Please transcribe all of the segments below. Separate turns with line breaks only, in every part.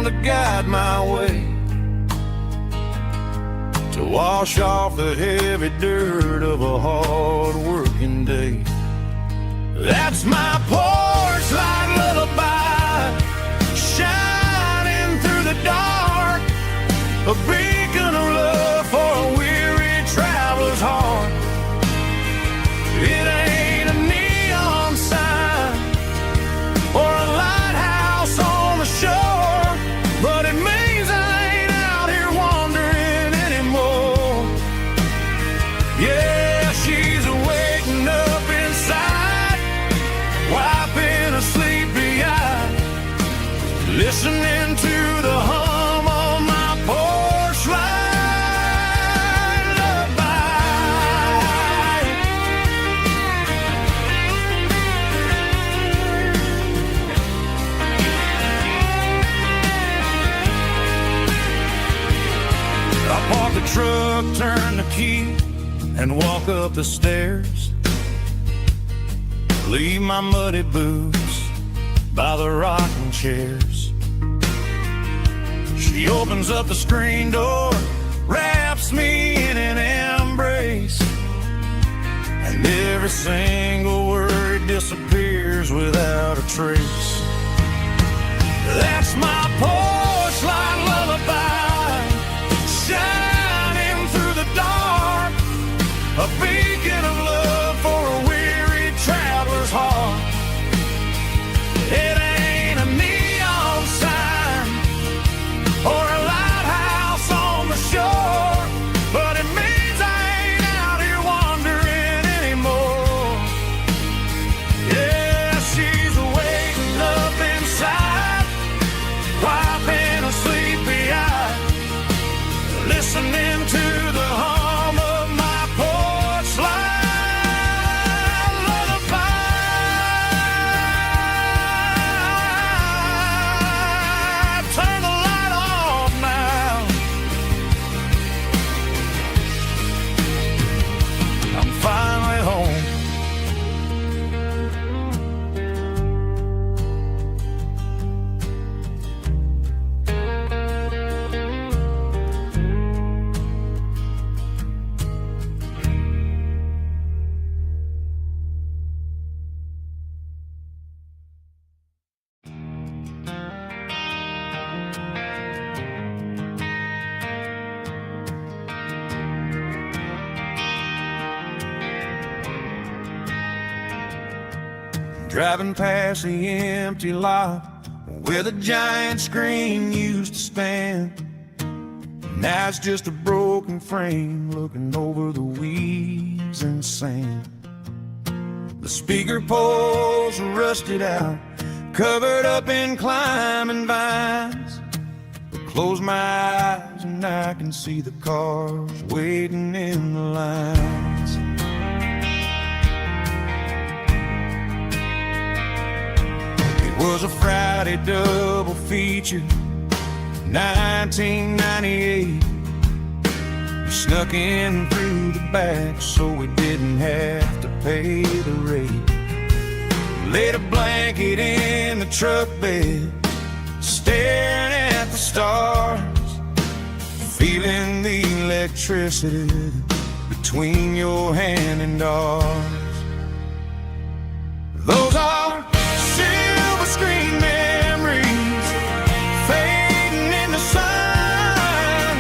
on to guide my way, to wash off the heavy dirt of a hard-working day. That's my porch light lullaby, shining through the dark, a beacon of love for a weary traveler's heart. It ain't a neon sign or a lighthouse on the shore, but it means I ain't out here wandering anymore. Yeah, she's waking up inside, wiping a sleepy eye, listening to the hum of my porch light lullaby. I park the truck, turn the key, and walk up the stairs. Leave my muddy boots by the rocking chairs. She opens up the screen door, wraps me in an embrace, and every single word disappears without a trace. That's my porch light lullaby, shining through the dark, a beacon of love for a weary traveler's heart. It ain't a neon sign or a lighthouse on the shore, but it means I ain't out here wandering anymore. Yeah, she's waking up inside, wiping a sleepy eye, listening to the hum of my porch light lullaby. Turn the light off now. I'm finally home. Driving past the empty lot where the giant screen used to stand. Now it's just a broken frame looking over the weeds and sand. The speaker poles are rusted out, covered up in climbing vines. I close my eyes and I can see the cars waiting in the lines. It was a Friday double feature, 1998. We snuck in through the back so we didn't have to pay the rate. Laid a blanket in the truck bed, staring at the stars, feeling the electricity between your hand and ours. Those are silver screen memories fading in the sun.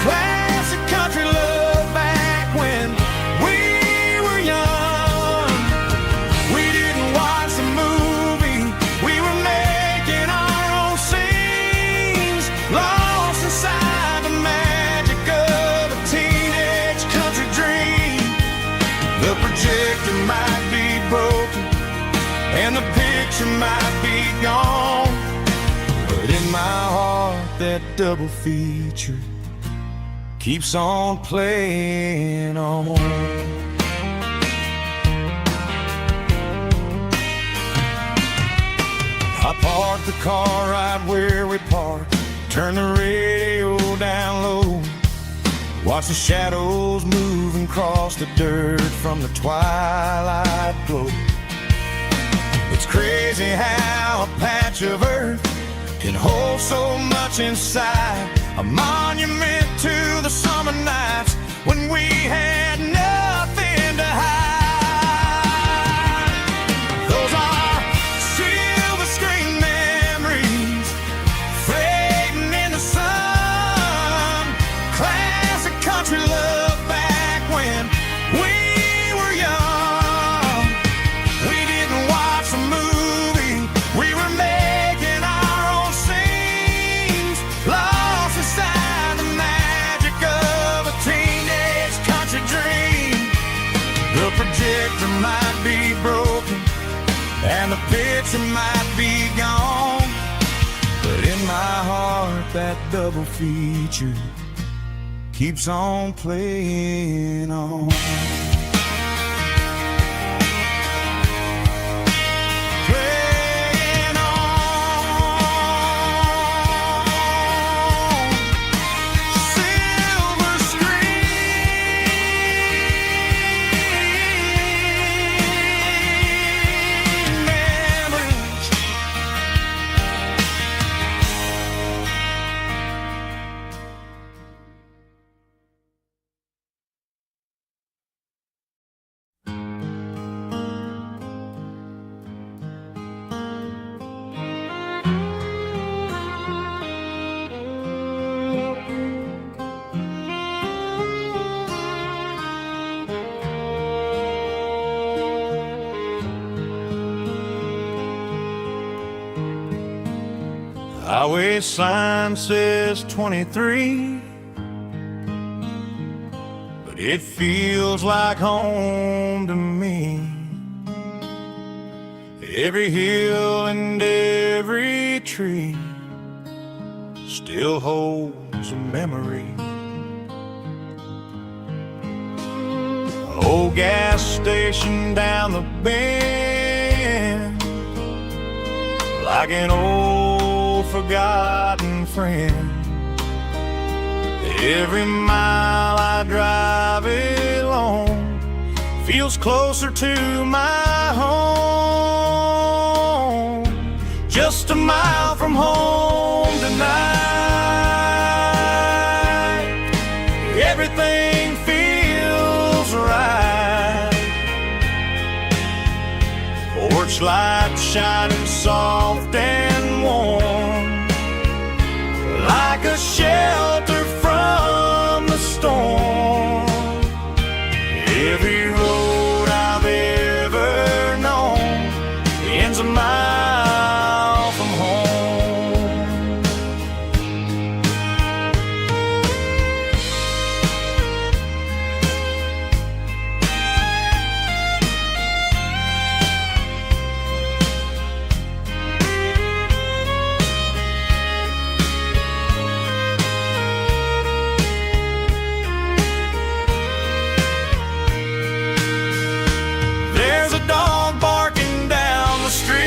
Classic country love back when we were young. We didn't watch the movie, we were making our own scenes, lost inside the magic of a teenage country dream. The projector might be broken and the picture might be gone, but in my heart that double feature keeps on playing on. I parked the car right where we parked, turned the radio down low, watched the shadows moving across the dirt from the twilight glow. It's crazy how a patch of earth can hold so much what's inside, a monument to the summer nights when we had nothing to hide. Those are silver screen memories fading in the sun, classic country love back when we were young. We didn't watch a movie, we were making our own scenes, lost inside the magic of a teenage country dream. The projector might be broken and the picture might be gone, but in my heart that double feature keeps on playing on. Playing on. Silver screen memories. Highway sign says 23, but it feels like home to me. Every hill and every tree still holds a memory. Old gas station down the bend, like an old forgotten friend. Every mile I drive it alone feels closer to my home. Just a mile from home tonight, everything feels right. Porch light shining soft and warm, like a shelter from the storm. Every road I've ever known ends a mile from home. There's a dog barking down the street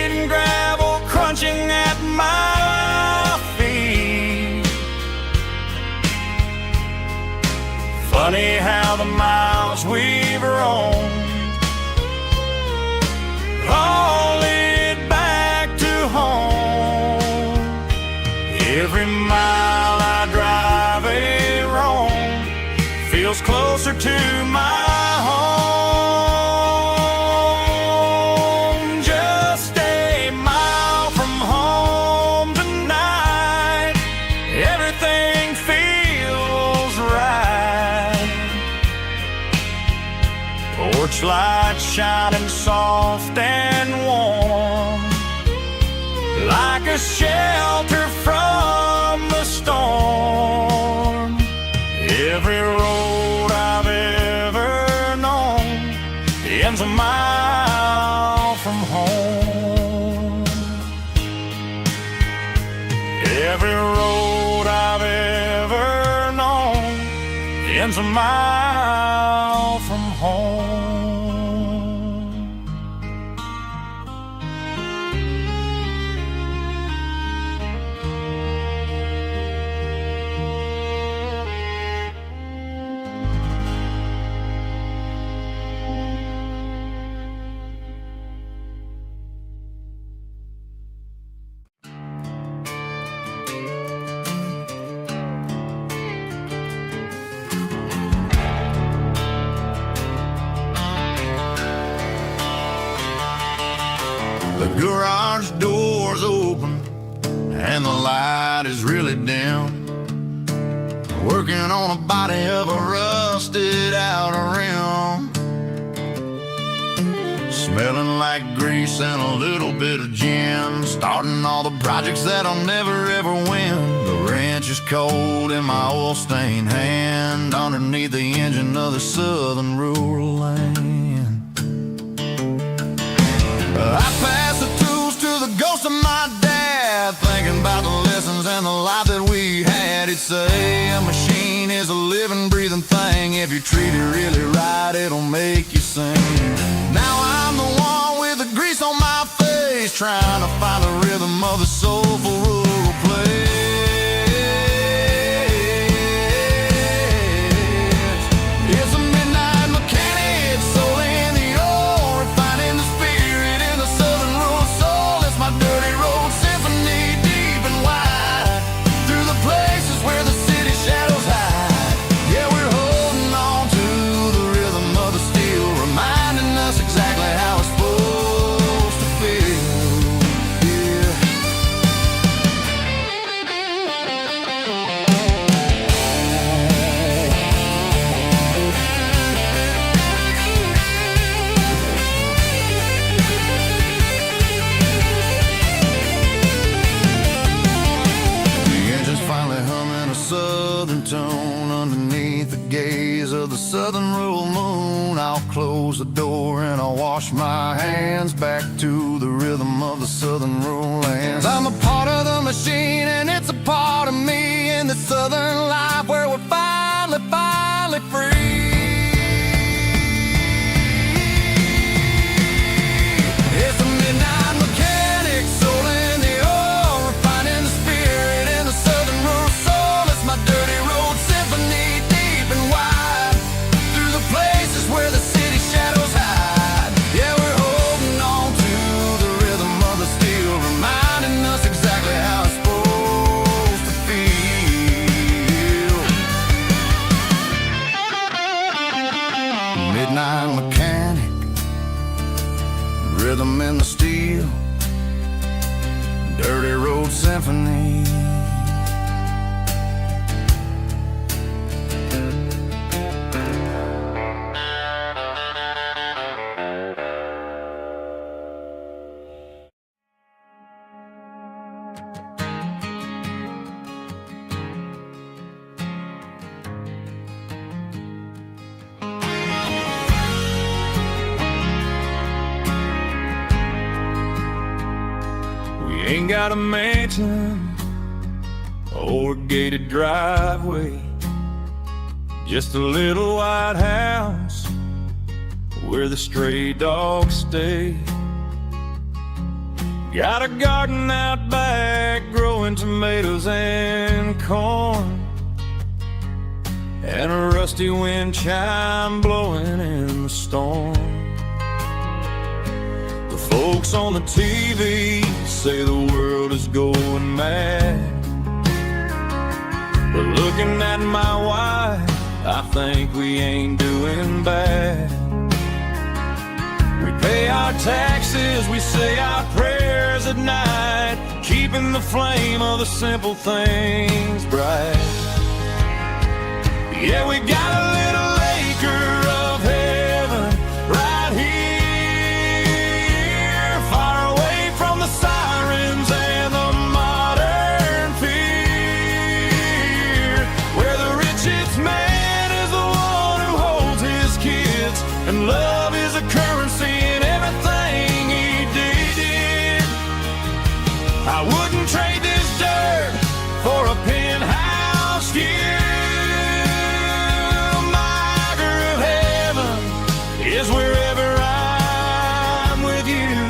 and gravel crunching at my feet. Funny how the miles we've roamed all lead back to home. Every mile I drive a roam feels closer to my home. Just a mile from home tonight, everything feels right. Porch light shining soft and warm, like a shelter from the storm. Every road I've ever known ends a mile from home. Every road I've ever known ends a mile from home. Garage doors open and the light is really dim. Working on a body of a rusted out rim. Smelling like grease and a little bit of gin. Starting all the projects that'll never ever win. The wrench is cold in my oil-stained hand, underneath the engine of the southern rural land. I pass the tools to the ghost of my dad, thinking about the lessons and the life that we had. He'd say a machine is a living, breathing thing. If you treat it really right, it'll make you sing. Now I'm the one with the grease on my face, trying to find the rhythm of the soulful rural place. It's a midnight mechanic, soul in the ore, refining the spirit in the southern rural soul. It's my dirty road symphony, deep and wide, through the places where the city shadows hide. Yeah, we're holding on to the rhythm of the steel, reminding us exactly how it's supposed to feel. Yeah. The engine's finally humming a southern tone underneath the gaze of the southern rural moon. I'll close the door and I'll wash my hands back to the rhythm of the southern rural lands. I'm a part of the machine and it's a part of me in the southern life where we're finally free. It's a midnight mechanic, soul in the ore, refining the spirit in the southern rural soul. It's my dirty road symphony, deep and wide, through the places where the city shadows hide. Yeah, we're holding on to the rhythm of the steel, reminding us exactly how it's supposed to feel. Midnight mechanic, rhythm in the steel, dirty road symphony. Ain't got a mansion or a gated driveway, just a little white house where the stray dogs stay. Got a garden out back growing tomatoes and corn, and a rusty wind chime blowing in the storm. Folks on the TV say the world is going mad, but looking at my wife, I think we ain't doing bad. We pay our taxes, we say our prayers at night, keeping the flame of the simple things bright. Yeah, we got a little acre of heaven right here, sirens and the modern fear, where the richest man is the one who holds his kids, and love is a currency in everything he did. I wouldn't trade this dirt for a penthouse view. My acre of heaven is wherever I'm with you.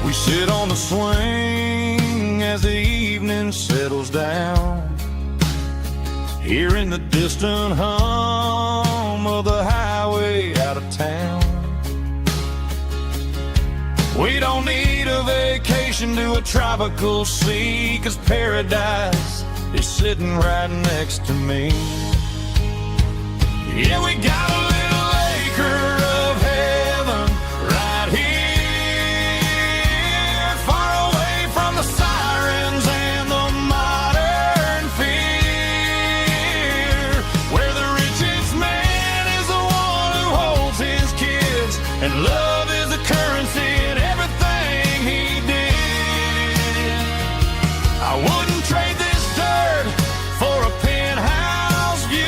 We sit on the swing as the evening settles down, hearing the distant hum of the highway out of town. We don't need a vacation to a tropical sea, 'cause paradise is sitting right next to me. Yeah, we got a little acre of heaven right here, far away from the sirens and the modern fear, where the richest man is the one who holds his kids, and love is the currency in everything he did. I wouldn't trade this dirt for a penthouse view.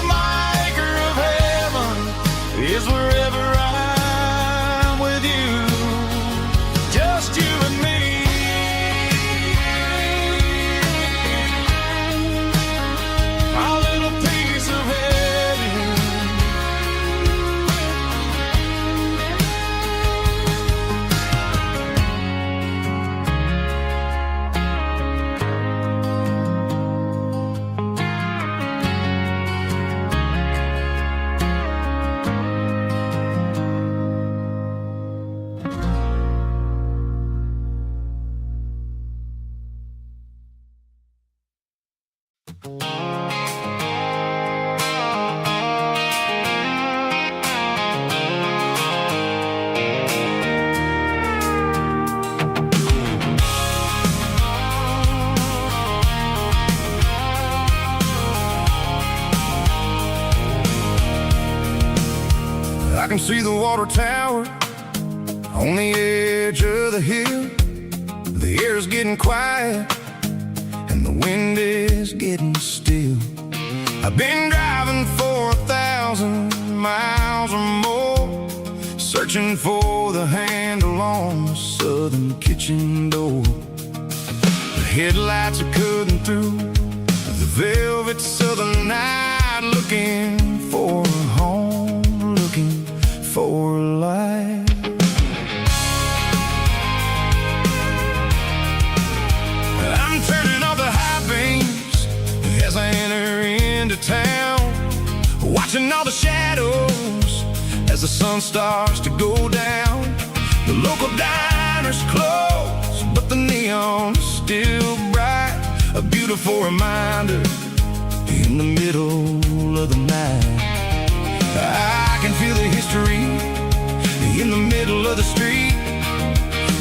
My acre of heaven is wherever I'm with you, just you and me. My little piece of heaven. I can see the water tower on the edge of the hill. The air's getting quiet and the wind is getting still. I've been driving for 1,000 miles or more, searching for the handle on the southern kitchen door. The headlights are cutting through the velvet southern night, looking for a home, looking for a life. I'm turning off the high beams as I enter into town, watching all the shadows as the sun starts to go down. The local diner's closed, but the neon is still bright, a beautiful reminder in the middle of the night. I can feel the history in the middle of the street,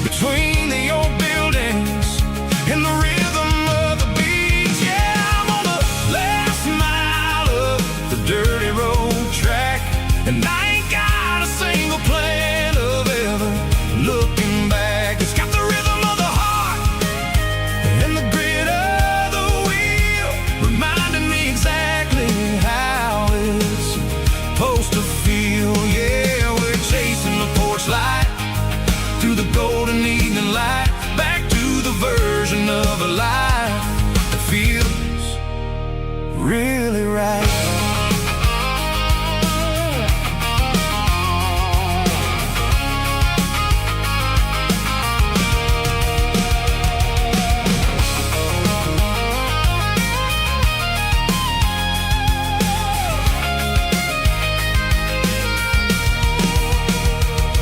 between the old buildings and the rhythm of the beats. Yeah, I'm on the last mile of the dirty road track, and I ain't got a single plan of ever looking back. It's got the rhythm of the heart and the grit of the wheel, reminding me exactly how it's supposed to feel. Yeah, we're chasing the porch light through the golden evening light, back to the version of a life that feels really right.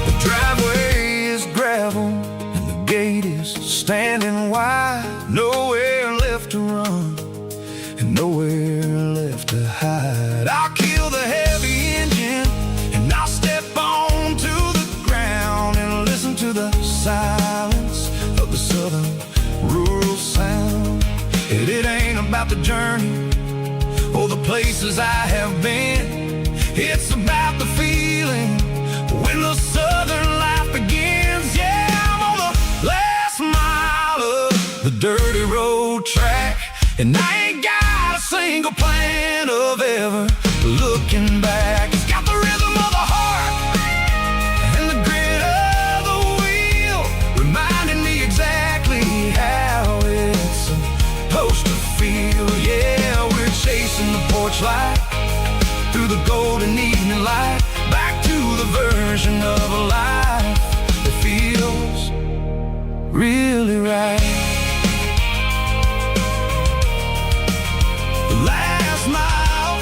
The driveway is gravel and the gate is standing wide, nowhere left to run and nowhere left to hide. I'll kill the heavy engine and I'll step onto the ground and listen to the silence of the southern rural sound. It ain't about the journey or the places I have been, it's about the feeling when the southern life begins. Yeah, I'm on the last mile of the dirty road track, and I ain't got a single plan of ever looking back. It's got the rhythm of the heart and the grit of the wheel, reminding me exactly how it's supposed to feel. Yeah, we're chasing the porch light through the golden evening light, back to the version of a life that feels really right. The last mile,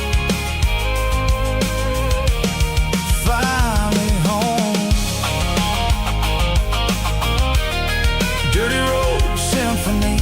finally home. Dirty road symphony.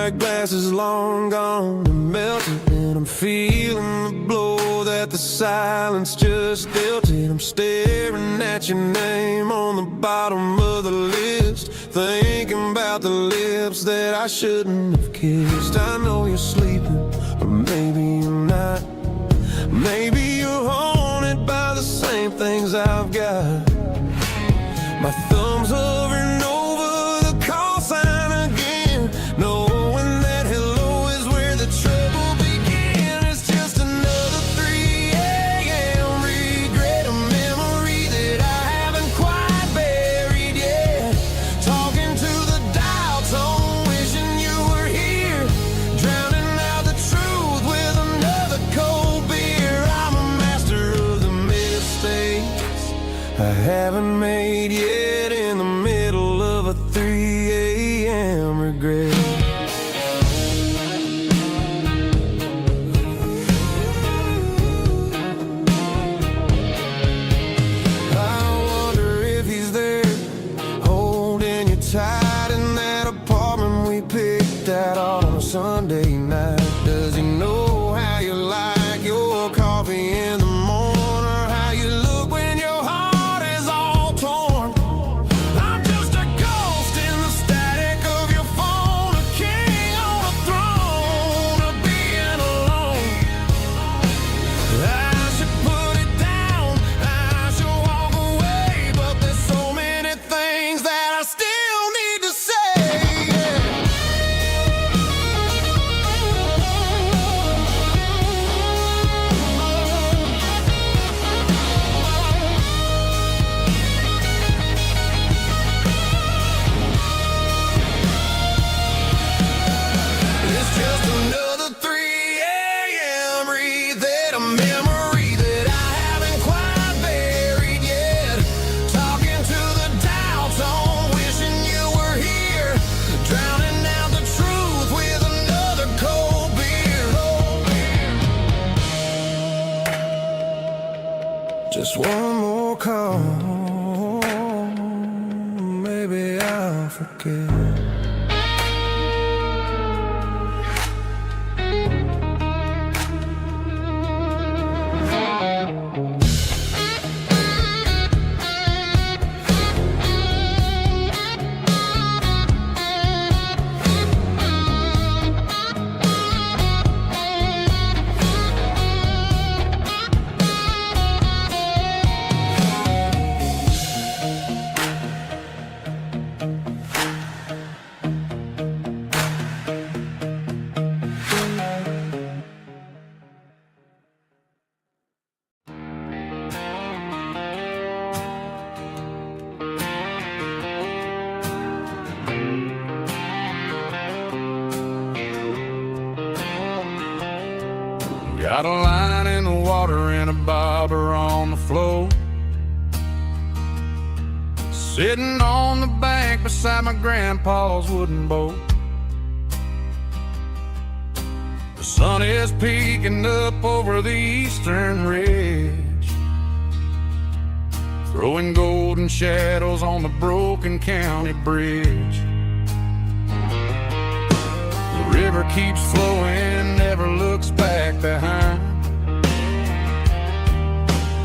my glass is long gone and melted, and I'm feeling the blow that the silence just dealt it. I'm staring at your name on the bottom of the list, thinking about the lips that I shouldn't have kissed. I know you're sleeping, but maybe you're not. Maybe you're haunted by the same things I've got. My thumb's hovering over the call sign again, knowing that hello is where the trouble began. It's just another 3 a.m. regret, a memory that I haven't quite buried yet. Talking to the dial tone, wishing you were here, drowning out the truth with another cold beer. I'm a master of the mistakes I haven't made yet, in the middle of a 3 a.m. regret. I wonder if he's there, holding you tight in that apartment we picked out on a Sunday night. Does he know how you like your coffee in the morning, or how you look when your heart is all torn? I'm just a ghost in the static of your phone, a king on a throne of being alone. I should put it down, I should walk away, but there's so many things that I still need to say. It's just another 3 a.m. read, a memory that I haven't quite buried yet. Talking to the dial tone, wishing you were here, drowning out the truth with another cold beer. Just one more call, maybe I'll forget. Got a line in the water and a bobber on the floor, sitting on the bank beside my grandpa's wooden boat. The sun is peeking up over the eastern ridge, throwing golden shadows on the broken county bridge. The river keeps flowing, never looks back behind,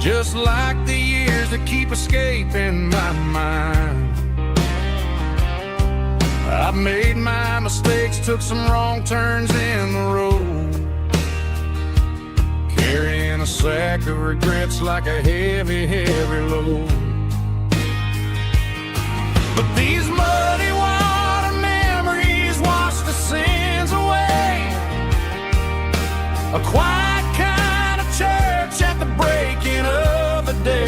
just like the years that keep escaping my mind. I've made my mistakes, took some wrong turns in the road, carrying a sack of regrets like a heavy, heavy load. But these muddy water memories wash the sins away, a quiet kind of church at the breaking of the day.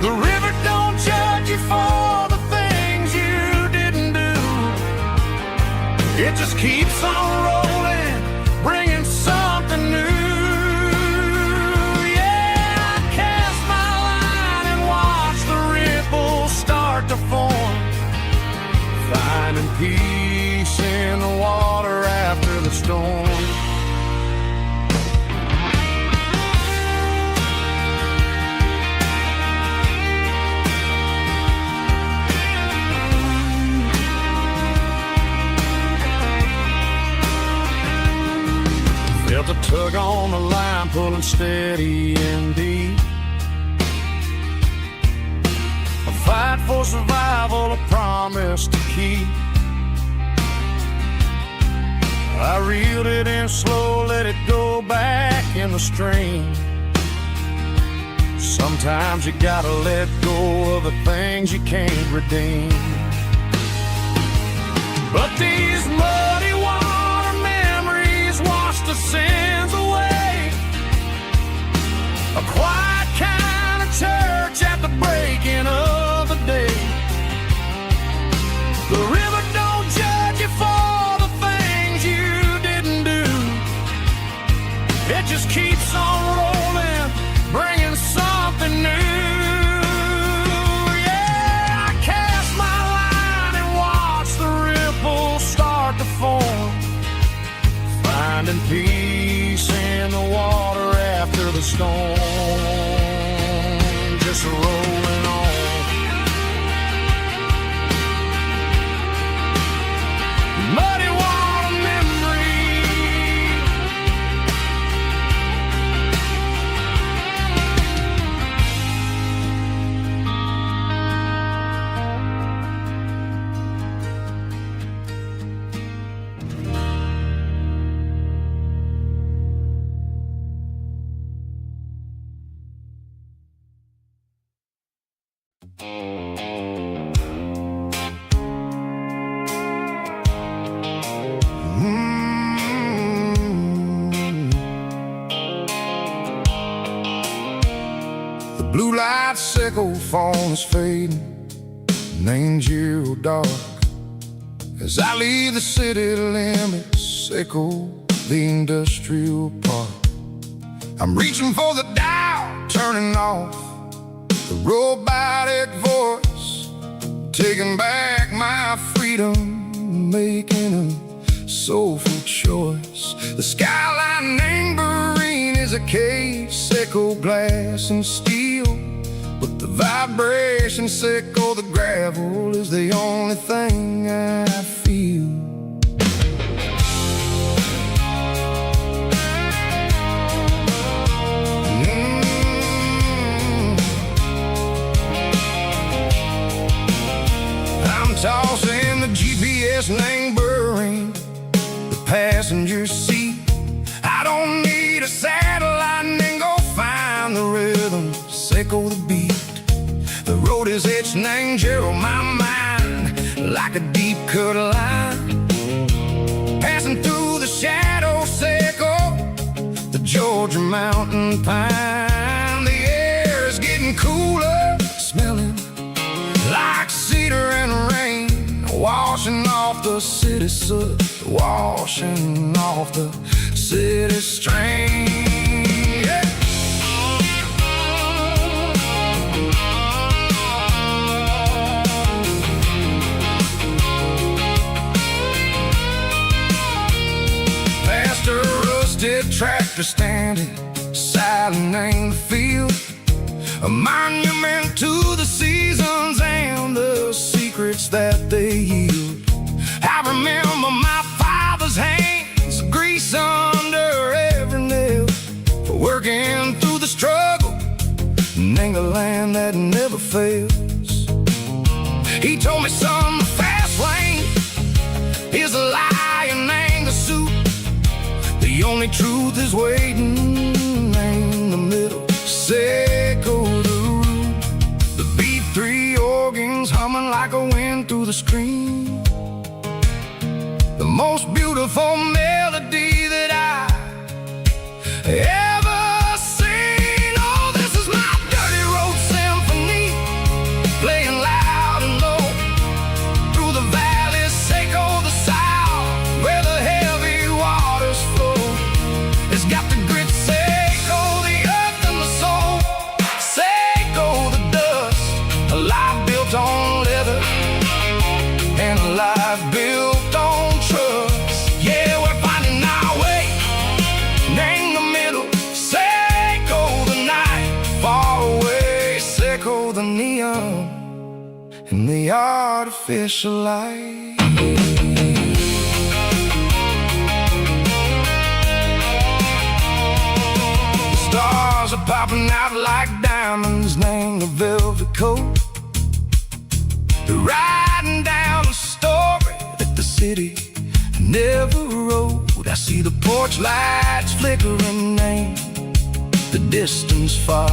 The river don't judge you for the things you didn't do, it just keeps on rolling, bringing something new. Yeah, I cast my line and watch the ripples start to form, finding peace in the water after the storm. to tug on the line, pulling steady and deep. A fight for survival, a promise to keep. I reeled it in slow, let it go back in the stream. Sometimes you gotta let go of the things you can't redeem. But these muddy water memories wash the sins away. A quiet kind of church at the breaking of the day. The river don't judge you for the things you didn't do. It just keeps on rolling, bringing something new. Finding peace in the water after the storm, just rolling on. Muddy water memory. Blue light sickle phone is fading, and ain't you dark. As I leave the city limits, sickle the industrial park. I'm reaching for the dial, turning off the robotic voice, taking back my freedom, making a soulful choice. The skyline neighboring is a cave, sickle glass and steel, but the vibration sickle the gravel is the only thing I feel. I'm tossing the GPS neighboring the passenger seat. I don't need a satellite and go find the rhythm, sickle the beat. The road is etched and angel on my mind like a deep cut line, passing through the shadow sickle, the Georgia mountain pine. The air is getting cooler, smelling like cedar and rain, washing off the city soot, washing off the city strain. Yeah. Past a rusted tractor standing silent in the field, a monument to the seasons and the secrets that they yield. I remember my father's hands, grease under every nail, for working through the struggle in the land that never fails. He told me, son, the fast lane is a lie and anger soup. The only truth is waiting in the middle, sickle the root. The B3 organs humming like a wind through the screen, the most beautiful melody that I ever seen. Oh, this is my dirty road symphony, playing loud and low through the valleys, sickle the south, where the heavy waters flow. It's got the grit, sickle the earth and the soul, sickle the dust, a life built on leather and a life built on trust. Yeah, we're finding our way in the middle, sickle the night far away, sickle the neon and the artificial light. stars are popping out like diamonds, named the velvet coat. They're riding down a story that the city never wrote. I see the porch lights flickering in the distance far.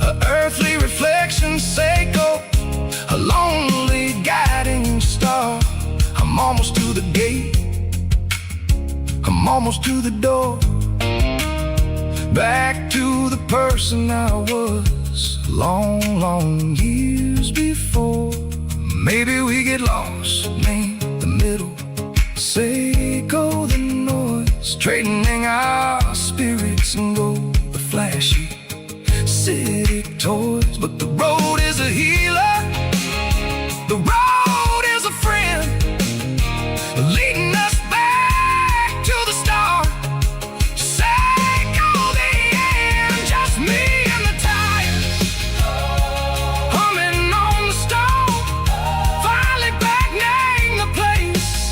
A earthly reflection, Seiko, a lonely guiding star. I'm almost to the gate, I'm almost to the door, back to the person I was long, long years before. Maybe we get lost in the middle, Seiko the noise, trading our spirits and go the flashy city toys. But the road is a healer, the road is a friend, leading us back to the start. Seiko the end, just me and the tires, humming on the stove, finally back name the place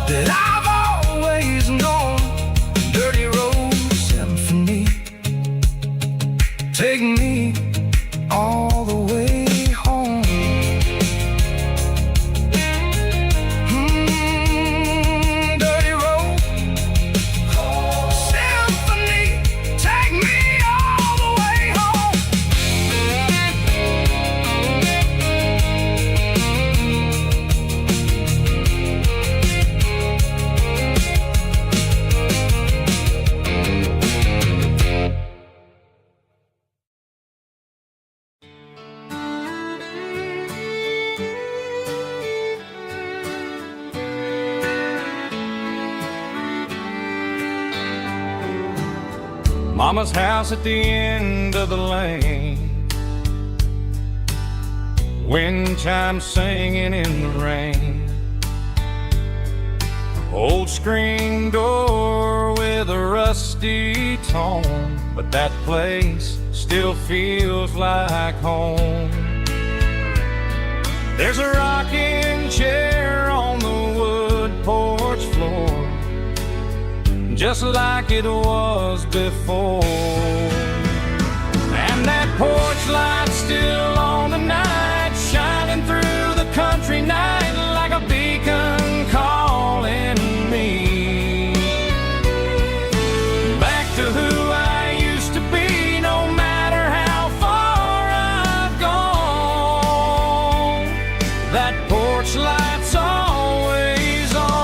that I've always known. Dirty road symphony, take me all the way home. Dirty road symphony, take me all the way home. Mama's house at the end of the lane, wind chimes singing in the rain. Old screen door with a rusty tone, but that place still feels like home. There's a rocking chair on the wood porch floor, just like it was before. And that porch light's still on tonight, shining through the country night like a beacon calling me back to who I used to be. No matter how far I've gone, that porch light's always on.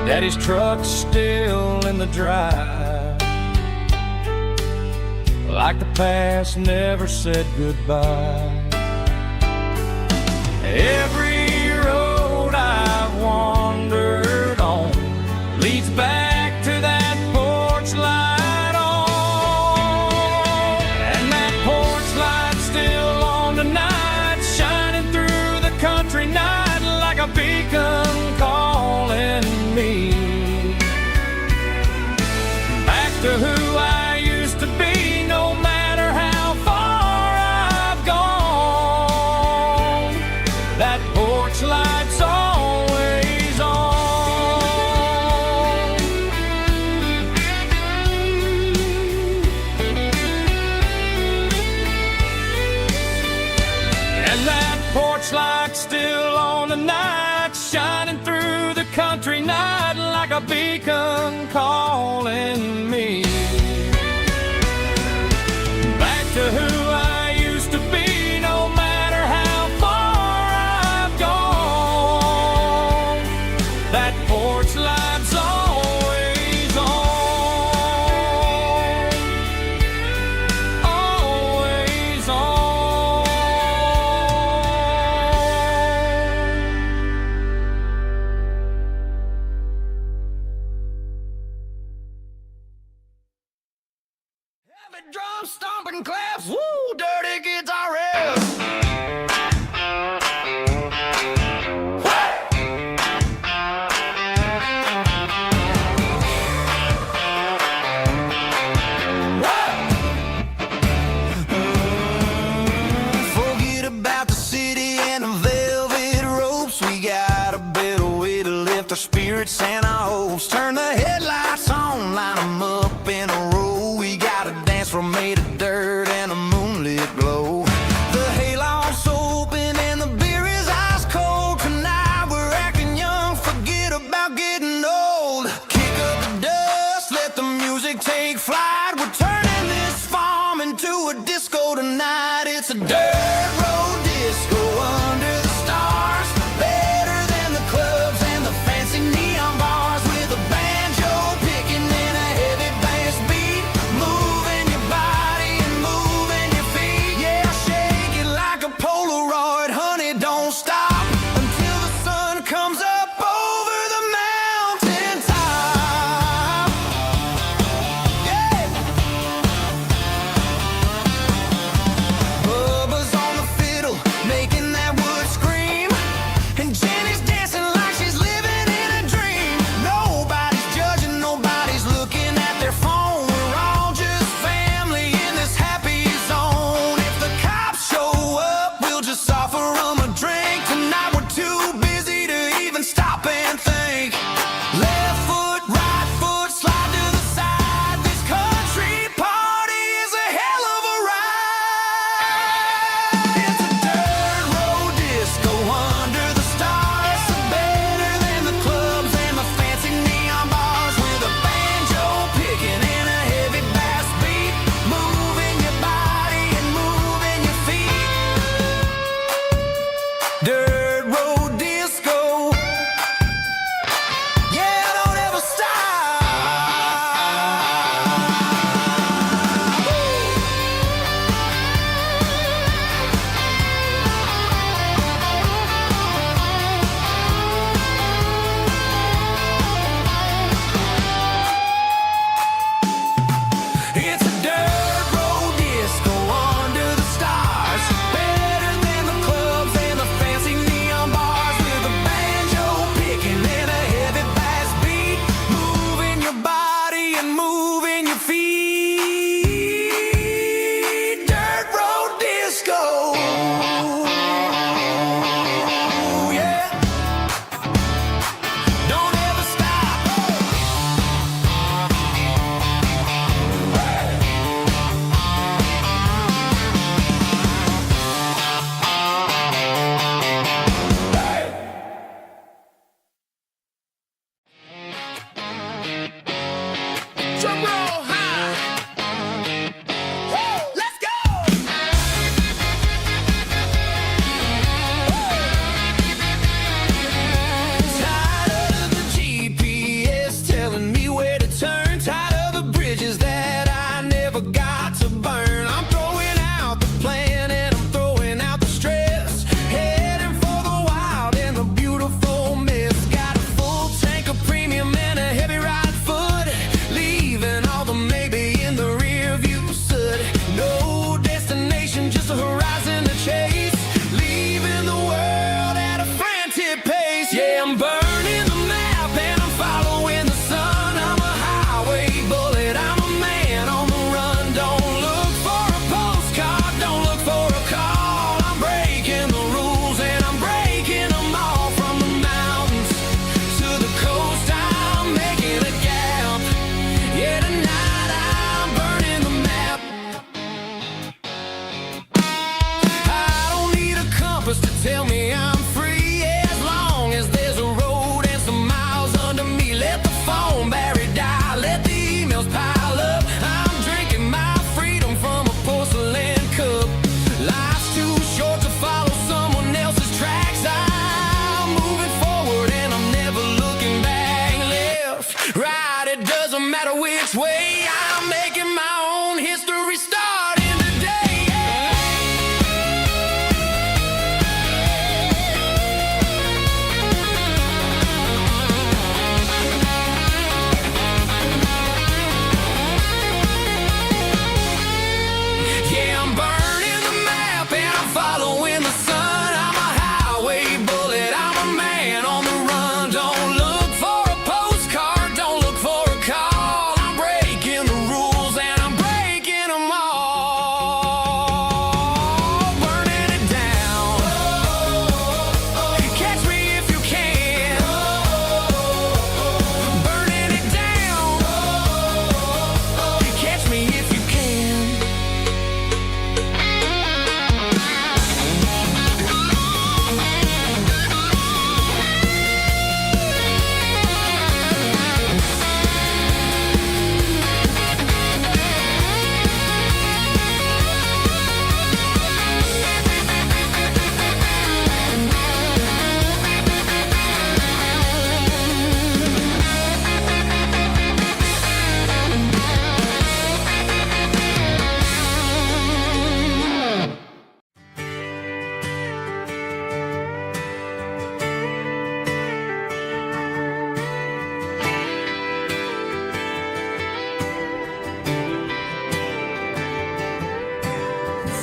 Daddy's truck's still in the drive, like the past never said goodbye. Every road I've wandered on leads back to that porch light on. And that porch light's still on tonight, shining through the country night like a beacon calling me back to who I used to be. No matter how far I've gone, that porch light's always on. And that porch light's still on tonight, shining through the country night like a beacon calling me back to who I used to be. No matter how far I've gone, that porch light's always on, always on.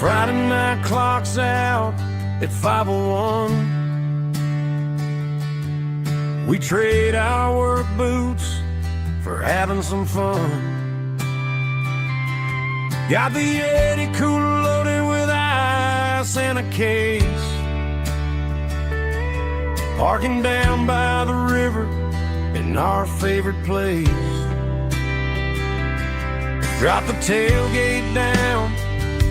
Friday night clock's out at 5:01. We trade our work boots for having some fun. Got the Yeti cooler loaded with ice and a case. Parking down by the river in our favorite place. Drop the tailgate down,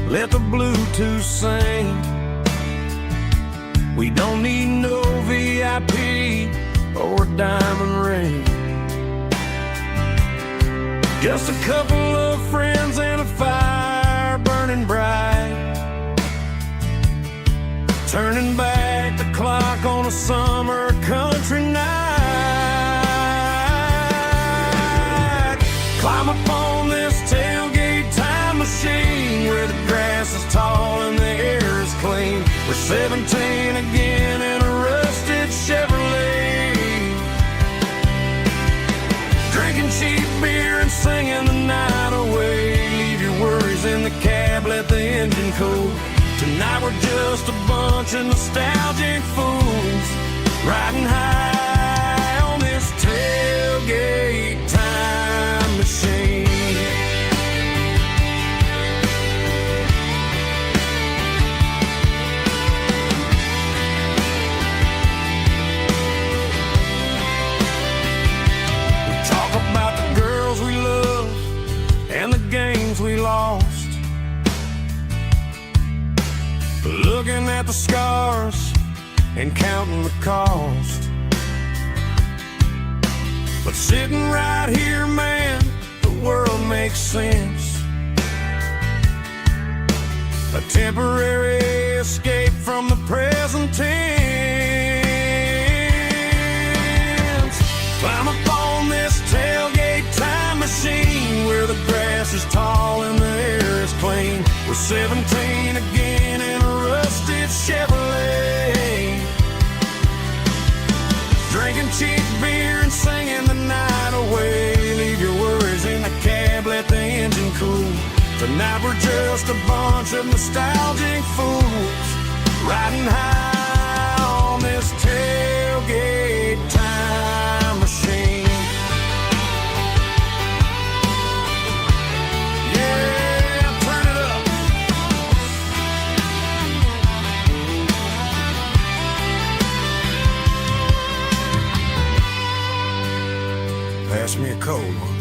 let the Bluetooth sing. We don't need no VIP or a diamond ring. Just a couple of friends and a fire burning bright, turning back the clock on a summer country night. Climb up on this tailgate time machine where the grass is tall and the air is clean. We're 17 again in a rusted Chevrolet, drinking cheap beer and singing the night away. Leave your worries in the cab, let the engine cool. Tonight we're just a bunch of nostalgic fools riding high on this tailgate time machine. We talk about the girls we love and the games we lost, looking at the scars and counting the cost. But sitting right here, man, the world makes sense. A temporary escape from the present tense. Climb up on this tailgate time machine where the grass is tall and the air is clean. We're 17 again in a rusted Chevrolet, drinking cheap beer and singing the night away. Leave your worries in the cab, let the engine cool. Tonight we're just a bunch of nostalgic fools riding high on this tailgate time machine. Pass me a cold one.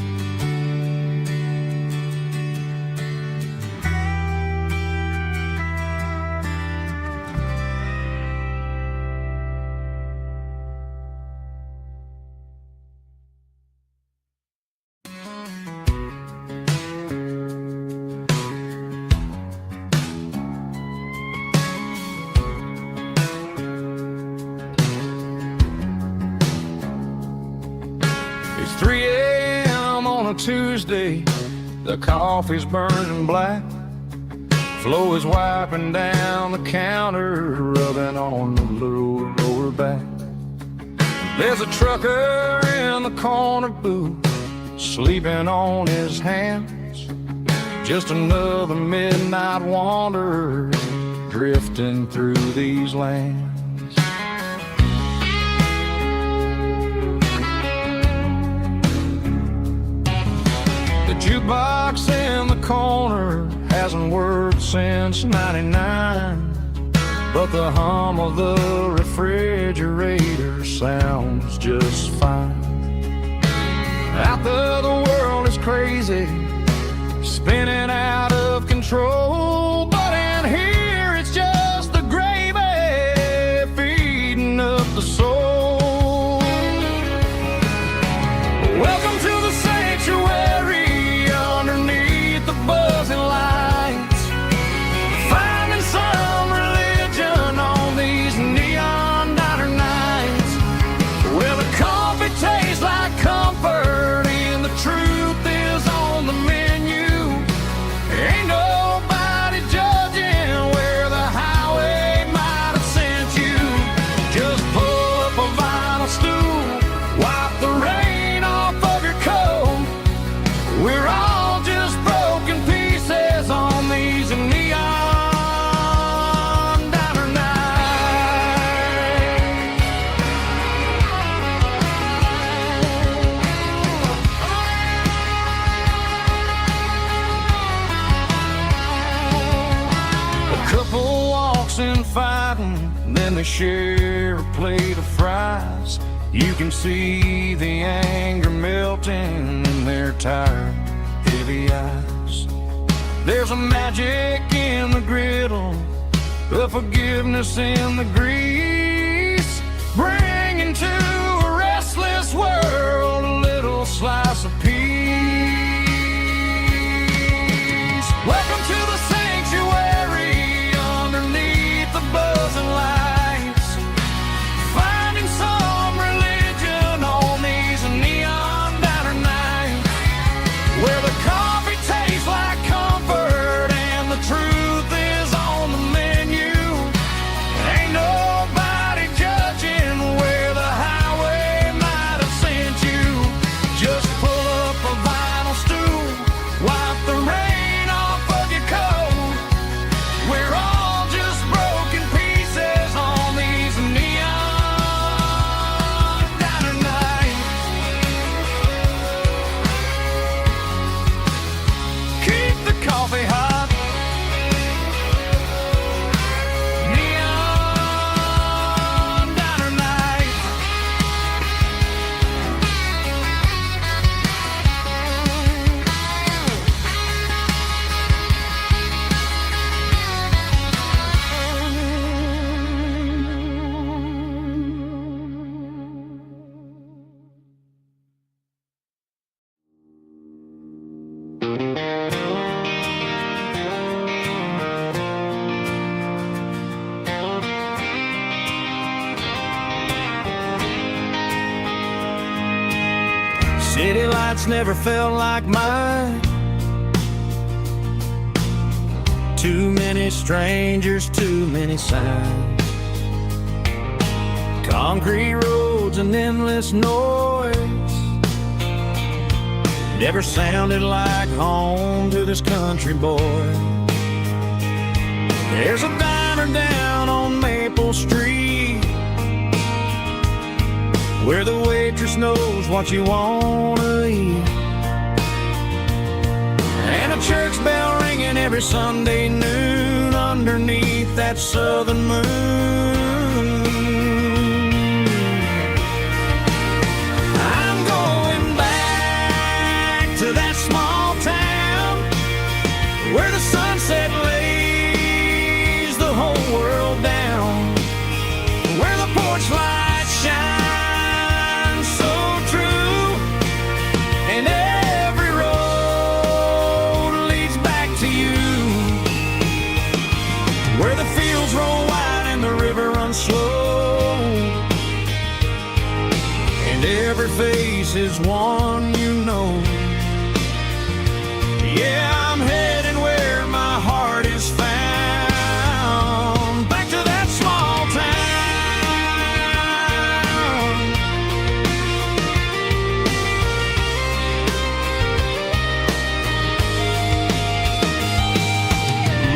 It's 3 a.m. on a Tuesday, the coffee's burning black. Flo is wiping down the counter, rubbing on the lower back. There's a trucker in the corner booth, sleeping on his hands. Just another midnight wanderer, drifting through these lands. The jukebox in the corner hasn't worked since '99, but the hum of the refrigerator sounds just fine. Out there the world is crazy, spinning out of control, but in here it's just the gravy feeding up the soul. Welcome to the sanctuary underneath the buzzing lights, finding some religion on these neon diner nights. Well, the coffee tastes like comfort and the truth is on the forgotten. Then they share a plate of fries. You can see the anger melting in their tired, heavy eyes. There's a magic in the griddle, a forgiveness in the grease, bringing to a restless world a little slice of peace. Welcome to the sanctuary underneath the buzzing lights, finding some religion on these neon diner nights, where the coffee tastes like comfort and the truth is on the menu. Ain't nobody judging where the highway might have sent you. Just pull up a vinyl stool, wipe the rain off of your coat. We're all just broken pieces on these neon diner nights. Keep the coffee hot. Neon diner nights. City lights never felt like mine. Too many strangers, too many signs. Concrete roads and endless noise never sounded like home to this country boy. There's a diner down on Maple Street where the waitress knows what you wanna eat, and a church bell ringing every Sunday noon underneath that southern moon. I'm going back to that small town where the sunset lays the whole world down, where the porch lights shine so true, and every road leads back to you, where the fields roll wide and the river runs slow, and every face is one you know. Yeah, I'm heading where my heart is found, back to that small town.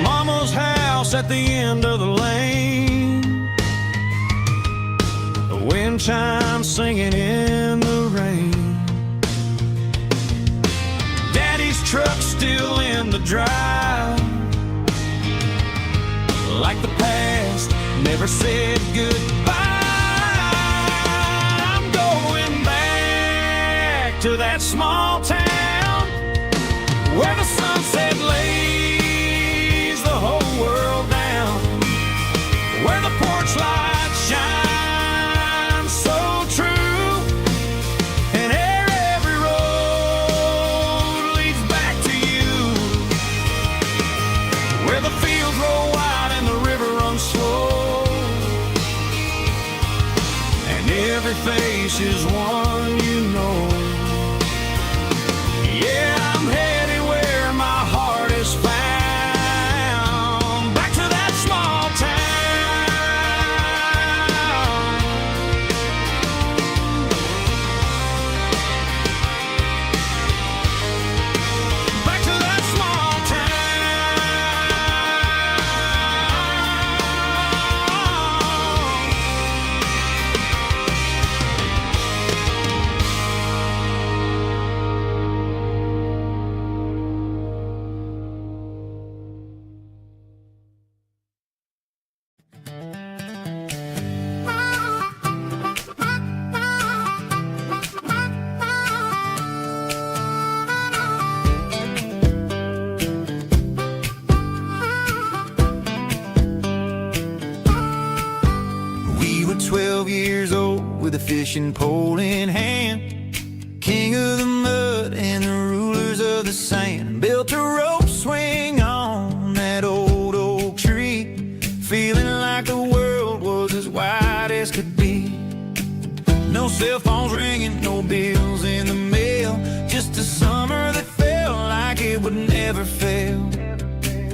Mama's house at the end of the lane, the wind chimes singing in the rain. Daddy's truck still in the drive, like the past never said goodbye. I'm going back to that small town where the sunset lays the whole world down, where the porch lights shine so true, and every road leads back to you, where the fields roll wide and the river runs slow, and every face is one you know. Yeah, I'm heading where my heart is found, back to that small town. Back to that small town. We were 12 years old with a fishing pole in hand, king of the mud and the rulers of the sand. Built a rope swing on that old oak tree, feeling like the world was as wide as could be. No cell phones ringing, no bills in the mail, just a summer that felt like it would never fail.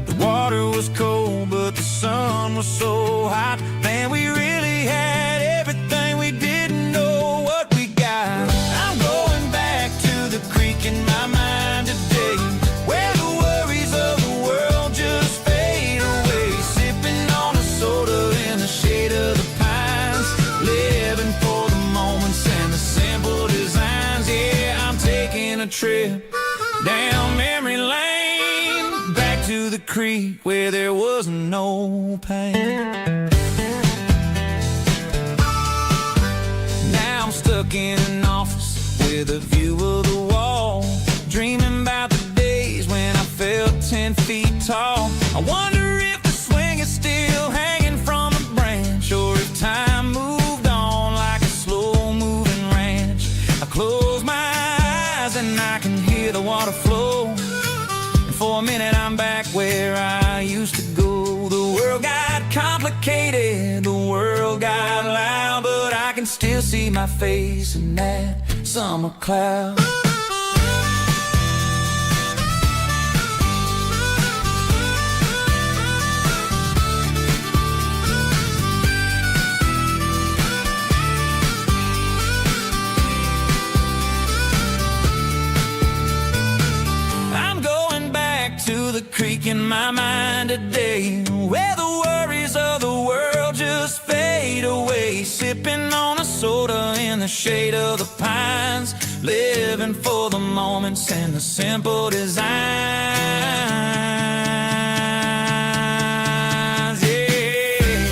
The water was cold, but the sun was so hot. Man, we really had everything, we didn't know what we got. I'm going back to the creek in my mind today, where the worries of the world just fade away. Sipping on a soda in the shade of the pines, living for the moments and the simple designs. Yeah, I'm taking a trip down memory lane, back to the creek where there was no pain. Now I'm stuck in an office with a view of the wall, dreaming about the days when I felt 10 feet tall. I wonder if the swing is still hanging from a branch, or if time moved on like a slow-moving ranch. I close my eyes and I can hear the water flow, and for a minute I'm back where I used to go. The world got complicated, the world got loud, but I can still see my face in that summer cloud. To the creek in my mind today, where the worries of the world just fade away. Sipping on a soda in the shade of the pines, living for the moments and the simple designs. Yeah,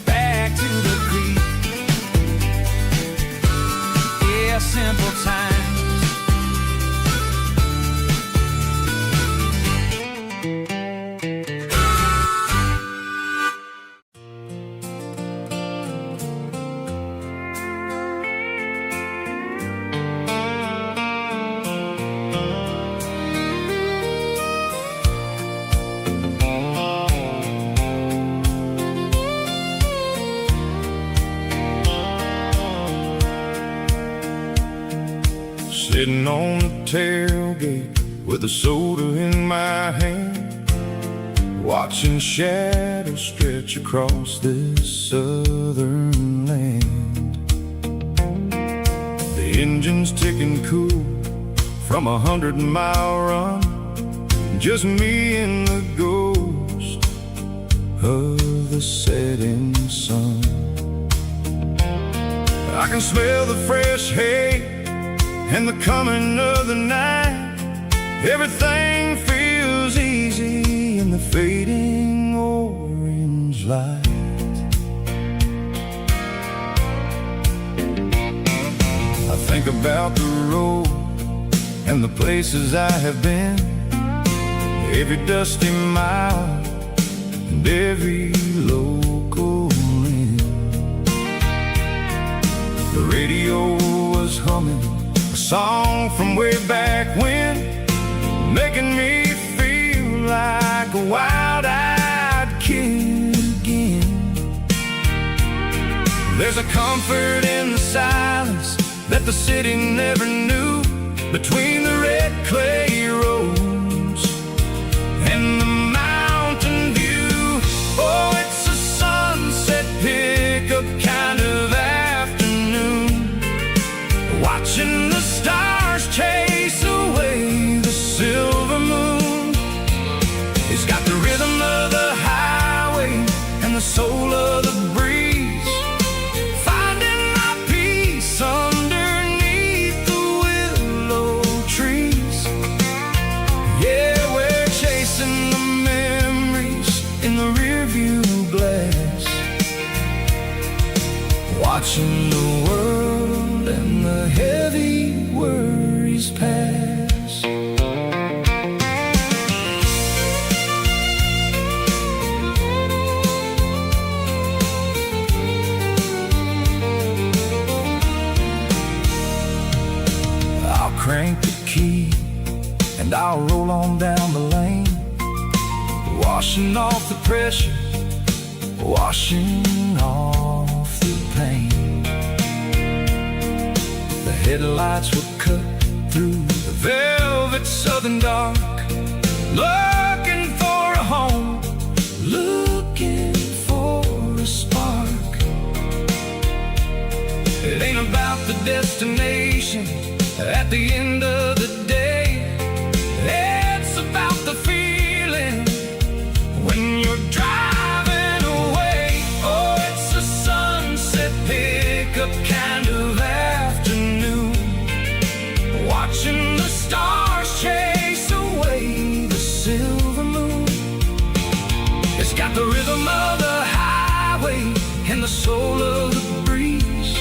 back to the creek. Yeah, simple times. Sitting on the tailgate with a soda in my hand, watching shadows stretch across this southern land. The engine's ticking cool from 100-mile run, just me and the ghost of the setting sun. I can smell the fresh hay and the coming of the night. Everything feels easy in the fading orange light. I think about the road and the places I have been, every dusty mile and every local inn. The radio was humming a song from way back when, making me feel like a wild-eyed kid again. There's a comfort in the silence that the city never knew, between the red clay roads and the mountain view. Oh, it's a sunset pickup kind of afternoon, watching the stars chase away the silver moon. It's got the rhythm of the highway and the soul of the breeze, finding my peace underneath the willow trees. Yeah, we're chasing the memories in the rearview glass, watching the world and the heavy worries pass. I'll roll on down the lane, washing off the pressure, washing off the pain. The headlights will cut through the velvet southern dark, looking for a home, looking for a spark. It ain't about the destination at the end of the day, it's about the feeling when you're driving away. Oh, it's a sunset pickup kind of afternoon, watching the stars chase away the silver moon. It's got the rhythm of the highway and the soul of the breeze,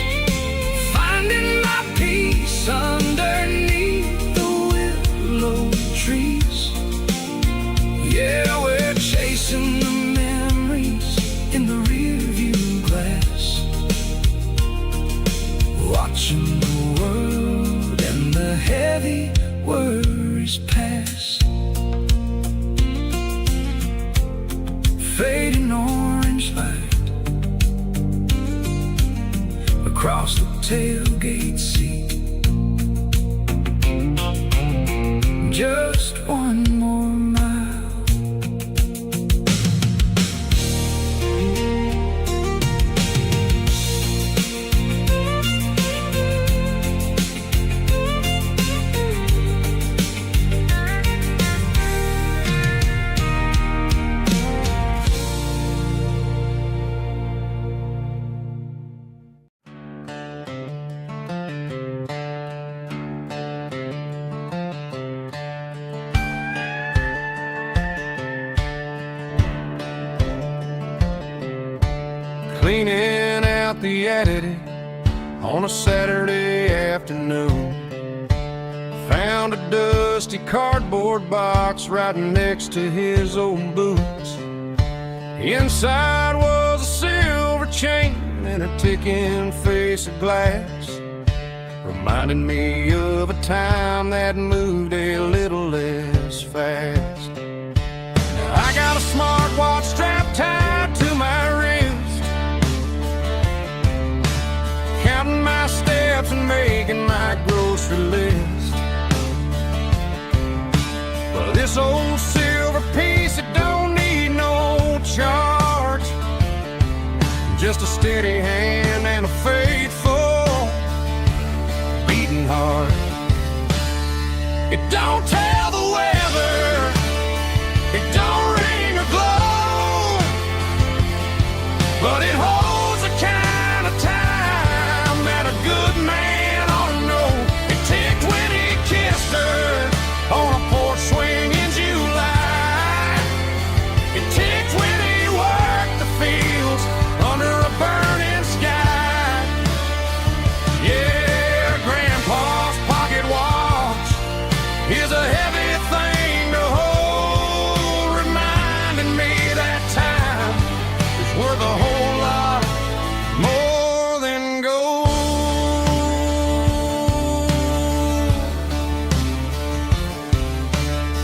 finding my peace underneath the willow trees. Yeah, we're chasing the memories in the rearview glass, watching the world and the heavy worries pass. Fading orange light across the tailgate seat. Just one more mile. Cleaning out the attic on a Saturday afternoon, found a dusty cardboard box right next to his old boots. Inside was a silver chain and a ticking face of glass, reminding me of a time that moved a little less fast. Now I got a smartwatch strapped tied to my wrist, counting my steps and making my grocery list. But this old silver piece, it don't need no charge, just a steady hand and a faithful beating heart. It don't tell the weather, it don't ring or glow, but it holds the kind of time that a good man ought to know. It ticked when he kissed her on a porch swing in July. It ticked when he worked the fields under a burning sky. Yeah, Grandpa's pocket watch is a heavy thing to hold, reminding me that time is worth a whole lot more than gold.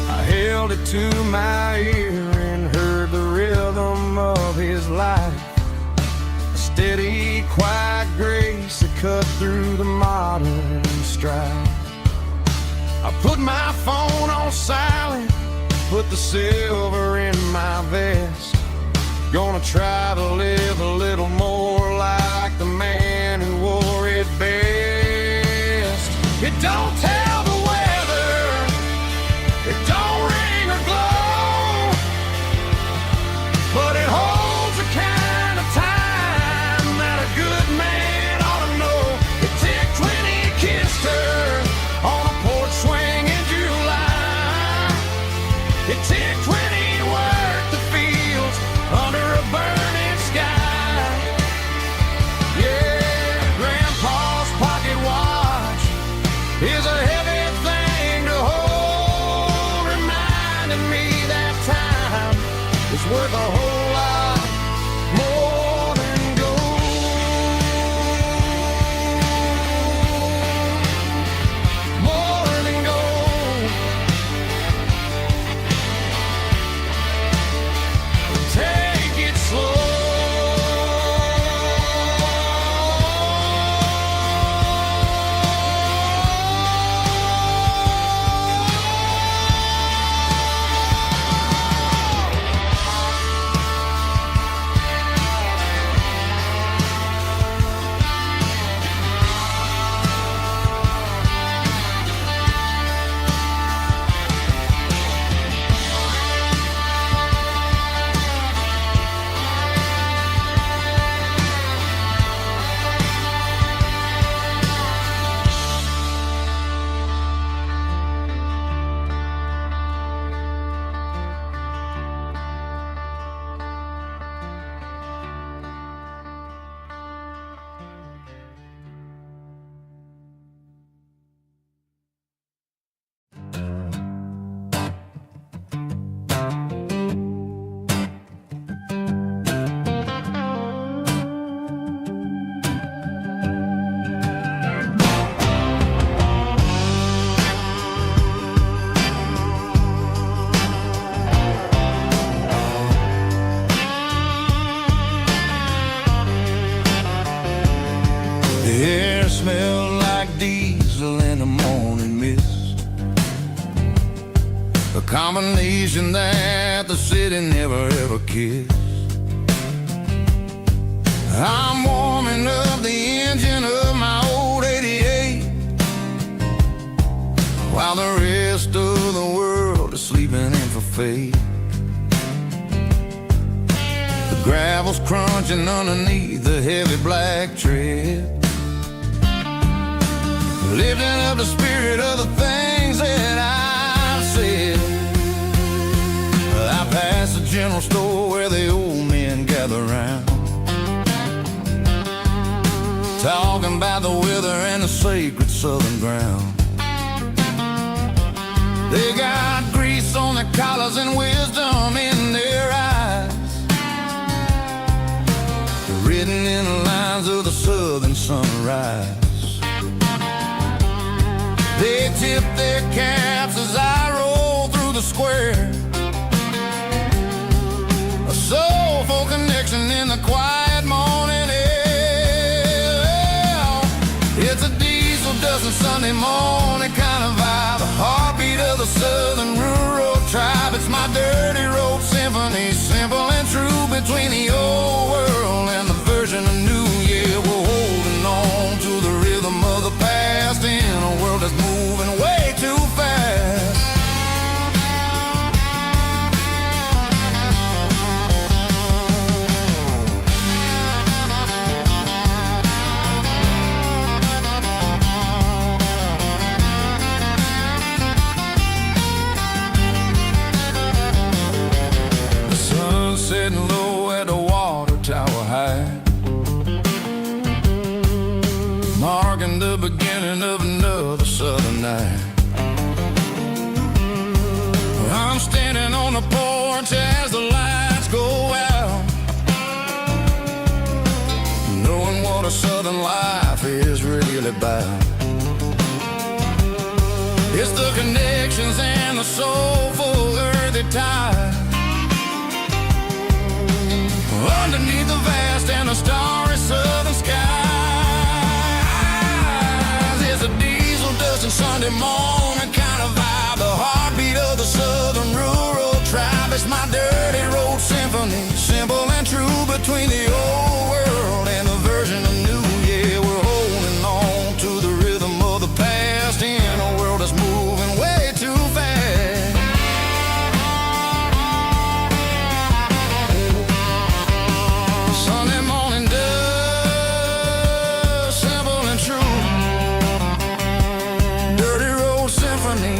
I held it to my ear and heard the rhythm of his life, a steady, quiet grace that cut through the modern strife. I put my phone on silent, put the silver in my vest, gonna try to live a little more like the man who wore it best. It don't tell the weather, it don't ring or glow, but it holds the kind of time that a good man ought to know. It ticked when he kissed her on a porch swing in July. It ticked when he worked the fields under a burning sky. Yeah, Grandpa's pocket watch is a smelled like diesel in the morning mist, a combination that the city never ever kissed. I'm warming up the engine of my old 88, while the rest of the world is sleeping in for fate. The gravel's crunching underneath the heavy black tread, lifting up the spirit of the things that I've said. I pass the general store where the old men gather round, talking about the weather and the sacred southern ground. They got grease on their collars and wisdom in their eyes, written in the lines of the southern sunrise. They tip their caps as I roll through the square, a soulful connection in the quiet morning air. It's a diesel dusting Sunday morning kind of vibe, the heartbeat of the southern rural tribe. It's my dirty road symphony, simple and true, between the old world and the version of new. Yeah, we're holding on to the rhythm of the past in a world that's moving way too fast. The sun's setting low at the water tower high, marking the beginning of another southern night. I'm standing on the porch as the lights go out, knowing what a southern life is really about. It's the connections and the soulful earthy tide, underneath the vast and the starry southern skies. It's a diesel dusting Sunday morning kind of vibe, the heartbeat of the southern rural tribe. It's my dirty road symphony, simple and true, between the old world and the version of new. Yeah, we're holding on to the rhythm of the past in a world that's moving way too fast. Sunday morning dust, simple and true, dirty road symphony.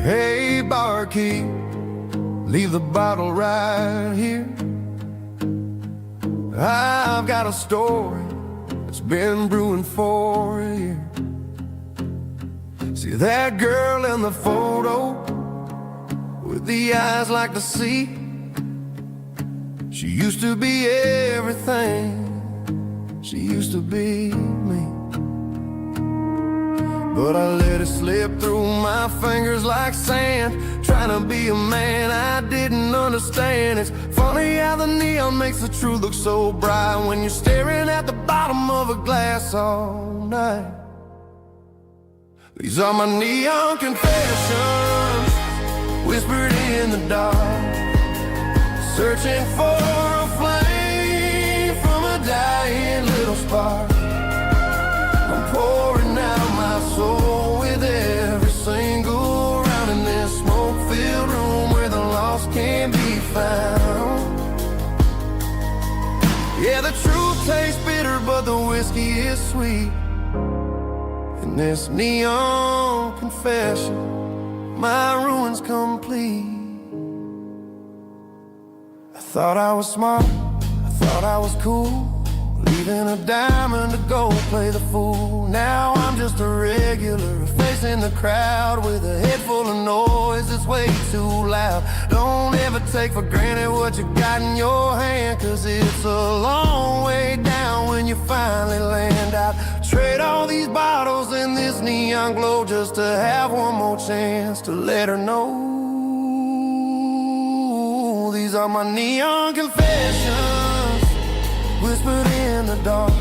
Hey, barkeep, leave the bottle right here. I've got a story that's been brewing for a year. See that girl in the photo with the eyes like the sea? She used to be everything, she used to be me. But I let it slip through my fingers like sand, trying to be a man I didn't understand. It's funny how the neon makes the truth look so bright when you're staring at the bottom of a glass all night. These are my neon confessions, whispered in the dark, searching for a flame from a dying little spark. I'm pouring out my soul with every single round in this smoke-filled room where the lost can be found. Yeah, the truth tastes bitter, but the whiskey is sweet. In this neon confession, my ruin's complete. I thought I was smart, I thought I was cool, leaving a diamond to go play the fool. Now I'm just a regular, facing the crowd with a head full of noise that's way too loud. Don't ever take for granted what you got in your hand, cause it's a long way down when you finally land out. Trade all these bottles and this neon glow just to have one more chance to let her know. These are my neon confessions, whispered in the dark,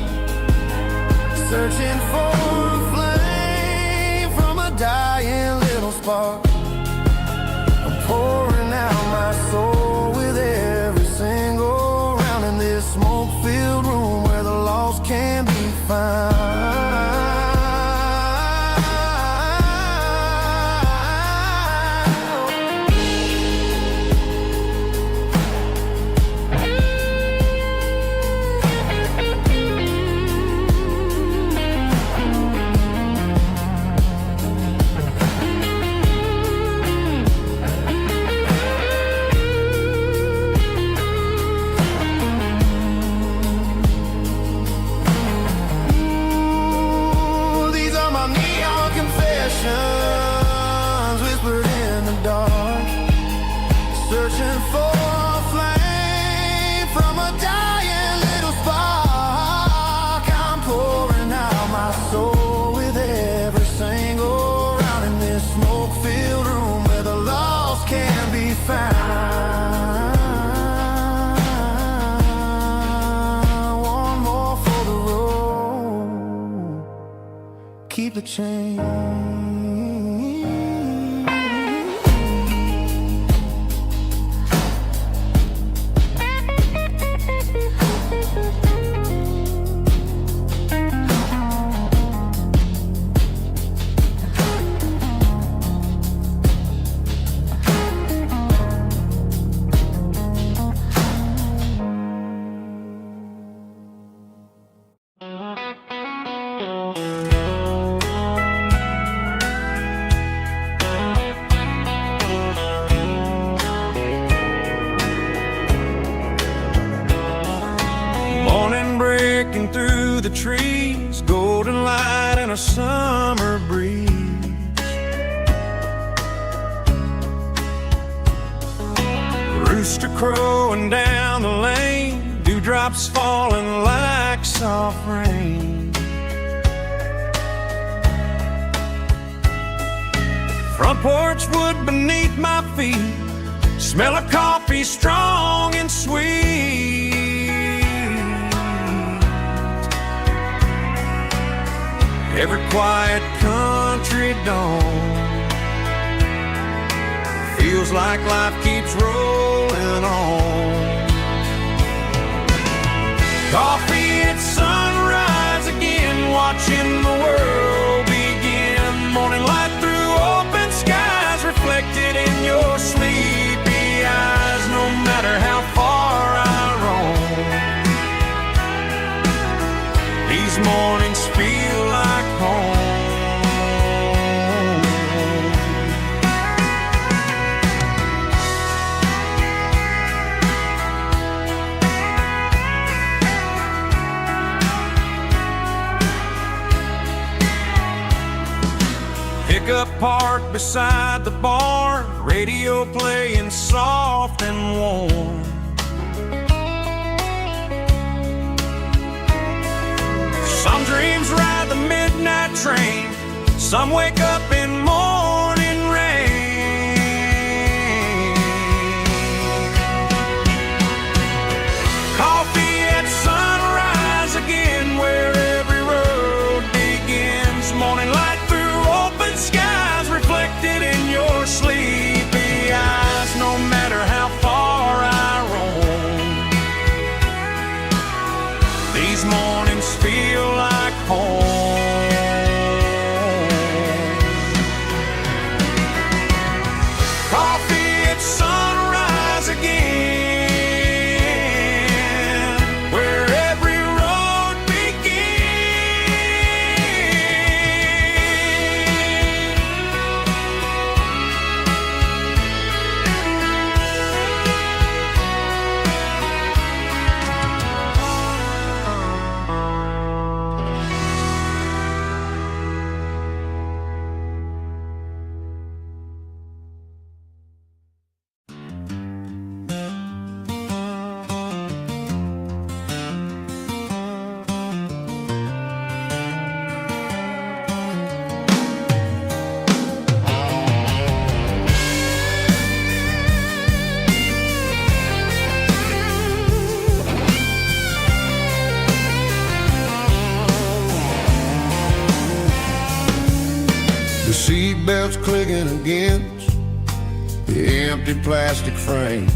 searching for a flame from a dying little spark. I'm pouring out my soul with every single round in this smoke-filled room where the lost can be found. Whispered in the dark, searching for a flame from a dying little spark. I'm pouring out my soul with every single round in this smoke-filled room where the lost can be found. One more for the road, keep the change. Through the trees, golden light and a summer breeze. Rooster crowing down the lane, dewdrops falling like soft rain. Front porch wood beneath my feet, smell of coffee strong and sweet. Every quiet country dawn feels like life keeps rolling on. Coffee at sunrise again, watching the world begin. Morning light through open skies, reflected in your sleepy eyes. No matter how far I roam, these mornings feel like home. Pickup parked beside the barn, radio playing soft and warm. Some dreams ride the midnight train, some wake up in morning rain. Coffee at sunrise again, where every road begins. Morning light through open home. Coffee at sunrise again, where every road The seatbelt's clicking against the empty plastic frame,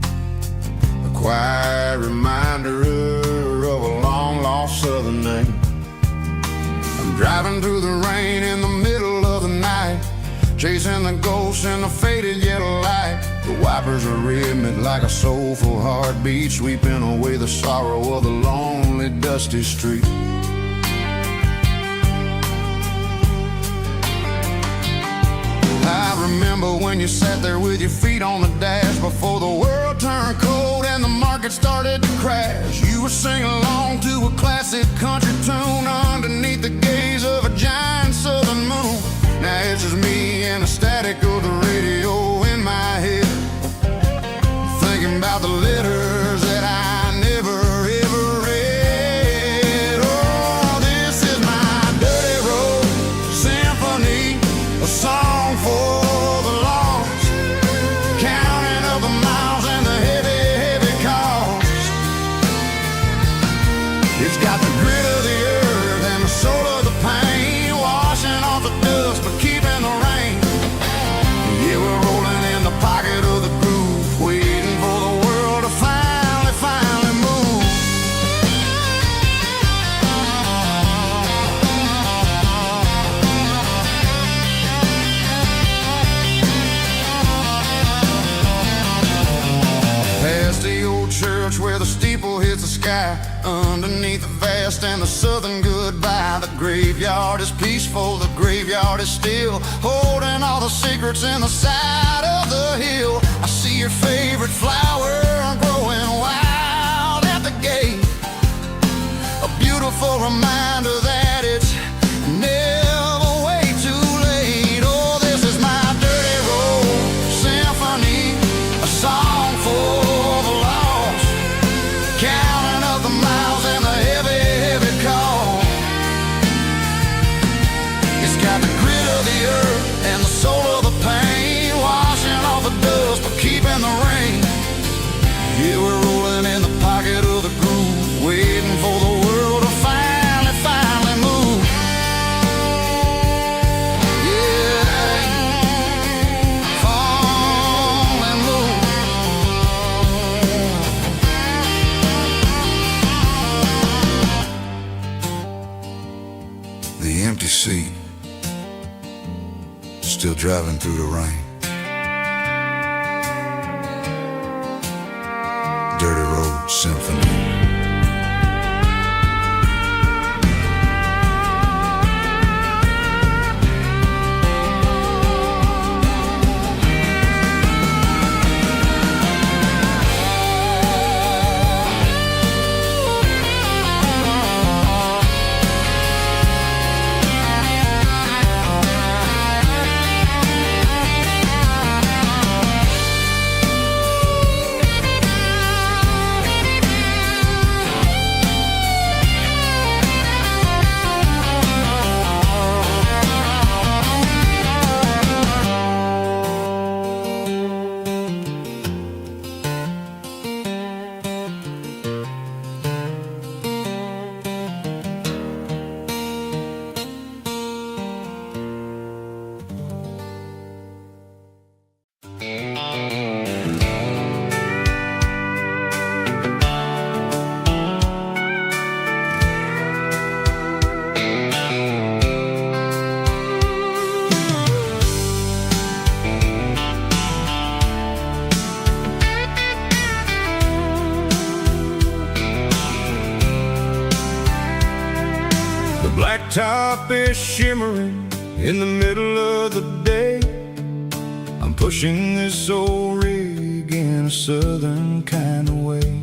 a quiet reminder of a long-lost southern name. I'm driving through the rain in the middle of the night, chasing the ghosts in the faded yellow light. The wipers are rhythmic like a soulful heartbeat, sweeping away the sorrow of the lonely, dusty street. I remember when you sat there with your feet on the dash before the world turned cold and the market started to crash. You were singing along to a classic country tune underneath the gaze of a giant southern moon. Now it's just me and the static of the radio in my head, thinking about the letters that I never ever read. Oh, this is my dirty road symphony, a song for the lost, counting up the miles and the heavy, heavy cost. It's got the grit of the earth and the soul of the pain, washing off the dust but keeping the rain. Yeah, we're rolling in the pocket of the groove, waiting for the world to finally move. Past the old church where the steeple hits the sky, underneath the vast and the southern goodbye. The graveyard is peaceful, the graveyard is still, holding all the secrets in the side of the hill. I see your favorite flower growing wild at the gate, a beautiful reminder that it's never way too late. Oh, this is my dirty road symphony, a song for the lost, counting up the miles and the heavy, heavy call. It's got the grit of the earth and the soul of the pain, washing off the dust but keeping the rain. Yeah, we're rolling in the pocket of the groove, waiting for the world to finally move. Yeah, finally move. The empty seat, still driving through the rain. Dirty Road Symphony. The blacktop is shimmering in the middle of the day. I'm pushing this old rig in a southern kind of way.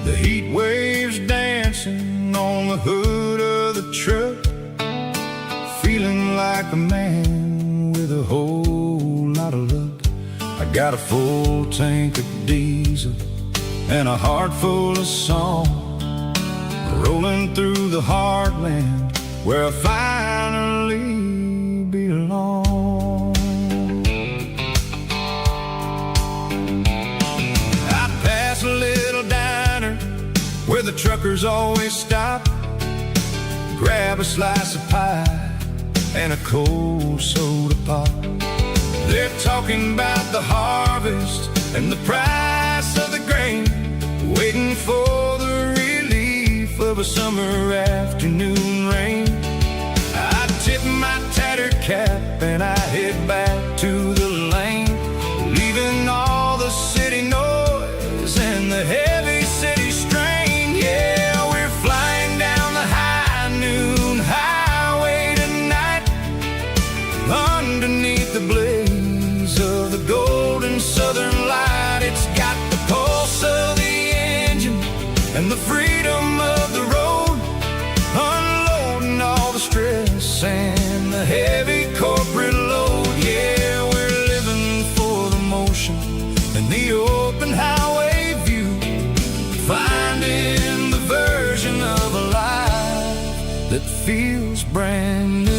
The heat waves dancing on the hood of the truck, feeling like a man with a whole lot of luck. I got a full tank of diesel and a heart full of song, rolling through the heartland where I finally belong. I pass a little diner where the truckers always stop, grab a slice of pie and a cold soda pop. They're talking about the harvest and the price of the grain, waiting for the relief of a summer afternoon rain. I tip my tattered cap and I head back to the lane, leaving all the city noise and the heavy city strain. Yeah, we're flying down the high noon highway tonight, underneath the blaze of the golden southern light. It's got the pulse of the engine and the freedom of the road, unloading all the stress and the heavy corporate load. Yeah, we're living for the motion and the open highway view, finding the version of a life that feels brand new.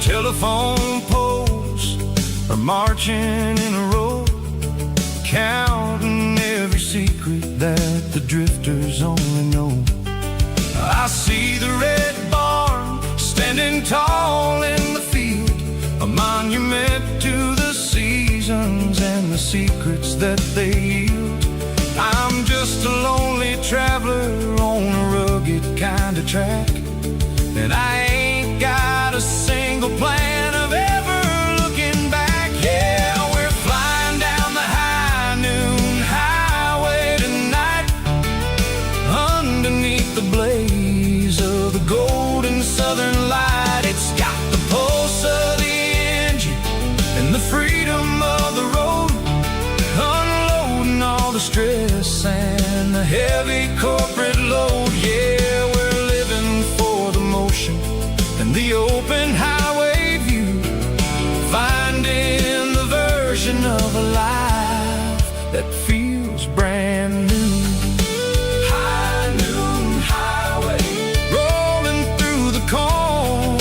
Telephone poles are marching in a row, counting every secret that the drifters only know. I see the red barn standing tall in the field, a monument to the seasons and the secrets that they yield. I'm just a lonely traveler on a rugged kind of track, and I ain't got a single plan of ever looking back. Yeah, we're flying down the high noon highway tonight, underneath the blaze of the golden southern light. It's got the pulse of the engine and the freedom of the road, unloading all the stress and the heavy corporate load. Yeah, we're living for the motion and the open highway view, finding the version of a life that feels brand new. High noon highway, rolling through the corn,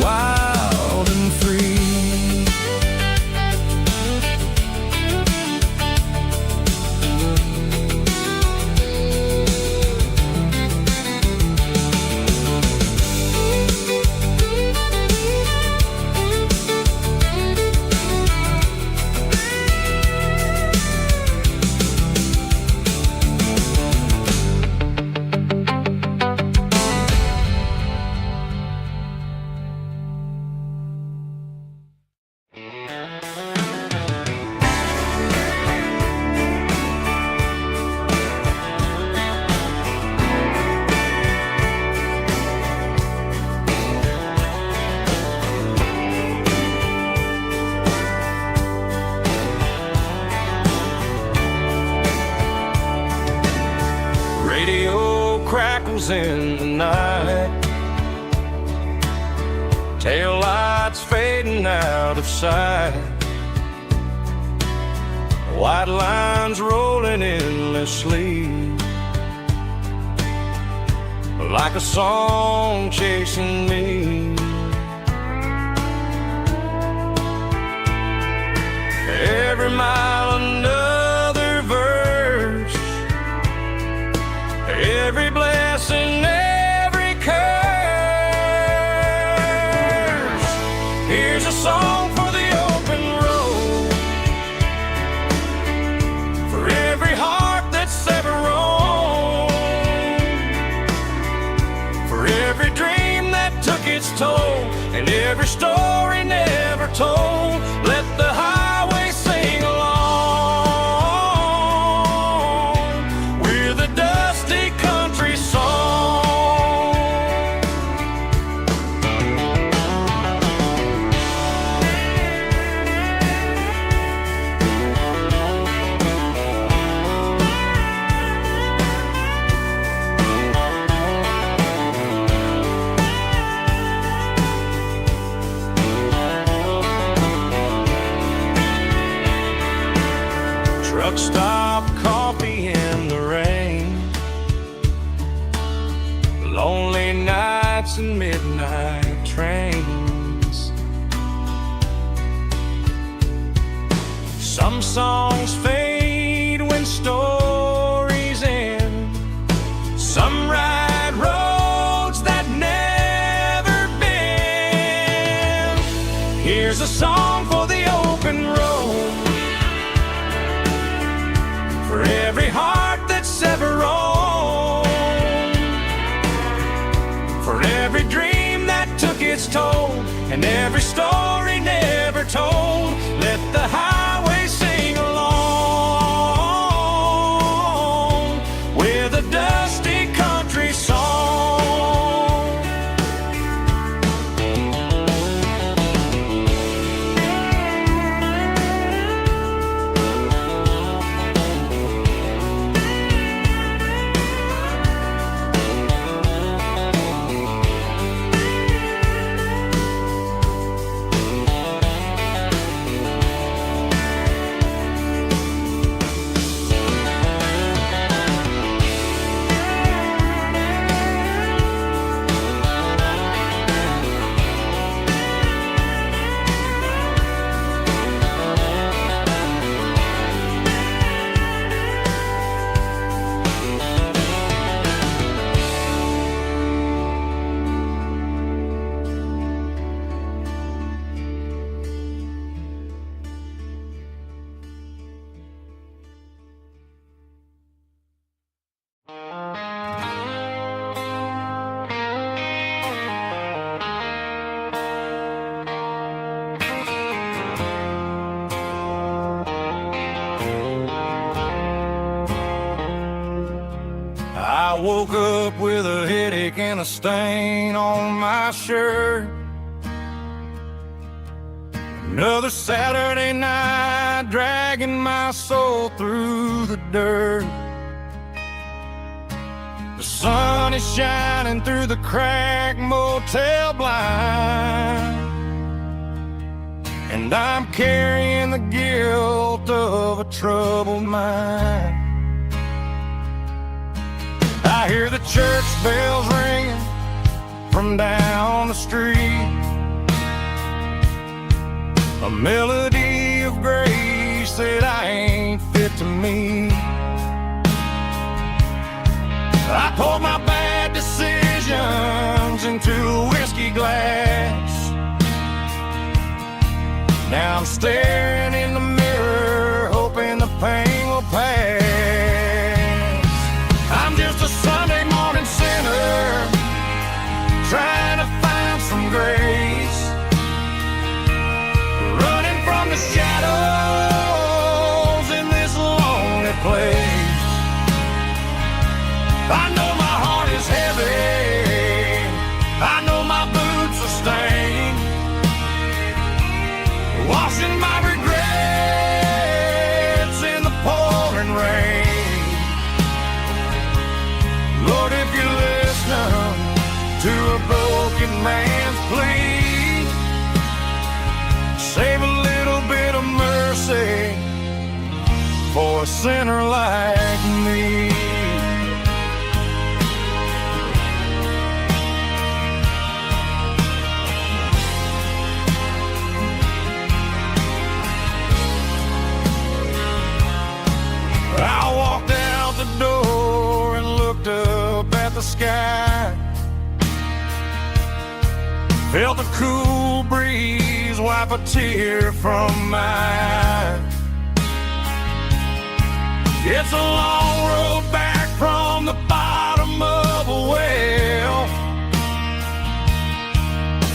wild and free. In the night, tail lights fading out of sight, white lines rolling endlessly, like a song chasing me. Every mile another verse, every blessing, every curse. Here's a song for the open road, truck stop coffee in the rain, lonely nights and midnight trains. Some songs fade when stories end, some ride roads that never bend. Here's a song for the open road, for every heart that's ever roamed, for every dream that took its toll, and every story never told. Let the highway sing along with a dusty country song. I woke up with a headache and a stain on my shirt. Another Saturday night dragging my soul through the dirt. The sun is shining through the cracked motel blind, and I'm carrying the guilt of a troubled mind. I hear the church bells ringing from down the street, a melody of grace that I ain't fit to meet. I poured my bad decisions into a whiskey glass. Now I'm staring in the mirror, hoping the pain will pass. I'm just a Sunday morning sinner, trying to find some grace, running from the shadows in this lonely place. I know my heart is heavy, I know my boots are stained, washing my regrets in the pouring rain. Lord, if you're listening to a broken man's plea, save a little bit of mercy for a sinner like me. I walked out the door and looked up at the sky, felt the cool breeze wipe a tear from my eye. It's a long road back from the bottom of a well,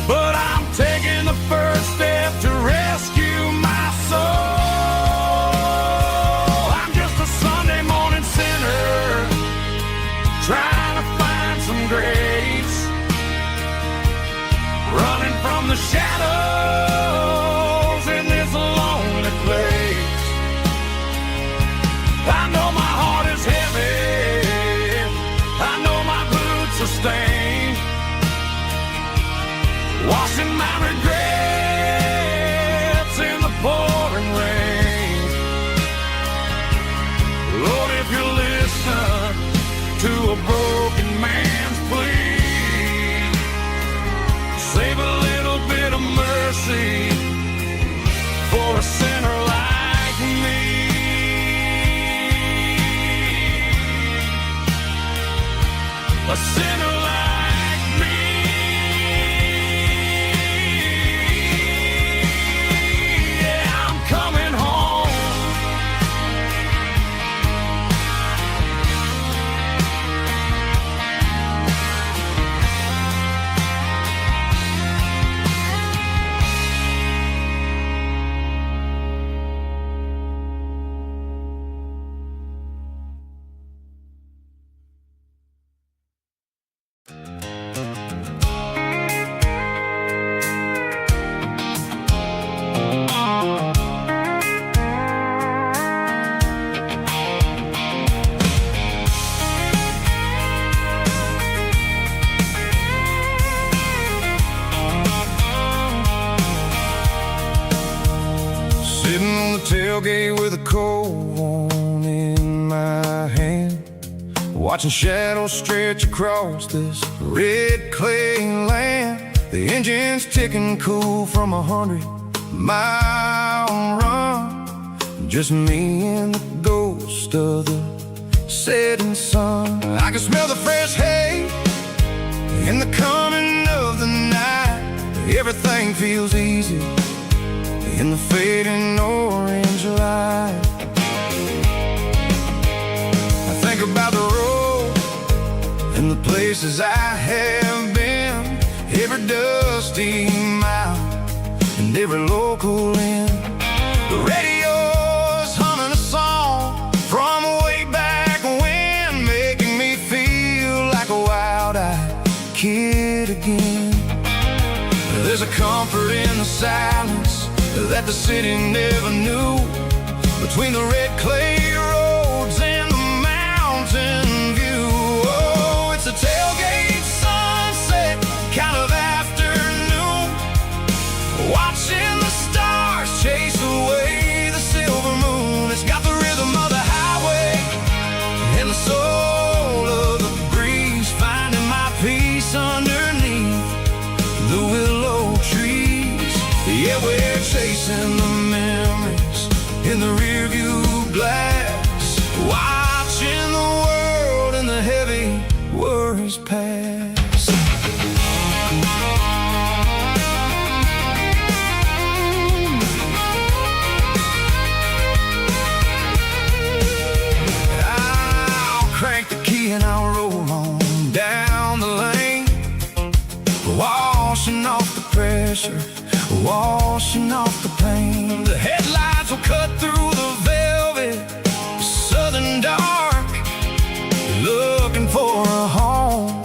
but I'm taking the first step to rescue my soul. I'm just a Sunday morning sinner, trying to find some grace, running from the shadows in this lonely place. I know my heart sinner like me. Yeah, I'm coming home. Sitting on the tailgate with a cold one in my hand, watching shadows stretch across this red clay land. The engine's ticking cool from 100-mile run. Just me and the ghost of the setting sun. I can smell the fresh hay in the coming of the night. Everything feels easy in the fading orange light. I think about the road and the places I have been, every dusty mile and every local inn. The radio's humming a song from way back when, making me feel like a wild-eyed kid again. There's a comfort in the silence that the city never knew, between the red clay roads and the mountain view. Oh, it's a tailgate sunset kind of afternoon, watching the stars chase away the silver moon. It's got the rhythm of the highway and the soul of the breeze, finding my peace underneath the willow trees. Yeah, we're chasing the memories in the rearview glass, watching the world and the heavy worries pass. I'll crank the key and I'll roll on down the lane, washing off the pressure, washing off the pain. The headlights will cut through the velvet southern dark, looking for a home,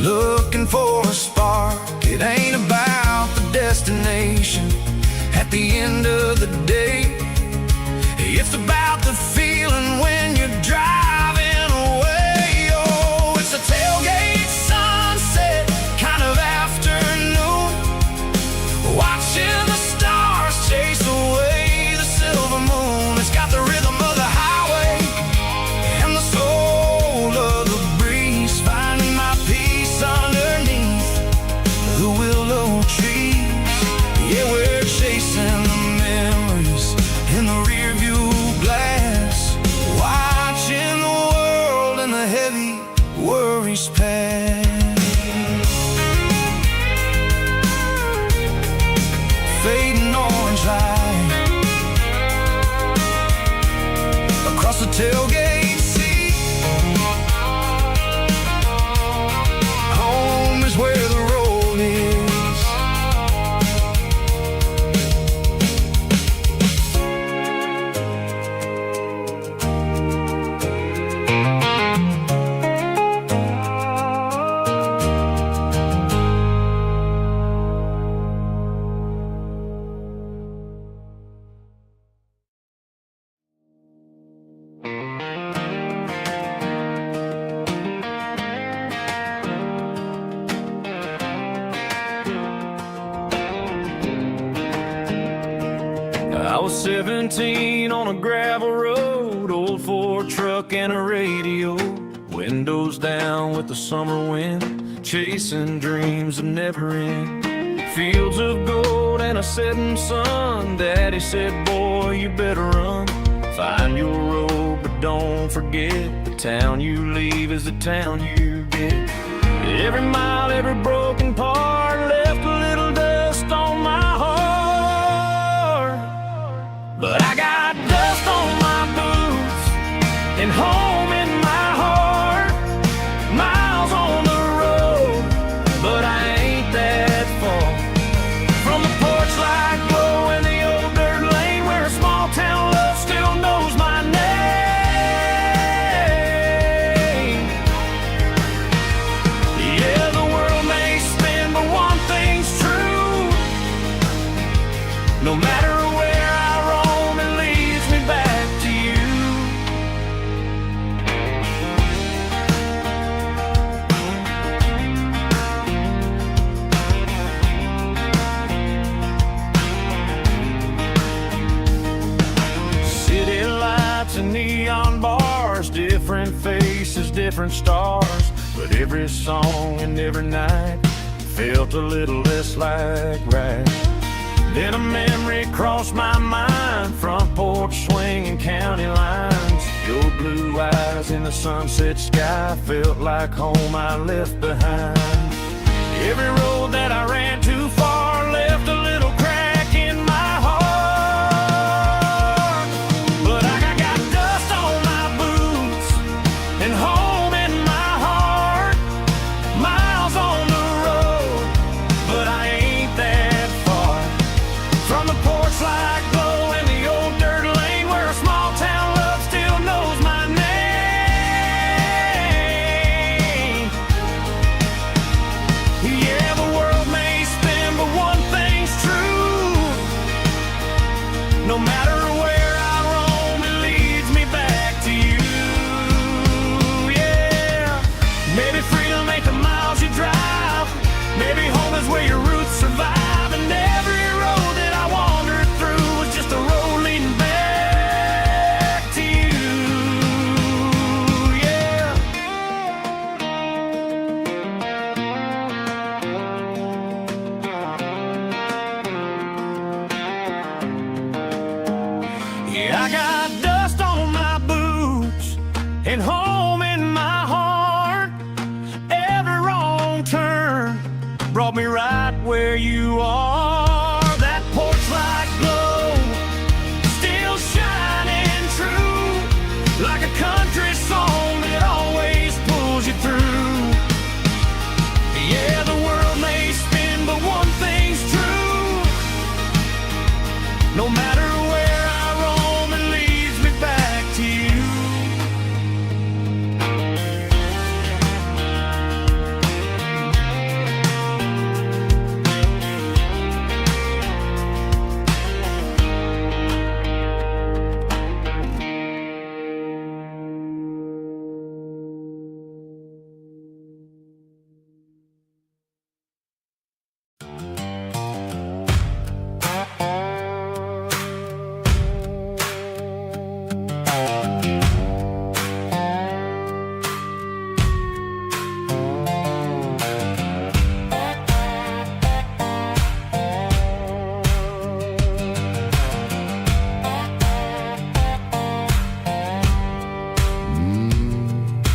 looking for a spark. It ain't about the destination at the end of the day, it's about the feeling when you're driving away. Oh, it's a tailgate sunset kind of afternoon, watching the stars chase away the silver moon. It's got the rhythm of the highway and the soul of the breeze, finding my peace underneath the willow trees. Yeah, we're chasing the memories in the rearview glass, watching the world and the heavy worries pass. Fading orange light across the tailgate seat. Home is where the road is. I was 17 on a gravel road, old Ford truck and a radio, windows down with the summer wind, chasing dreams that never end. Fields of gold and a setting sun. Daddy said, boy, you better run, find your road, but don't forget the town you leave is the town you get. Every mile, every broken part left a little dust on my heart. But I got dust on my boots and home in my heart. Miles on the road, but I ain't that far from the porch light glow and the old dirt lane where a small town love still knows my name. Yeah, the world may spin, but one thing's true. No matter where I roam, it leads me back to you. City lights and neon bars, different faces, different stars. But every song and every night felt a little less like right. Then a memory crossed my mind, front porch swinging county lines. Your blue eyes in the sunset sky felt like home I left behind. Every road that I ran too far left a little crack in my heart. But I got dust on my boots and home in my heart. Miles on the road, but I ain't that far from the porch light glow and the old dirt lane where a small town love still knows my name. Yeah, the world may spin, but one thing's true. No matter where I roam, it leads me back to you. Yeah, maybe freedom ain't the miles you drive. Maybe home is where your roots survive. And every road that I wandered through was just a road leading back to you. Yeah. Yeah, I got dust on my boots and home in my heart. Every wrong turn brought me right where you are. That porch light glow still shining true, like a country song that always pulls you through. Yeah, the world may spin, but one thing's true. No matter where I roam, it leads me back to you.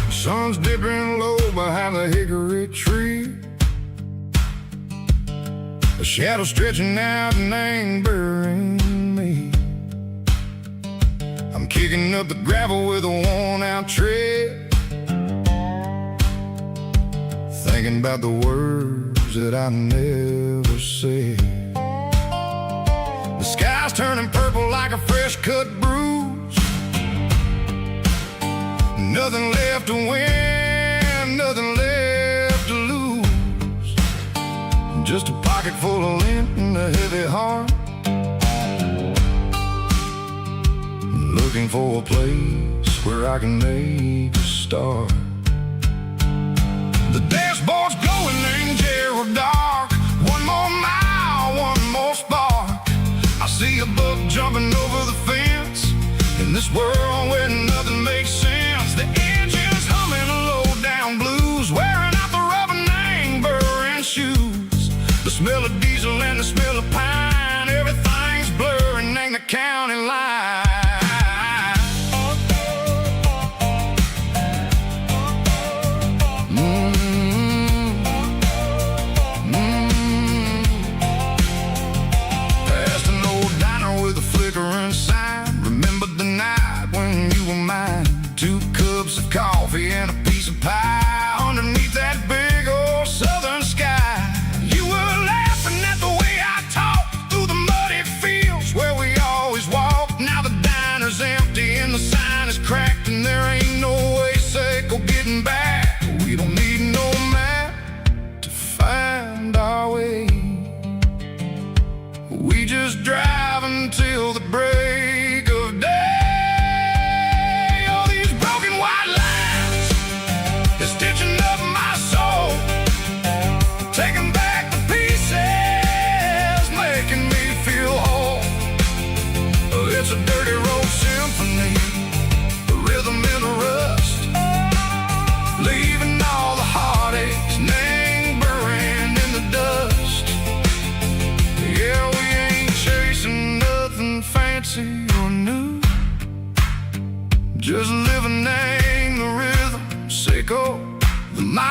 Sun's dipping low behind the hickory tree. A shadow stretching out and angering me. I'm kicking up the gravel with a worn-out tread, thinking about the words that I never said. The sky's turning purple like a fresh-cut bruise. Nothing left to win, nothing left to lose. Just a pocket full of lint and a heavy heart, looking for a place where I can make a start. The dashboard's glowing in Gerald dark. One more mile, one more spark. I see a buck jumping over the fence in this world where nothing makes sense. The engine's humming a low-down blues, wearing out the rubber-nang burring shoes. The smell of diesel and the smell of pine, everything's blurring in the county line. just living in the rhythm, Seco, the miles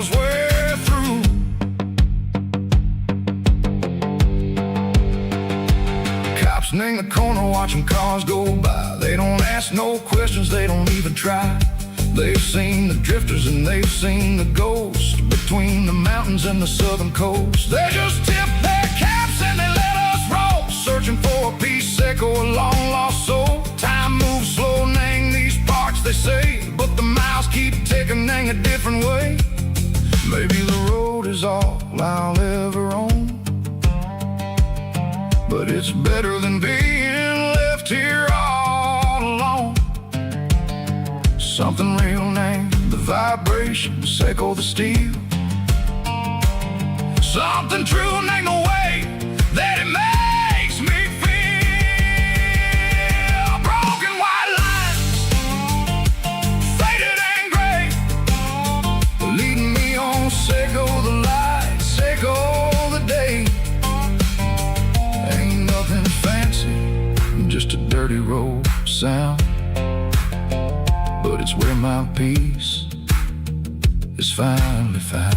we're through. Cops in the corner watching cars go by. They don't ask no questions, they don't even try. They've seen the drifters and they've seen the ghosts between the mountains and the southern coast. They just tip their caps and they let us roll, searching for a piece, Seco, a long lost soul. Time moves slow, Nang, these parts they say, but the miles keep ticking, Nang, a different way. Maybe the road is all I'll ever own, but it's better than being left here all alone. Something real, Nang, the vibration, Seco, the steel. Something true, Nang, the way that it makes me feel. Broken white lines, faded and gray, leading me on, Seco, the light, Seco, the day. Ain't nothing fancy, just a dirty road sound, but it's where my peace is finally found.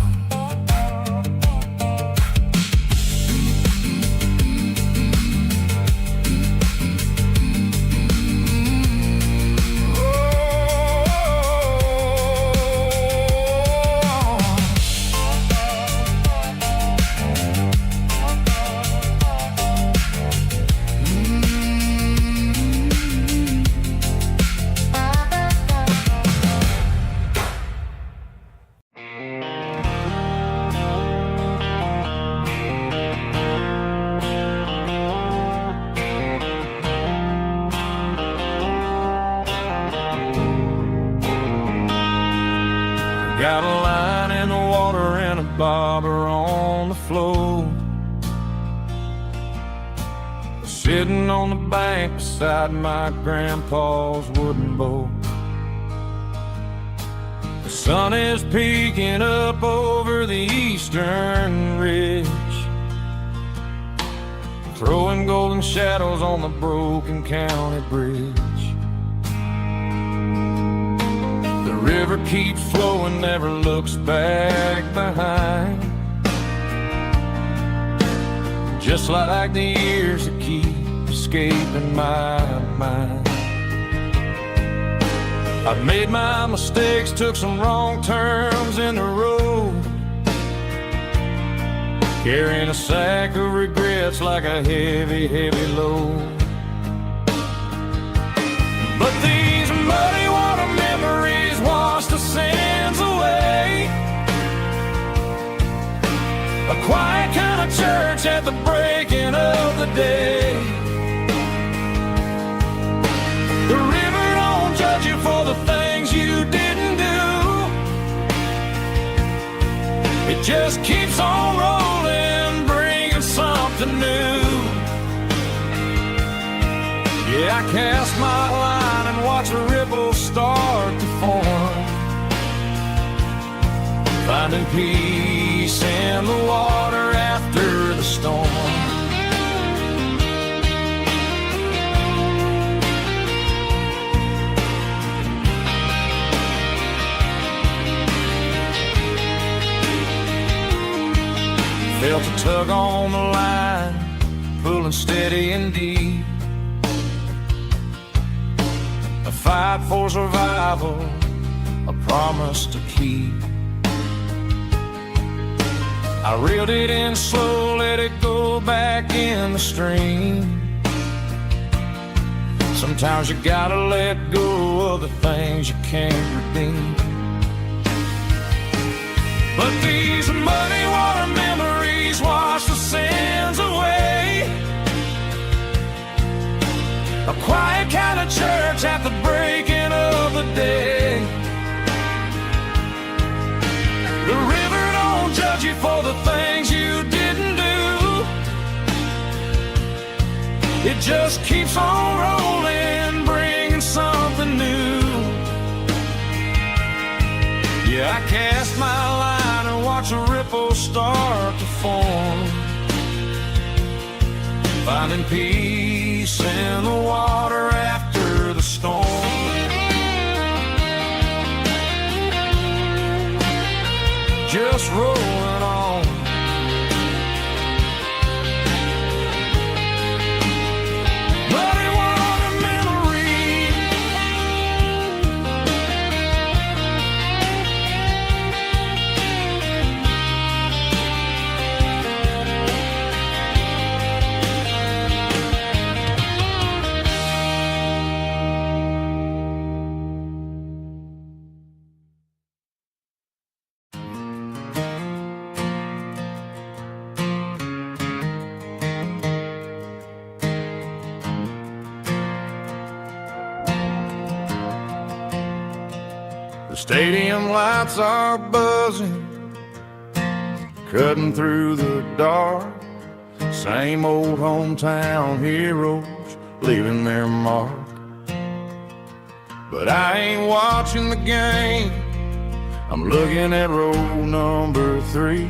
Got a line in the water and a bobber on the floor, sitting on the bank beside my grandpa's wooden boat. The sun is peeking up over the eastern ridge, throwing golden shadows on the broken county bridge. The river keeps flowing, never looks back behind, just like the years that keep escaping my mind. I've made my mistakes, took some wrong turns in the road, carrying a sack of regrets like a heavy, heavy load. But these muddy water memories wash the sins away. A quiet kind of church at the breaking of the day. The river don't judge you for the things you didn't do. It just keeps on rolling, bringing something new. Yeah, I cast my line and watch a ripple start to form, finding peace in the water after the storm. Felt a tug on the line, pulling steady and deep. A fight for survival, a promise to keep. I reeled it in slow, let it go back in the stream. Sometimes you gotta let go of the things you can't redeem. But these muddy water memories wash the sins away. A quiet kind of church at the breaking of the day. The river don't judge you for the things you didn't do. It just keeps on rolling, bringing something new. Yeah, I cast my line and watch a ripple start to form, finding peace in the water after the storm. Stadium lights are buzzing, cutting through the dark. Same old hometown heroes leaving their mark. But I ain't watching the game, I'm looking at row number 3,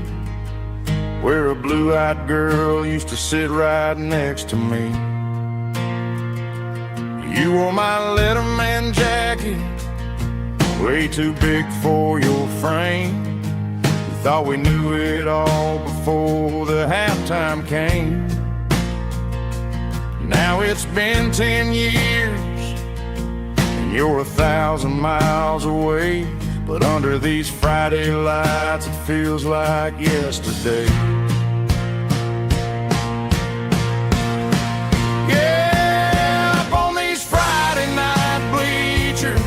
where a blue-eyed girl used to sit right next to me. You wore my Letterman jacket, way too big for your frame. We thought we knew it all before the halftime came. Now it's been 10 years and you're 1,000 miles away, but under these Friday lights it feels like yesterday. Yeah, up on these Friday night bleachers,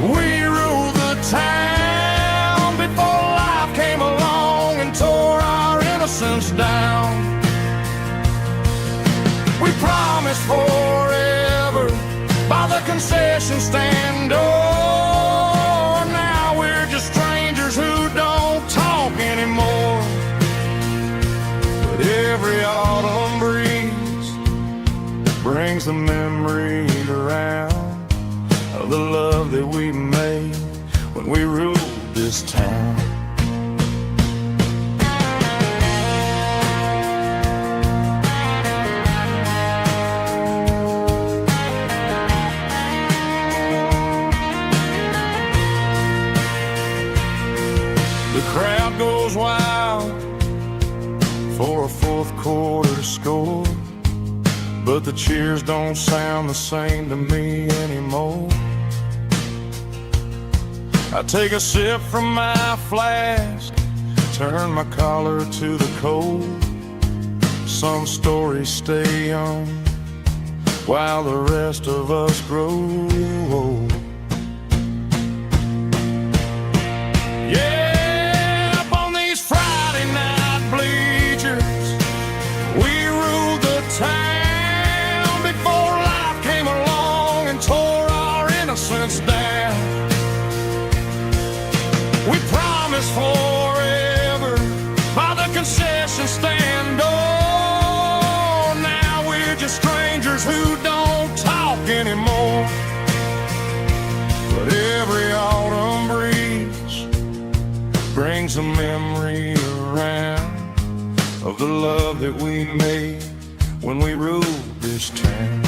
we rule the town before life came along and tore our innocence down. We promised forever by the concession stand door. Now we're just strangers who don't talk anymore. But every autumn breeze brings the memory around of the love that we made when we ruled this town. The crowd goes wild for a fourth quarter score, but the cheers don't sound the same to me anymore. I take a sip from my flask, turn my collar to the cold. Some stories stay young while the rest of us grow old. Yeah, up on these Friday night bleachers, we ruled the town before life came along and tore our innocence down. We promised forever by the concession stand door. Now we're just strangers who don't talk anymore. But every autumn breeze brings a memory around of the love that we made when we ruled this town.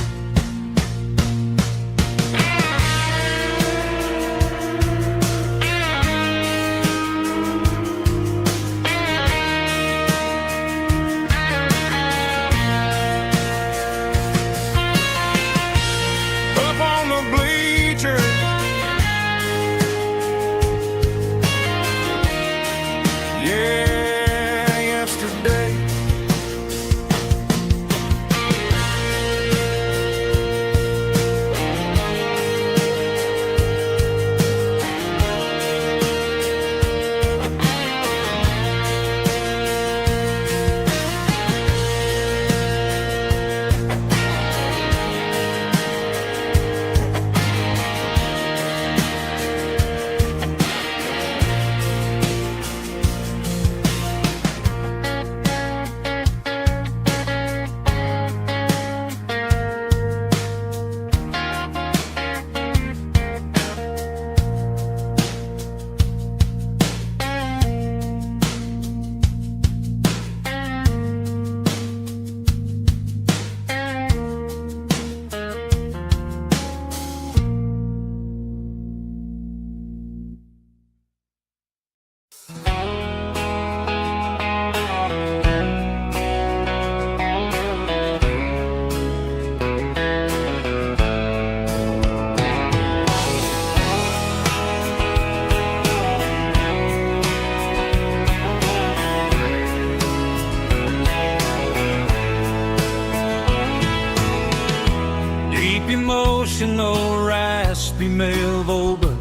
Emotional, raspy male vulva,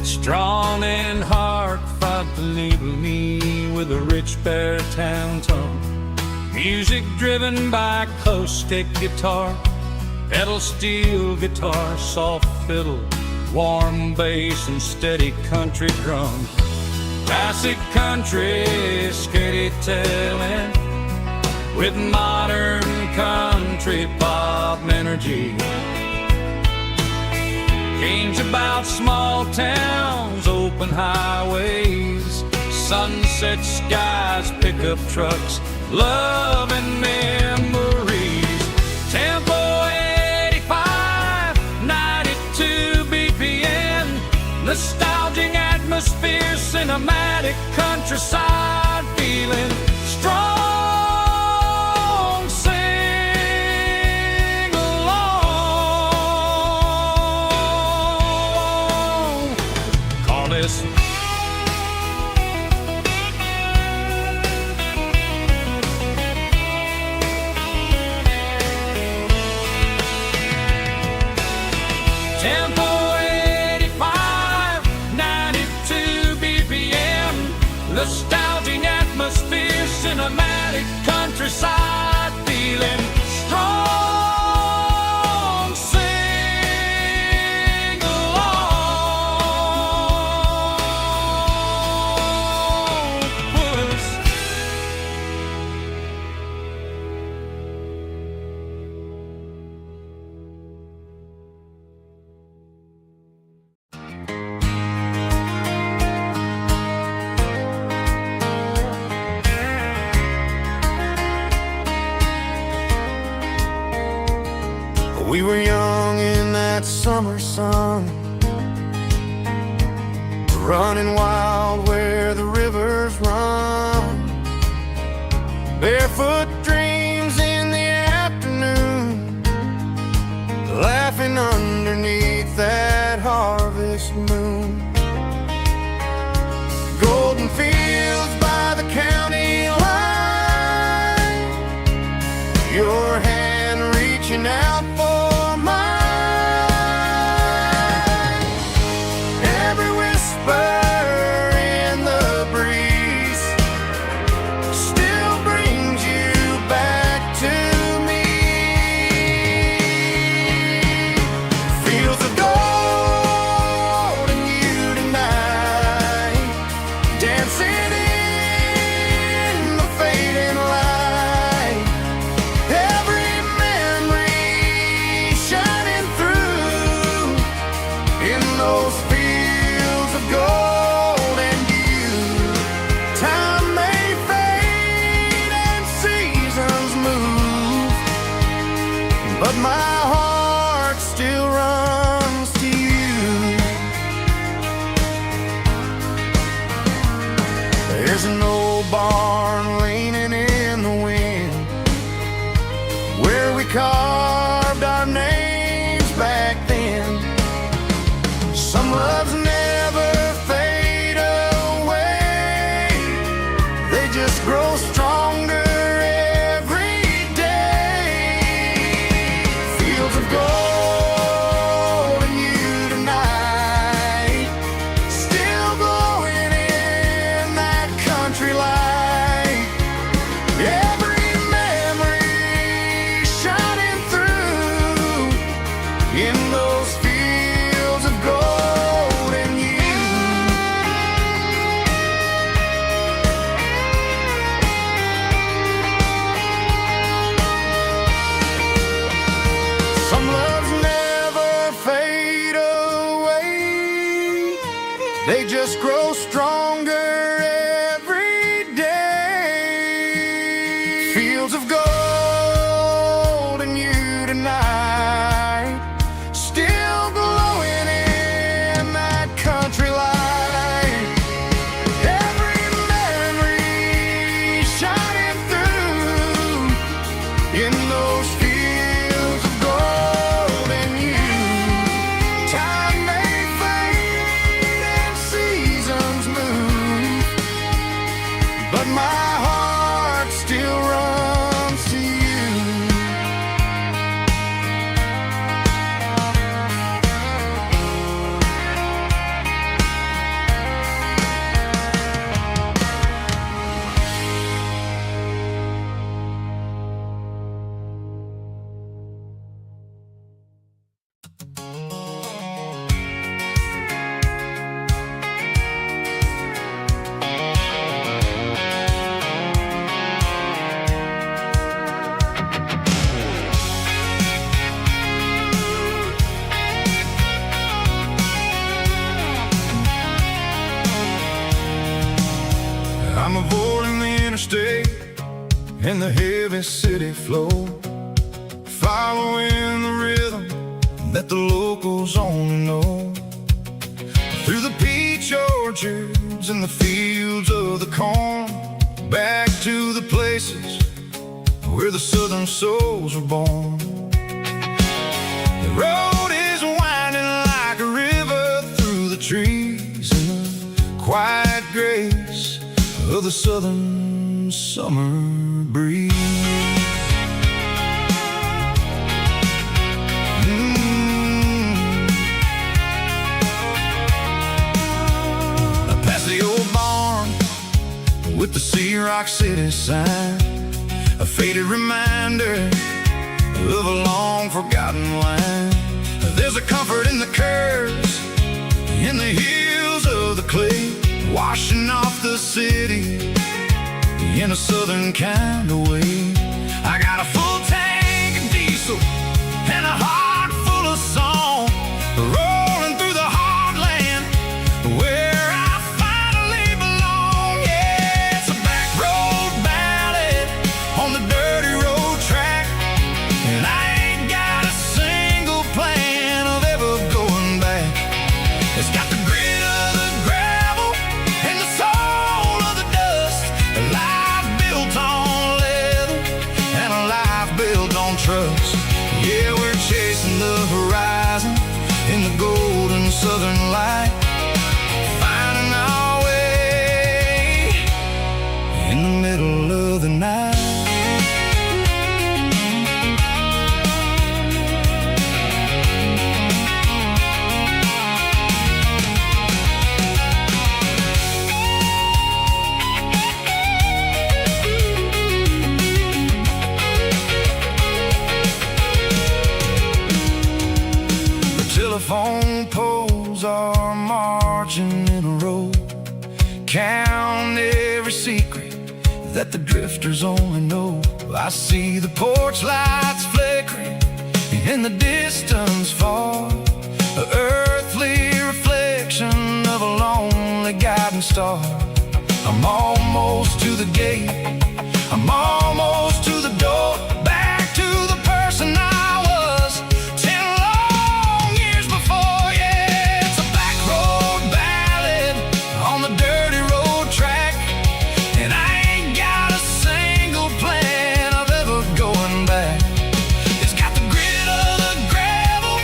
strong and hard, fought to label me with a rich baritone tone. Music driven by acoustic guitar, pedal steel guitar, soft fiddle, warm bass and steady country drums. Classic country storytelling with modern country pop energy. Games about small towns, open highways, sunset skies, pickup trucks, love and memories. Tempo 85, 92 BPM, nostalgic atmosphere, cinematic countryside feeling strong. Sing along. Call this Tempo 85, 92 BPM, nostalgic atmosphere, cinematic countryside feeling strong. Sing along. Puss.
We were young in that summer sun, running wild where the rivers run. Barefoot dreams in the afternoon, laughing underneath that harvest moon. Golden fields by the county line, your hand reaching out for mine. Every whisper in the breeze still brings you back to me. Fields of gold and you tonight, dancing in the fading light. Every memory shining through in those fields of gold and you. Time may fade and seasons move, but my heart still runs to you. There's an old barn leaning in the wind where we carved our names back then. Some loves never fade away, they just grow stronger every day. Fields of gold and you tonight, still glowing in that country light. Every memory shining through in those fields of gold and you. Some loves never fade away, they just grow stronger every day. Fields of gold and you tonight, still glowing in that country light. Every memory shining through in those fields of gold and you. Time may fade and seasons move, stay in the heavy city flow, following the rhythm that the locals only know. Through the peach orchards and the fields of the corn, back to the places where the southern souls were born. The road is winding like a river through the trees in the quiet grace of the southern summer breeze. Past the old barn with the Sea Rock City sign, a faded reminder of a long forgotten line. There's a comfort in the curves, in the hills of the clay, washing off the city in a southern kind of way. I got a full tank of diesel and a heart full of song, rolling through the heartland where I finally belong. Yeah, it's a back road ballad on the dirty road track, and I ain't got a single plan of ever going back. It's got the grit of the gravel and the soul of the dust, a life built on leather and a life built on trust. Yeah, we're chasing the horizon in the golden southern light, finding our way in the middle of the night. Telephone poles are marching in a row, count every secret that the drifters only know. I see the porch lights flickering in the distance far, an earthly reflection of a lonely guiding star. I'm almost to the gate, I'm almost to the door, back to the person I was 10 long years before. Yeah, it's a back road ballad on the dirty road track, and I ain't got a single plan of ever going back. It's got the grit of the gravel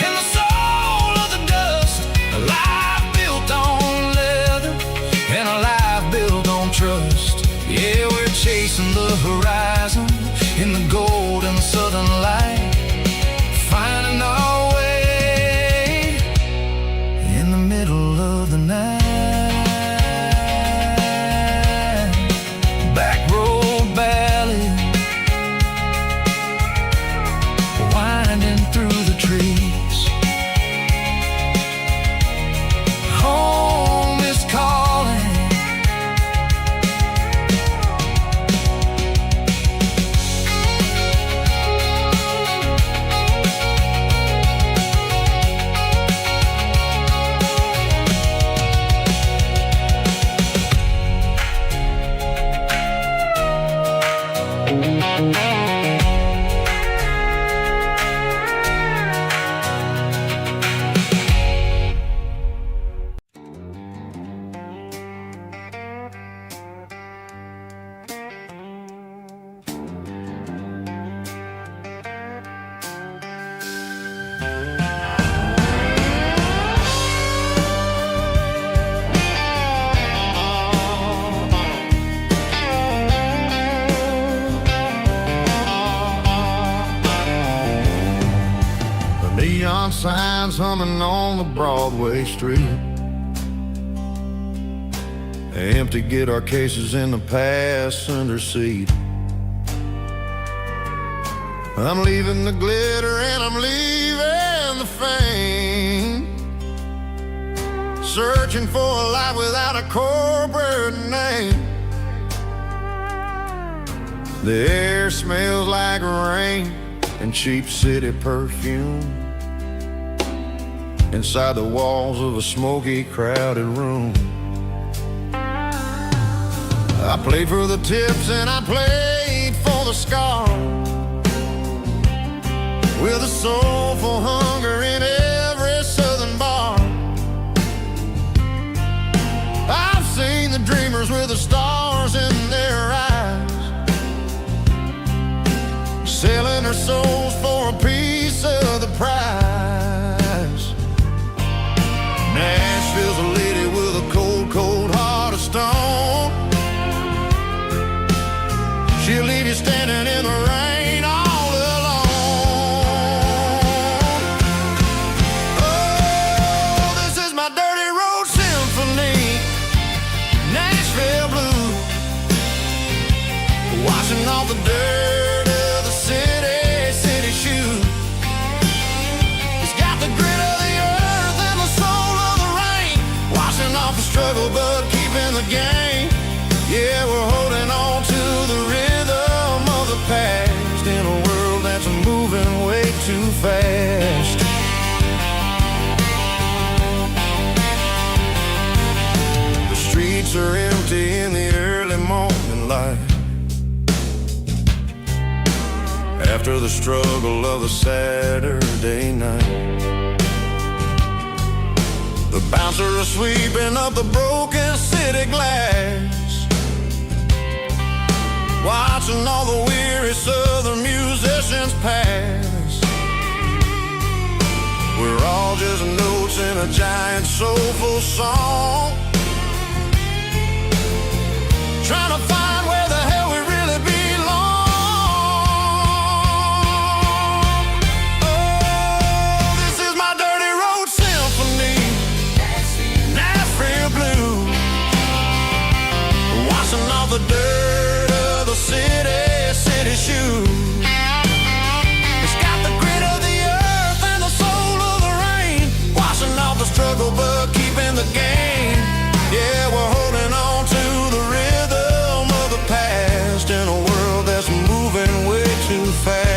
and the soul of the dust, a life built on leather and a life built on trust. Yeah, we're chasing the horizon in the golden southern light, finding our way in the middle of the night. Back road ballad, winding through the trees. Home is calling. Neon signs humming on the Broadway street, empty guitar cases in the passenger seat. I'm leaving the glitter and I'm leaving the fame, searching for a life without a corporate name. The air smells like rain and cheap city perfume inside the walls of a smoky, crowded room. I played for the tips and I played for the scar, with a soulful hunger in every southern bar. I've seen the dreamers with the stars in their eyes, selling their souls for a piece of the prize. Nashville's a lady with a cold, cold heart of stone. She'll leave you standing in the rain all alone. Oh, this is my dirty road symphony, Nashville blues, washing off the dirt of the city shoes. It's got the grit of the earth and the soul of the rain, washing off the struggle but keeping the game. Yeah, we're holding on to the rhythm of the past in a world that's moving way too fast. The streets are empty in the early morning light, after the struggle of the Saturday night. The bouncers are sweeping up the broken city glass, watching all the weary southern musicians pass. We're all just notes in a giant soulful song, trying to find where the hell we really belong. Oh, this is my dirty road symphony, Nashville blues, washing off the dirt of the city shoes. It's got the grit of the earth and the soul of the rain, washing off the struggle but keeping the game. Yeah, we're holding on to the rhythm of the past in a world that's moving way too fast.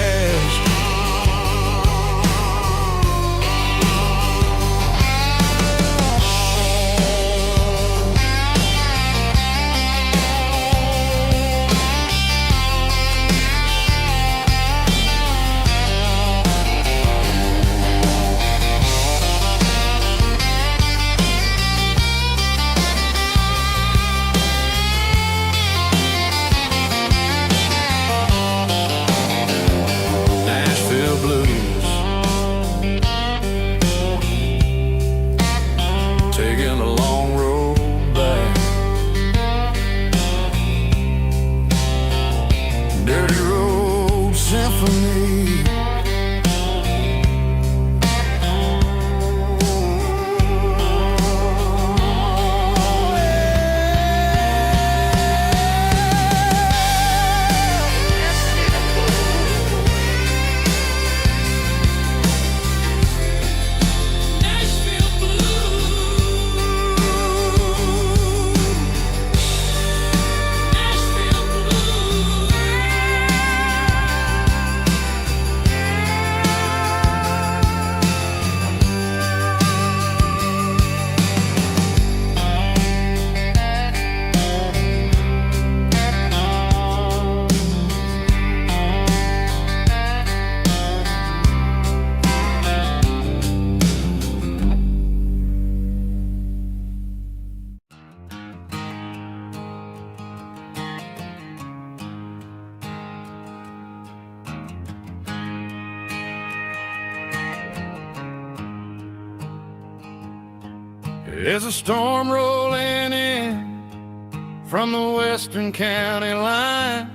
There's a storm rolling in from the western county line,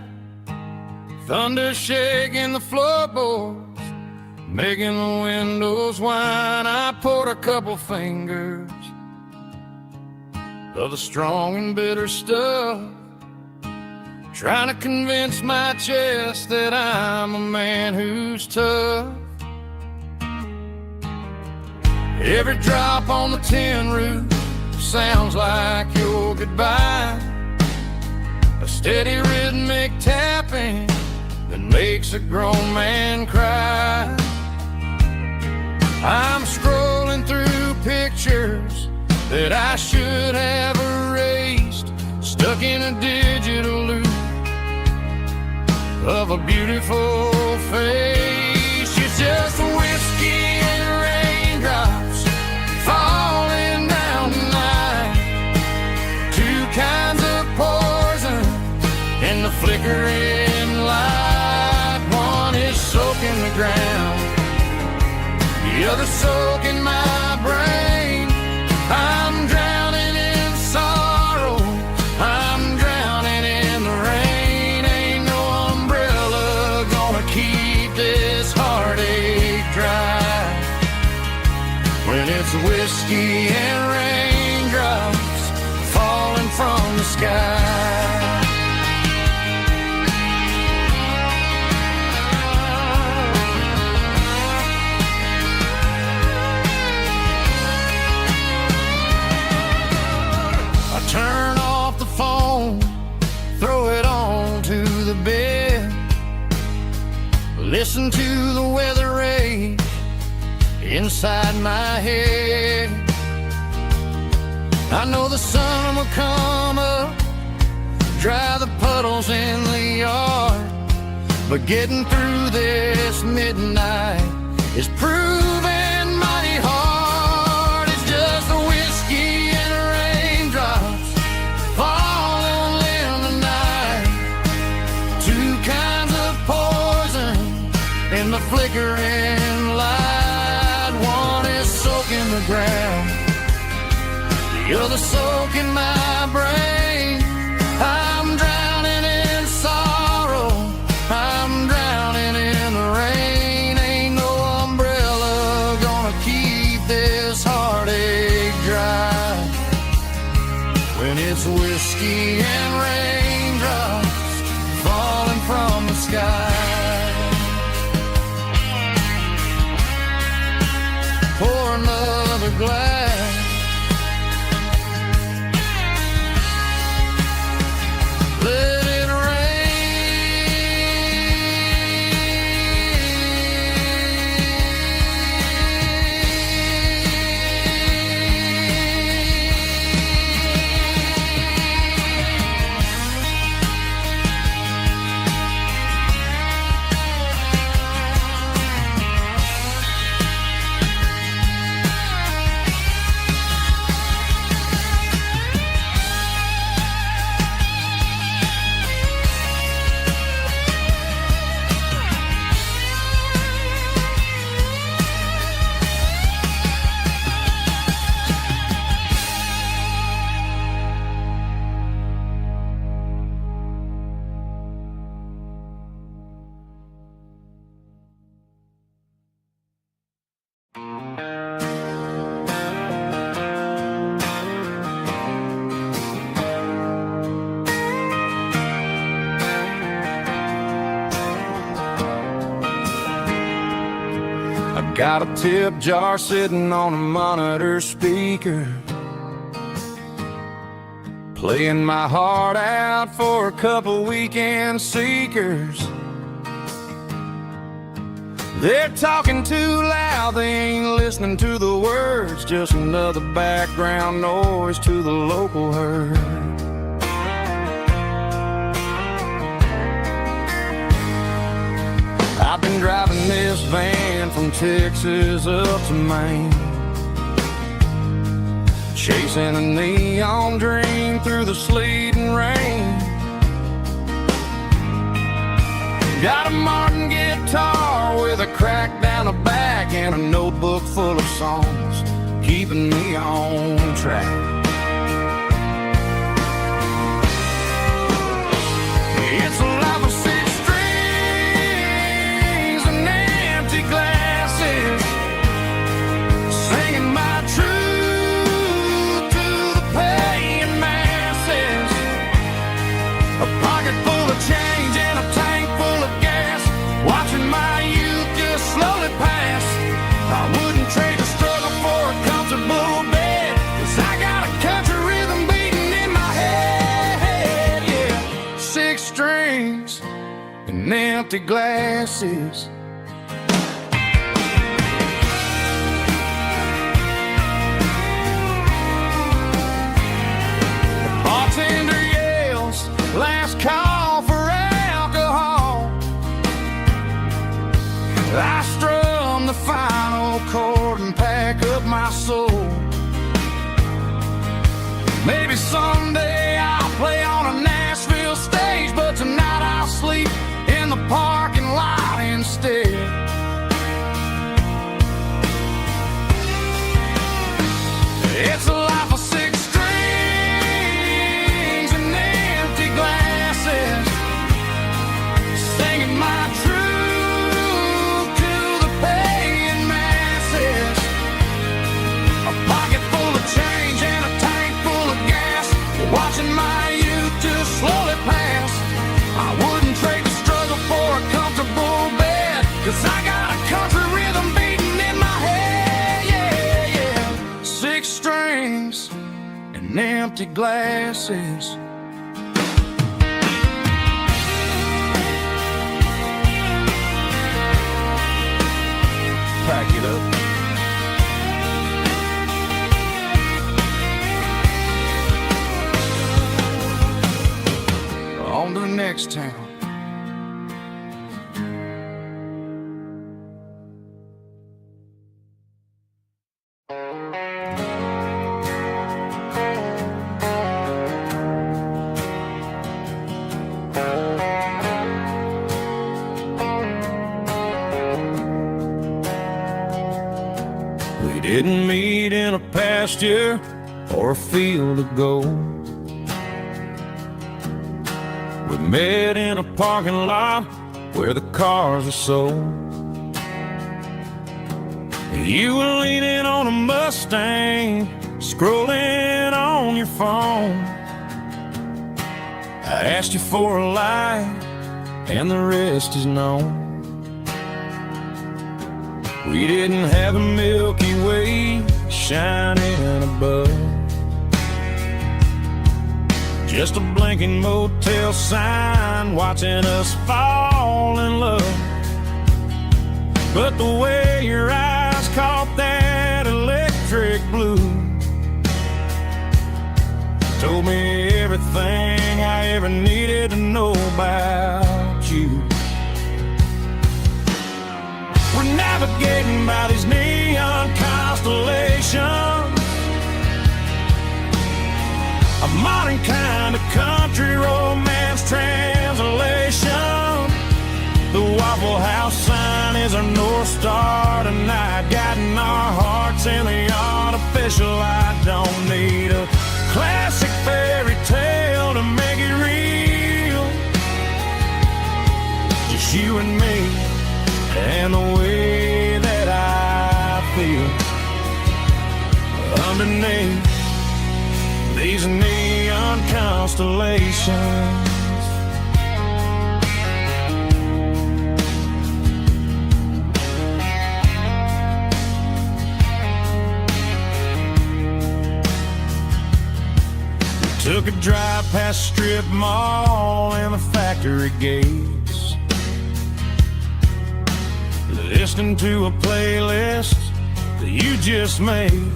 thunder shaking the floorboards, making the windows whine. I poured a couple fingers of the strong and bitter stuff, trying to convince my chest that I'm a man who's tough. Every drop on the tin roof sounds like your goodbye, a steady rhythmic tapping that makes a grown man cry. I'm scrolling through pictures that I should have erased,
stuck in a digital loop of a beautiful face. It's just whiskey and raindrops falling down tonight. Two kinds of poison in the flickering light. One is soaking the ground, the other soaking my brain. I'm drowning in sorrow, I'm drowning in the rain. Ain't no umbrella gonna keep this heartache dry when it's whiskey and raindrops falling from the sky. Turn off the phone, throw it on to the bed. Listen to the weather rage inside my head. I know the sun will come up, dry the puddles in the yard, but getting through this midnight is proving mighty hard. It's just the whiskey and raindrops falling in the night. Two kinds of poison in the flickering light. One is soaking the ground, the other soaking my brain. I'm drowning in sorrow, I'm drowning in the rain. Ain't no umbrella gonna keep this heartache dry when it's whiskey and raindrops falling from the sky. Pour another glass. Let it got a tip jar sitting on a monitor speaker, playing my heart out for a couple weekend seekers. They're talking too loud, they ain't listening to the words, just another background noise to the local herd. I've been driving this van from Texas up to Maine, chasing a neon dream through the sleet and rain. Got a Martin guitar with a crack down the back and a notebook full of songs keeping me on track. It's a life of six strings and empty glasses, singing my truth to the paying masses. A pocket full of change and a tank full of gas, watching my youth just slowly pass. I wouldn't trade the struggle for a comfortable bed, 'cause I got a country rhythm beating in my head. Yeah, six strings and empty glasses. The bartender, yeah, cord and pack up my soul. Maybe someday I'll play on a Nashville stage, but tonight I'll sleep in the parking lot instead. It's a life of 6 strings and empty glasses, singing my truth to the paying masses. A pocket full of change and a tank full of gas, watching my youth just slowly pass. I wouldn't trade the struggle for a comfortable bed, 'cause I got a country rhythm beating in my head, yeah, yeah. 6 strings and empty glasses. Pack it up. On to the next town. We didn't meet in a pasture or a field of gold. We met in a parking lot where the cars are sold. You were leaning on a Mustang, scrolling on your phone. I asked you for a light, and the rest is known. We didn't have a Milky Way shining above, just a blinking motel sign watching us fall in love. But the way your eyes caught that electric blue told me everything I ever needed to know about you. We're navigating by these neon constellations, a modern kind of country romance translation. The Waffle House sign is our North Star tonight, guiding our hearts in the artificial. I don't need a classic fairy tale to make it real, just you and me and the way that I feel underneath these neon constellations. We took a drive past Strip Mall and the factory gates, listening to a playlist that you just made.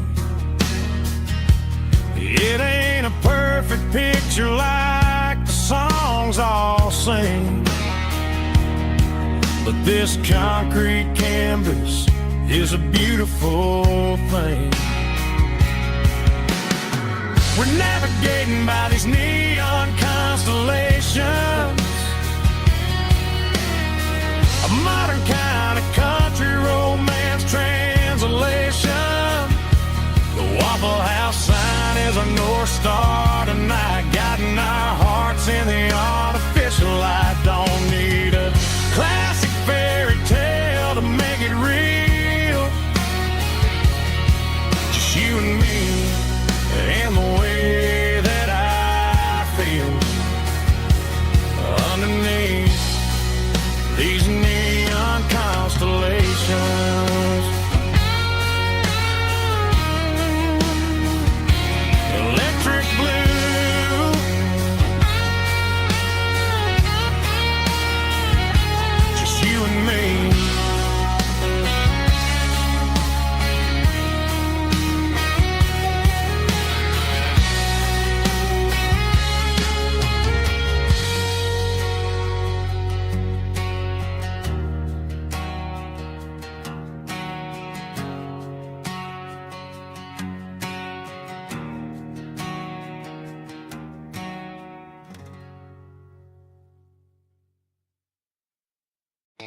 It ain't a perfect picture like the songs all sing, but this concrete canvas is a beautiful thing. We're navigating by these neon constellations, a modern kind of country romance translation. The Waffle House sign is a North Star tonight, guiding our hearts in the artificial. I don't need a classic fairy tale to make it real, just you and me and the way that I feel underneath these neon constellations. Electric blue
I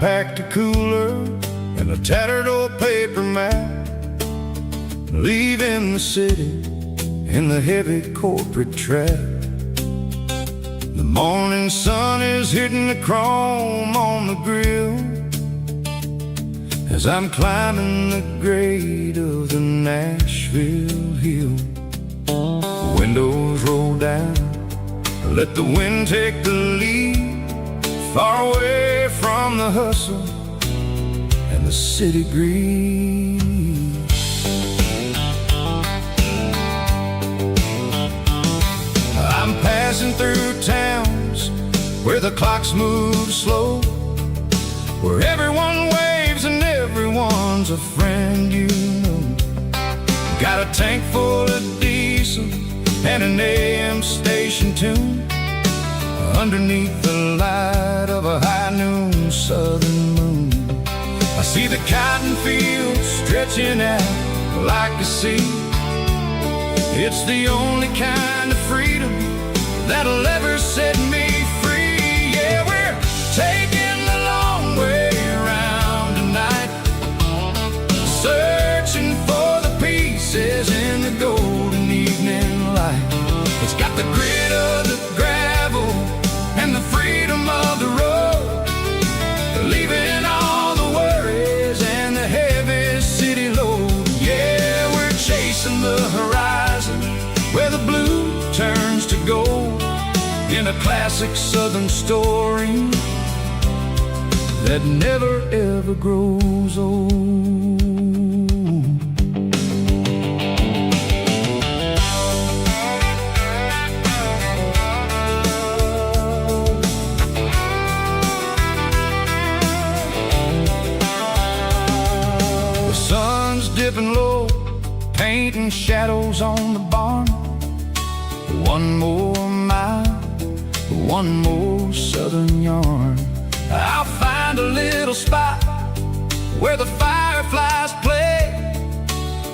packed a cooler and a tattered old paper map, leaving the city in the heavy corporate trap. The morning sun is hitting the chrome on the grill as I'm climbing the grade of the Nashville hill. The windows roll down, let the wind take the lead, far away from the hustle and the city breeze. I'm passing through towns where the clocks move slow, where everyone waves and everyone's a friend you know. Got a tank full of diesel and an AM station tune underneath the light of a high noon southern moon. I see the cotton fields stretching out like a sea. It's the only kind of freedom that'll ever set me free. Yeah, we're taking the long way around tonight, searching for the pieces in the golden evening light. It's got the grit of the gravel and the freedom of the road, leaving all the worries and the heavy city load. Yeah, we're chasing the horizon where the blue turns to gold, in a classic southern story that never ever grows old. Dipping low, painting shadows on the barn. One more mile, one more southern yarn. I'll find a little spot where the fireflies play,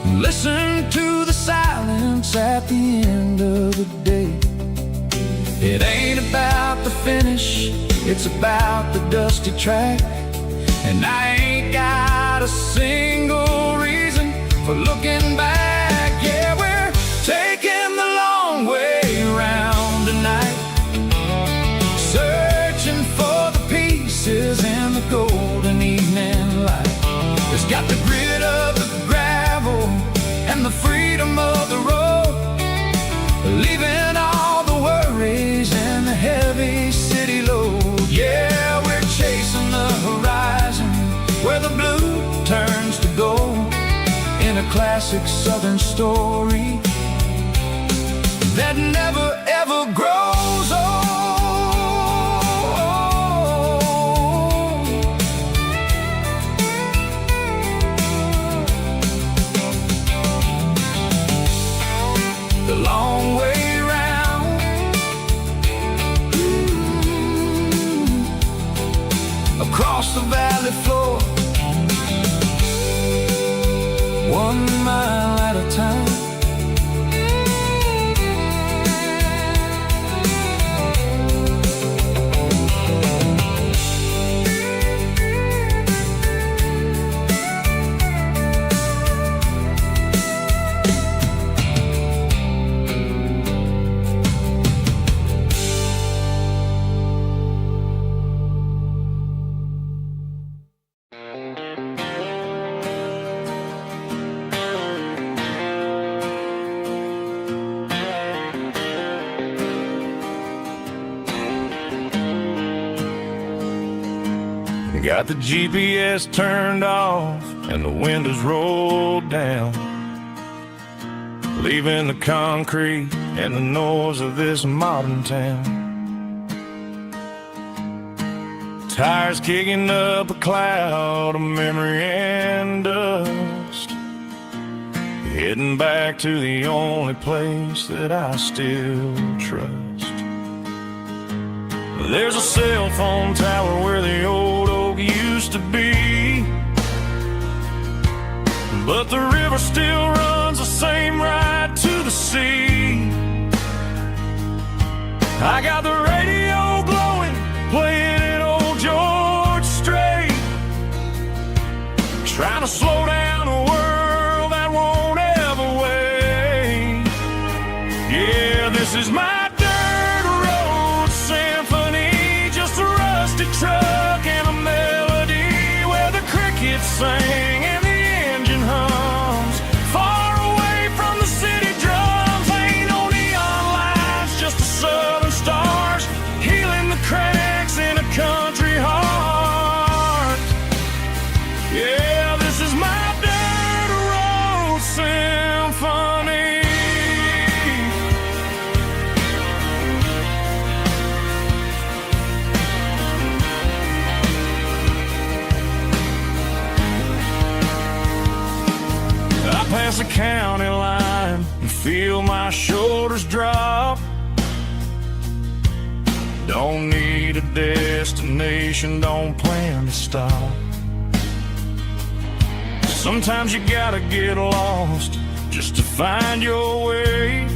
and listen to the silence at the end of the day. It ain't about the finish, it's about the dusty track. And I ain't got a single reason for looking back. Yeah, we're taking the long way around tonight, searching for the pieces in the golden evening light. It's got the grit of the gravel and the freedom of the road, leaving all the worries and the heavy city load. Yeah, we're chasing the horizon where the blue turns to gold, in a classic southern story that never ever grows old. The long way round, across the valley floor, 1 mile at a time.
Got the GPS turned off and the windows rolled down, leaving the concrete and the noise of this modern town. Tires kicking up a cloud of memory and dust.
heading back to the only place that I still trust. There's a cell phone tower where the old oak used to be, but the river still runs the same right to the sea. I got the radio glowing, playing it old George Strait, trying to slow down a world that won't ever wait. Yeah, this is my dirt road symphony, just a rusty truck and a melody where the crickets sing and the engine hums. Far away from the city drums, ain't no neon lights, just the southern stars healing the cracks in a country heart. Yeah, this is my dirt road symphony. I pass the county line and feel my shoulders drop. Don't need a destination, don't plan to stop. Sometimes you gotta get lost just to find your way,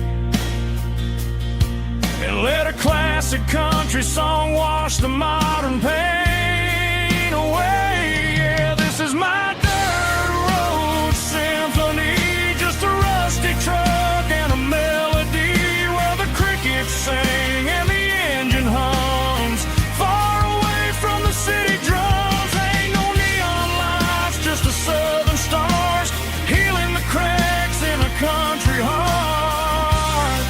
and let a classic country song wash the modern pain away. Yeah, this is my dirt road symphony, just a rusty truck and a melody where the crickets sing and the engine hums. Far away from the city drums, ain't no neon lights, just the southern stars healing the cracks in a country heart.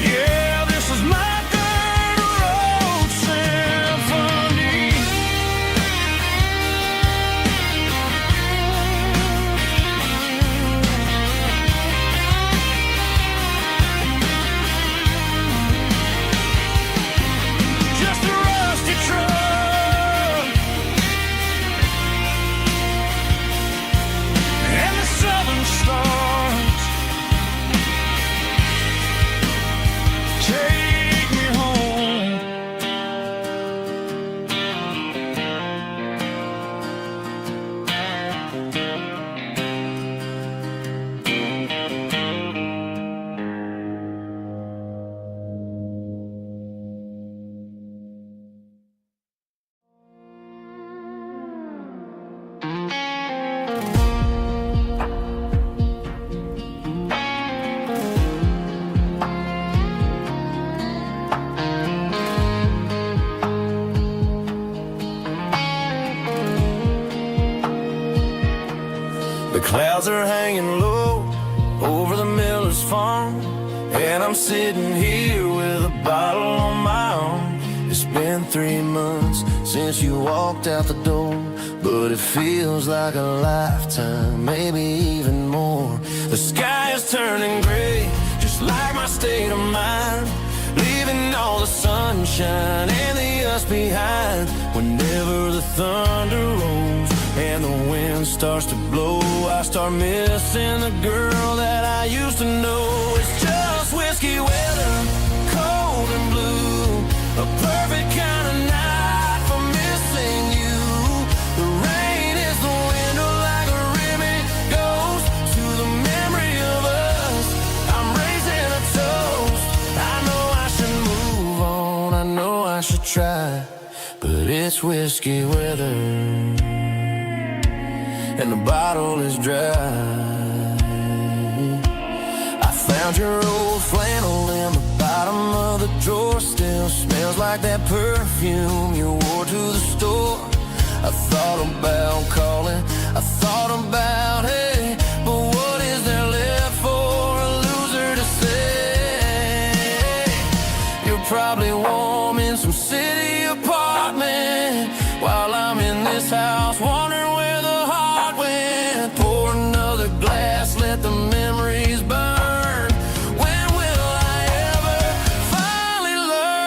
Yeah, this is my dirt road symphony. Just a rusty truck and the southern stars take me home. The clouds are hanging low over the miller's farm, and I'm sitting here with a bottle on my arm. It's been 3 months since you walked out the door, but it feels like a lifetime, maybe even more. The sky is turning gray, just like my state of mind, leaving all the sunshine and the us behind. Whenever the thunder rolls and the wind starts to blow, I start missing the girl that I used to know. It's just whiskey weather, cold and blue, a perfect kind of night for missing you. The rain is the window like a ribbon goes to the memory of us. I'm raising a toast. I know I should move on, I know I should try, but it's whiskey weather and the bottle is dry. I found your old flannel in the bottom of the drawer, still smells like that perfume you wore to the store. I thought about calling, I thought about, hey, but what is there left for a loser to say? You're probably warm in some city apartment while I'm in this house wondering where the heart went. Pour another glass, let the memories burn. When will I ever finally learn?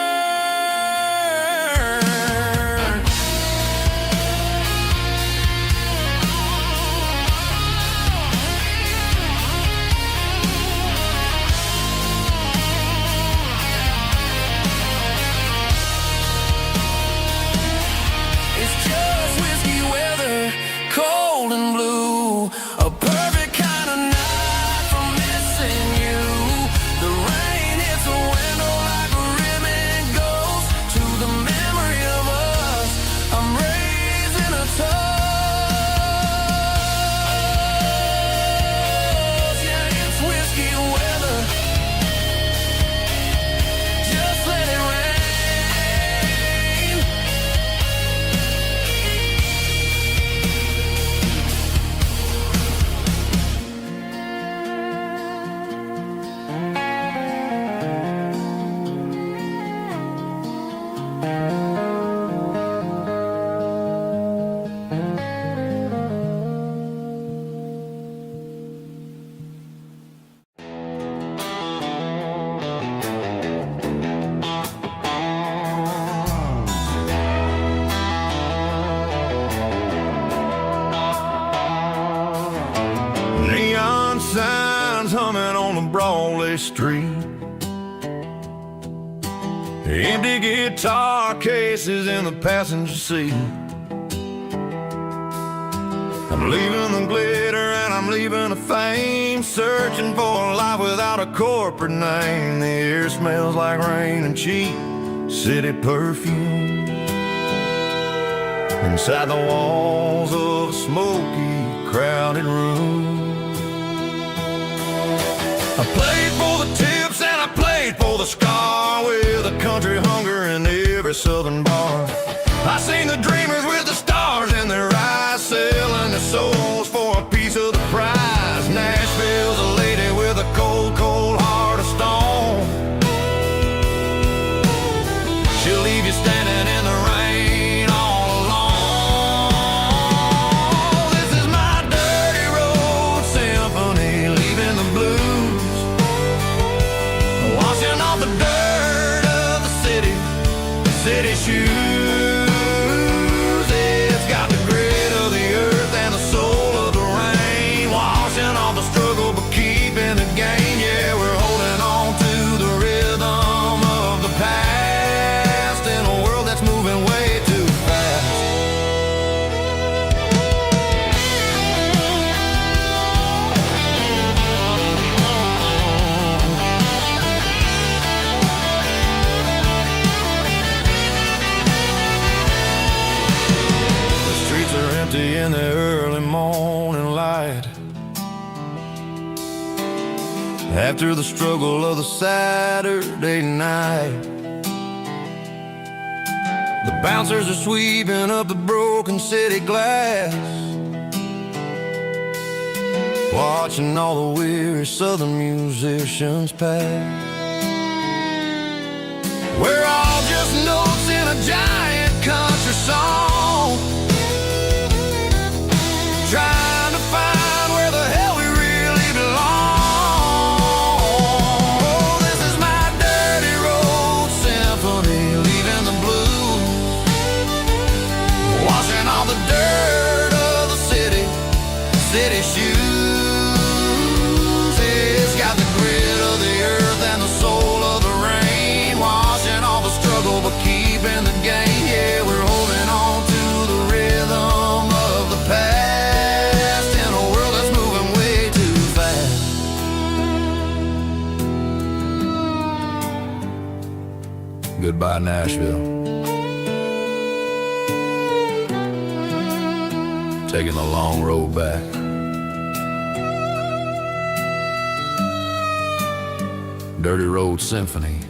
busy street. Empty guitar cases in the passenger seat. I'm leaving the glitter and I'm leaving the fame, searching for a life without a corporate name. The air smells like rain and cheap city perfume. Inside the walls of a smoky, crowded room. I played for the tips and I played for the scar, with a country hunger in every southern bar. I seen the dreamers with the stars in their eyes, selling their souls for a piece of the prize. Nashville's a lady with a cold, cold heart of stone. She'll leave you standing in the rain all alone. This is my dirty road symphony, leaving the blues, washing off the dirt of the city shoes. It's got the grit of the earth and the soul of the rain, washing off the struggle but keeping the game. Yeah, we're holding on to the rhythm of the past in a world that's moving way too fast. The streets are empty in the early morning light, after the struggle of the Saturday night. The bouncers are sweeping up the broken city glass, watching all the weary southern musicians pass. We're all just notes in a giant country song, trying to find where the hell we really belong. Oh, this is my dirty road symphony, leaving the blues, washing all the dirt of the city shoes. It's got the grit of the earth and the soul of the rain, washing all the struggle but keeping the game. Yeah, we're holding on to the rhythm of the past in a world that's moving way too fast. Goodbye, Nashville. Taking the long road back. Dirty Road Symphony.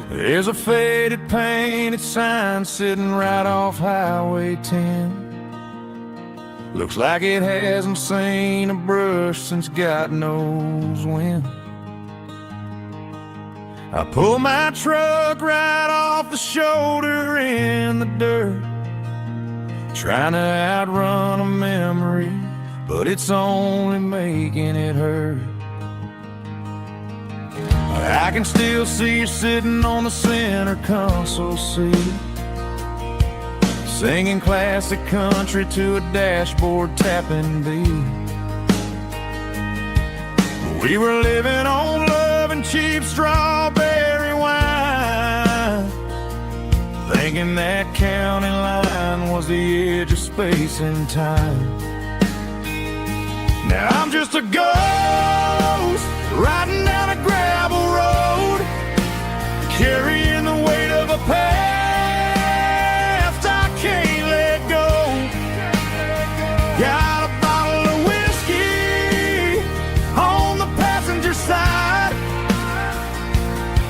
There's a faded painted sign sitting right off Highway 10. Looks like it hasn't seen a brush since God knows when. I pull my truck right off the shoulder in the dirt, trying to outrun a memory, but it's only making it hurt. I can still see you sitting on the center console seat, singing classic country to a dashboard tapping beat. We were living on love and cheap strawberry wine, thinking that county line was the edge of space and time. Now I'm just a ghost riding down a gravel road, carrying the weight of a past I can't let go. Got a bottle of whiskey on the passenger side,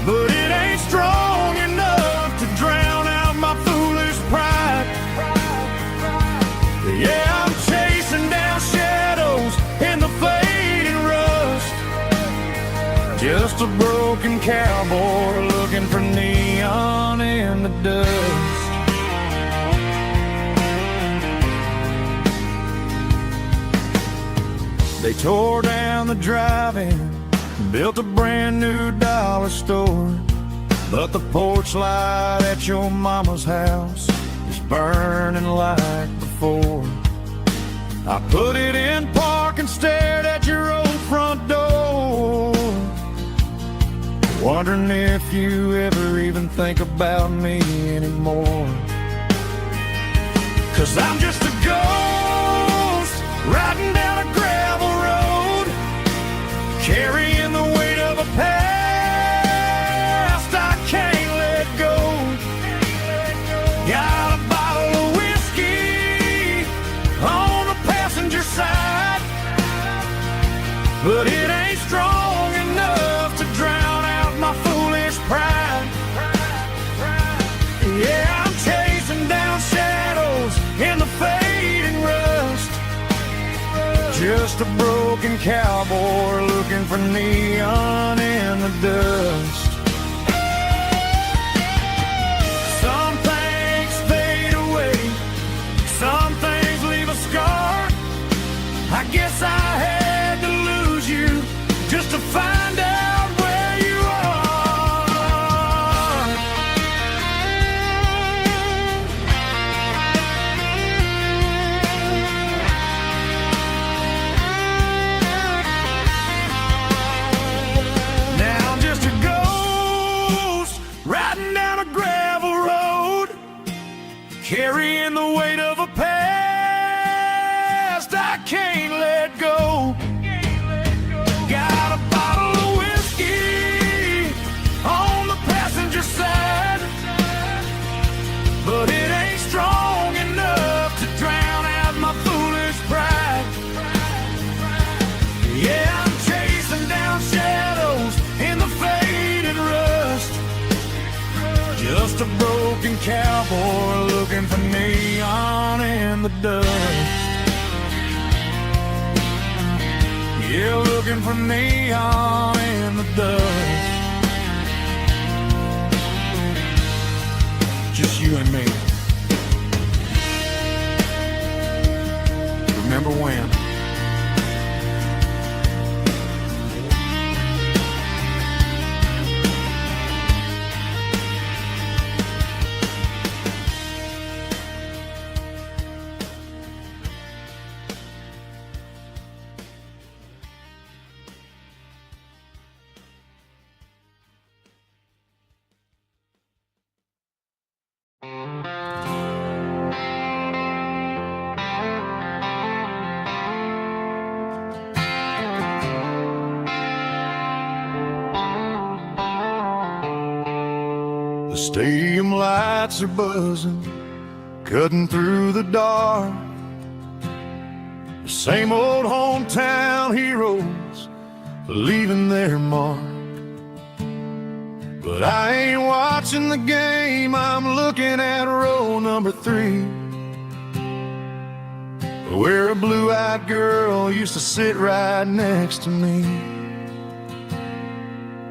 but it ain't strong enough to drown out my foolish pride. Yeah, I'm chasing down shadows in the fading rust, just a broken cowboy looking for neon in the dust. They tore down the drive-in, built a brand new dollar store, but the porch light at your mama's house is burning like before. I put it in park and stared at your old front door, wondering if you ever even think about me anymore. 'Cause I'm just a ghost riding down a gravel road, carrying the weight of a past I can't let go. Got a bottle of whiskey on the passenger side, but it ain't strong enough to drown out my foolish pride. Yeah, I'm chasing down shadows in the fading rust, just a broken cowboy looking for neon in the dust. Some things fade away, some things leave a scar. I guess I had to lose you just to find out where you are. Now I'm just a ghost riding down a gravel road, carrying the weight of a past I can't let go. Got a bottle of whiskey on the passenger side, but it ain't strong enough to drown out my foolish pride. Yeah, I'm chasing down shadows in the faded rust, just a broken cowboy looking for neon in the dust. Yeah, looking for neon in the dust. Just you and me. Remember when? The stadium lights are buzzing, cutting through the dark. The same old hometown heroes leaving their mark. But I ain't watching the game, I'm looking at row number 3, where a blue-eyed girl used to sit right next to me.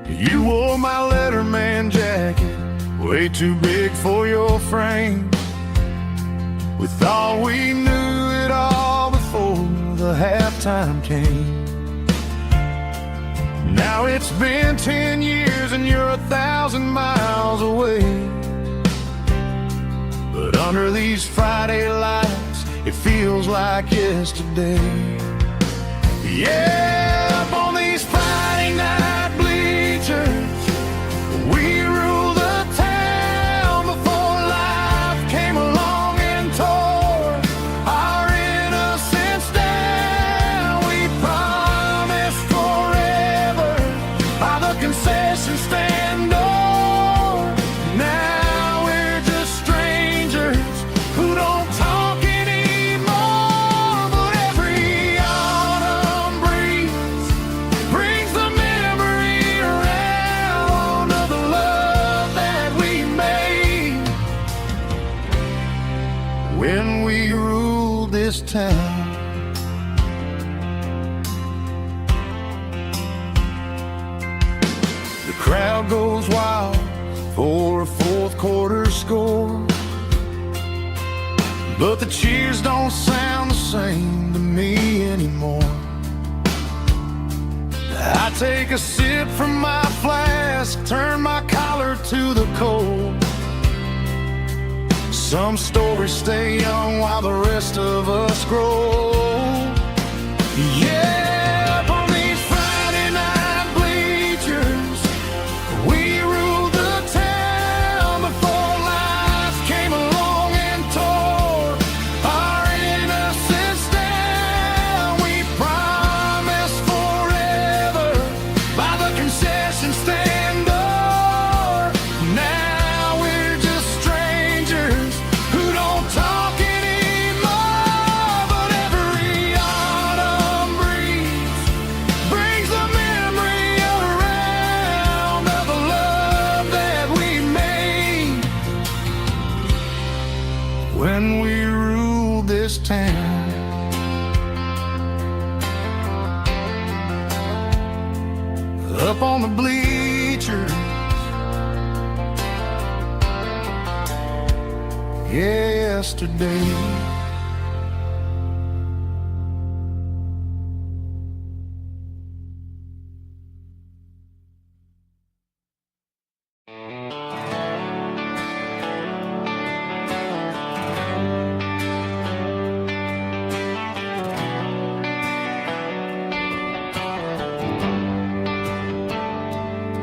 You wore my Letterman jacket, way too big for your frame. We thought we knew it all before the halftime came. Now it's been 10 years and you're 1,000 miles away. But under these Friday lights, it feels like yesterday. Yeah, up on these Friday night bleachers, we rule the town before life came along and tore our innocence down. We promised forever this town. The crowd goes wild for a fourth quarter score, but the cheers don't sound the same to me anymore. I take a sip from my flask, turn my collar to the cold. Some stories stay young while the rest of us grow. Yeah, up on these Friday night bleachers, we ruled the town before life came along and tore our innocence down. We promised forever by the concession stand door. Now we're just strangers who don't talk anymore. But every autumn breeze brings the memory around of the love that we made when we ruled this town. Up on the bleachers, yesterday.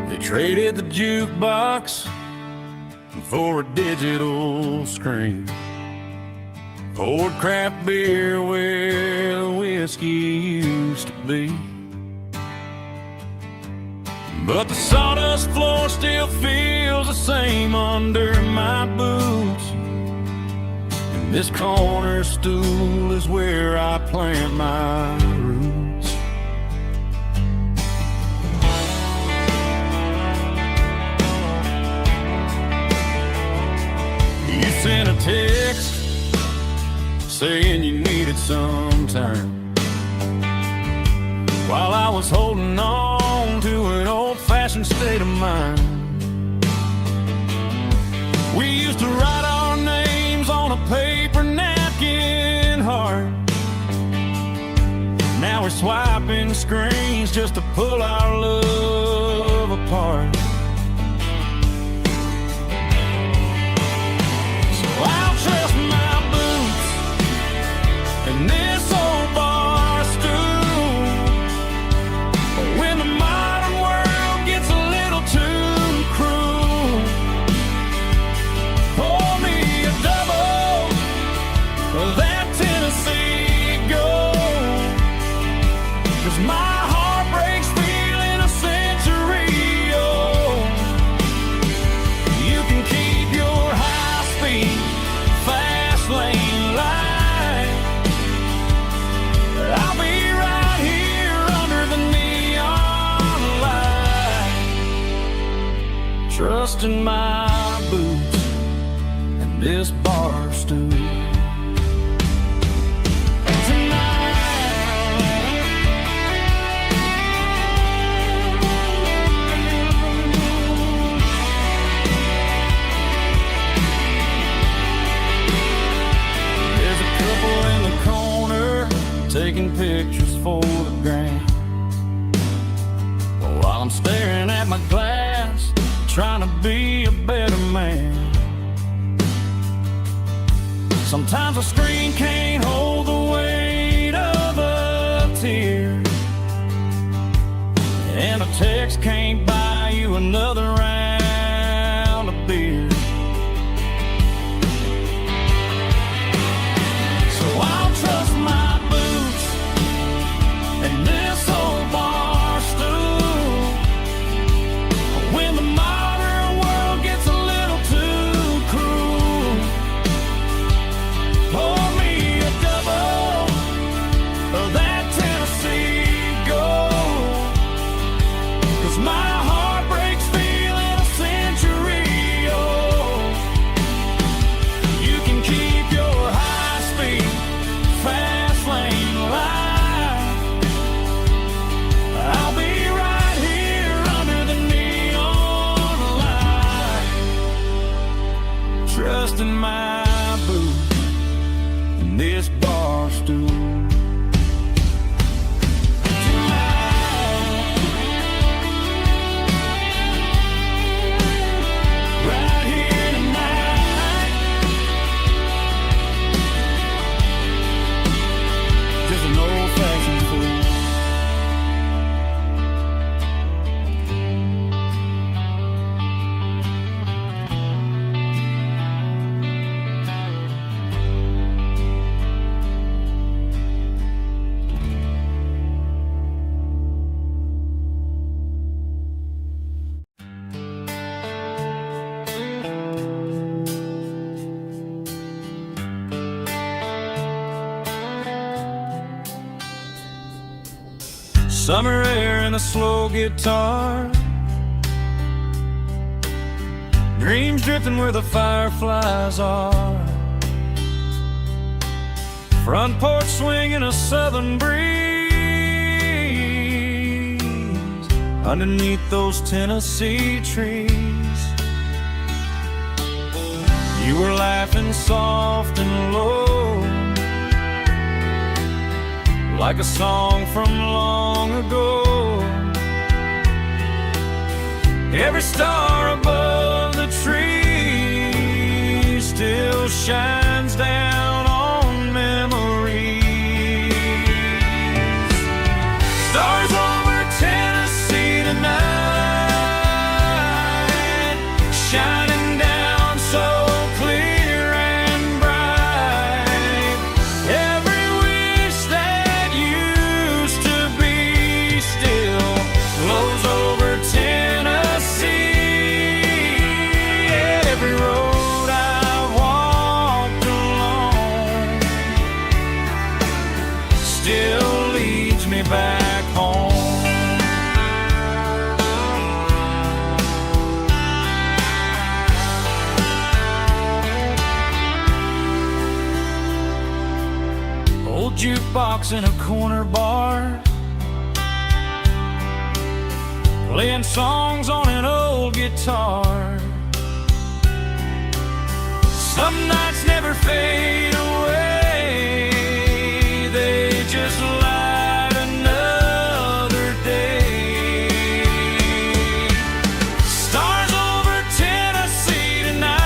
They traded the jukebox for a digital screen, poured craft beer where the whiskey used to be. But the sawdust floor still feels the same under my boots, and this corner stool is where I plant my roots. You sent a text saying you needed some time, while I was holding on to an old-fashioned state of mind. We used to write our names on a paper napkin heart. Now we're swiping screens just to pull our love apart. I'll trust my boots and this old bar stool. When the modern world gets a little too cruel, pour me a double of that Tennessee Gold, 'cause my heart breaks feeling a century old. You can keep your high-speed fast lane light, I'll be right here under the neon light, trusting my boots and this bar stool. Taking pictures for the gram, while I'm staring at my glass, trying to be a better man. Sometimes a screen can't hold the weight of a tear, and a text can't buy you another round of beer. So I'll trust my and this old bar stool. When the modern world gets a little too cruel, pour me a double of that Tennessee Gold, 'cause my heart breaks feeling a century old. dust in my boots and this bar stool. Right here tonight, just an old-fashioned fool. Summer air and a slow guitar, dreams drifting where the fireflies are, front porch swinging a southern breeze underneath those Tennessee trees. You were laughing soft and low, like a song from long ago. Every star above the tree still shines down on memories. Stars over Tennessee tonight, shining down so clear and bright. Every wish that used to be still flows over Tennessee. Every road I've walked along still leads me back home. Old jukebox in a corner bar, playing songs on an old guitar. Some nights never fade away, they just light another day. Stars over Tennessee tonight,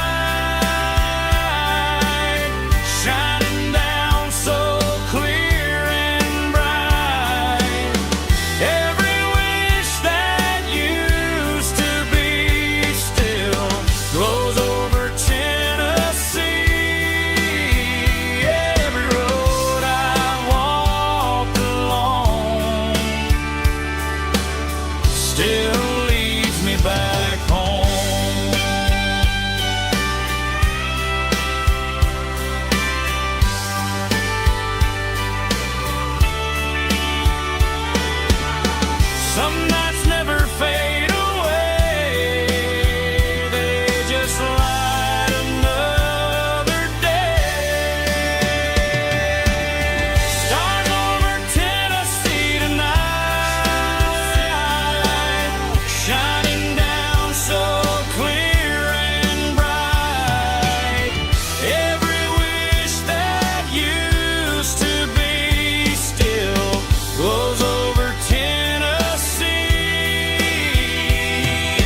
shining down so clear and bright. Every wish that used to be still glows over Tennessee. Every road I walked along still leads me back home. Some nights never fade away, they just light another day. Stars over Tennessee tonight, shining down so clear and bright. Every wish that used to be still glows over Tennessee.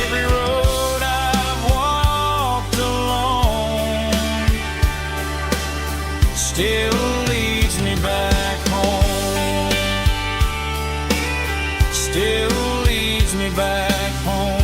Every road I've walked along still leads me back home. Still leads me back home.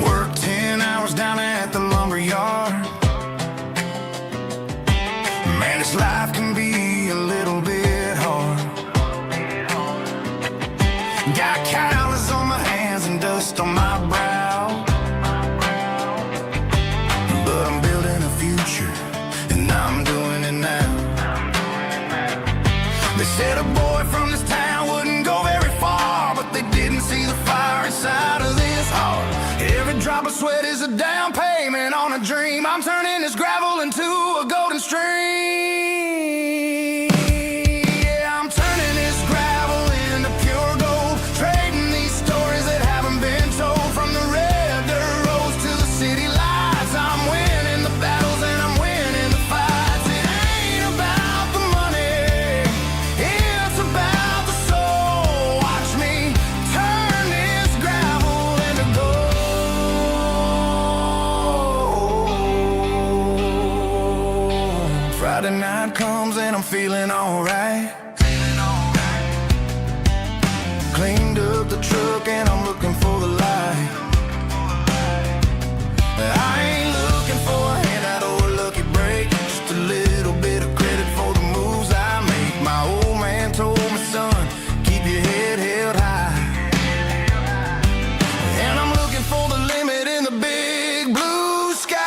Work 10 hours down at the lumber yard. Man, this life can be a little bit hard. Got calluses on my hands and dust on my brow, but I'm building a future and I'm doing it now.
They said a boy from this town wouldn't go very far, but they didn't see the fire inside of this heart. Every drop of sweat is a down payment on a dream. I'm turning this gravel into a golden stream. Yeah, I'm turning this gravel into pure gold, trading these stories that haven't been told. From the red dirt roads to the city lights, I'm winning the battles and I'm winning the fights. It ain't about the money, it's about the soul. Watch me turn this gravel into gold. Friday night comes and I'm feeling alright. Cleaned up the truck and I'm looking for the light. I ain't looking for a handout or a lucky break, just a little bit of credit for the moves I make. My old man told me, son, keep your head held high. And I'm looking for the limit in the big blue sky.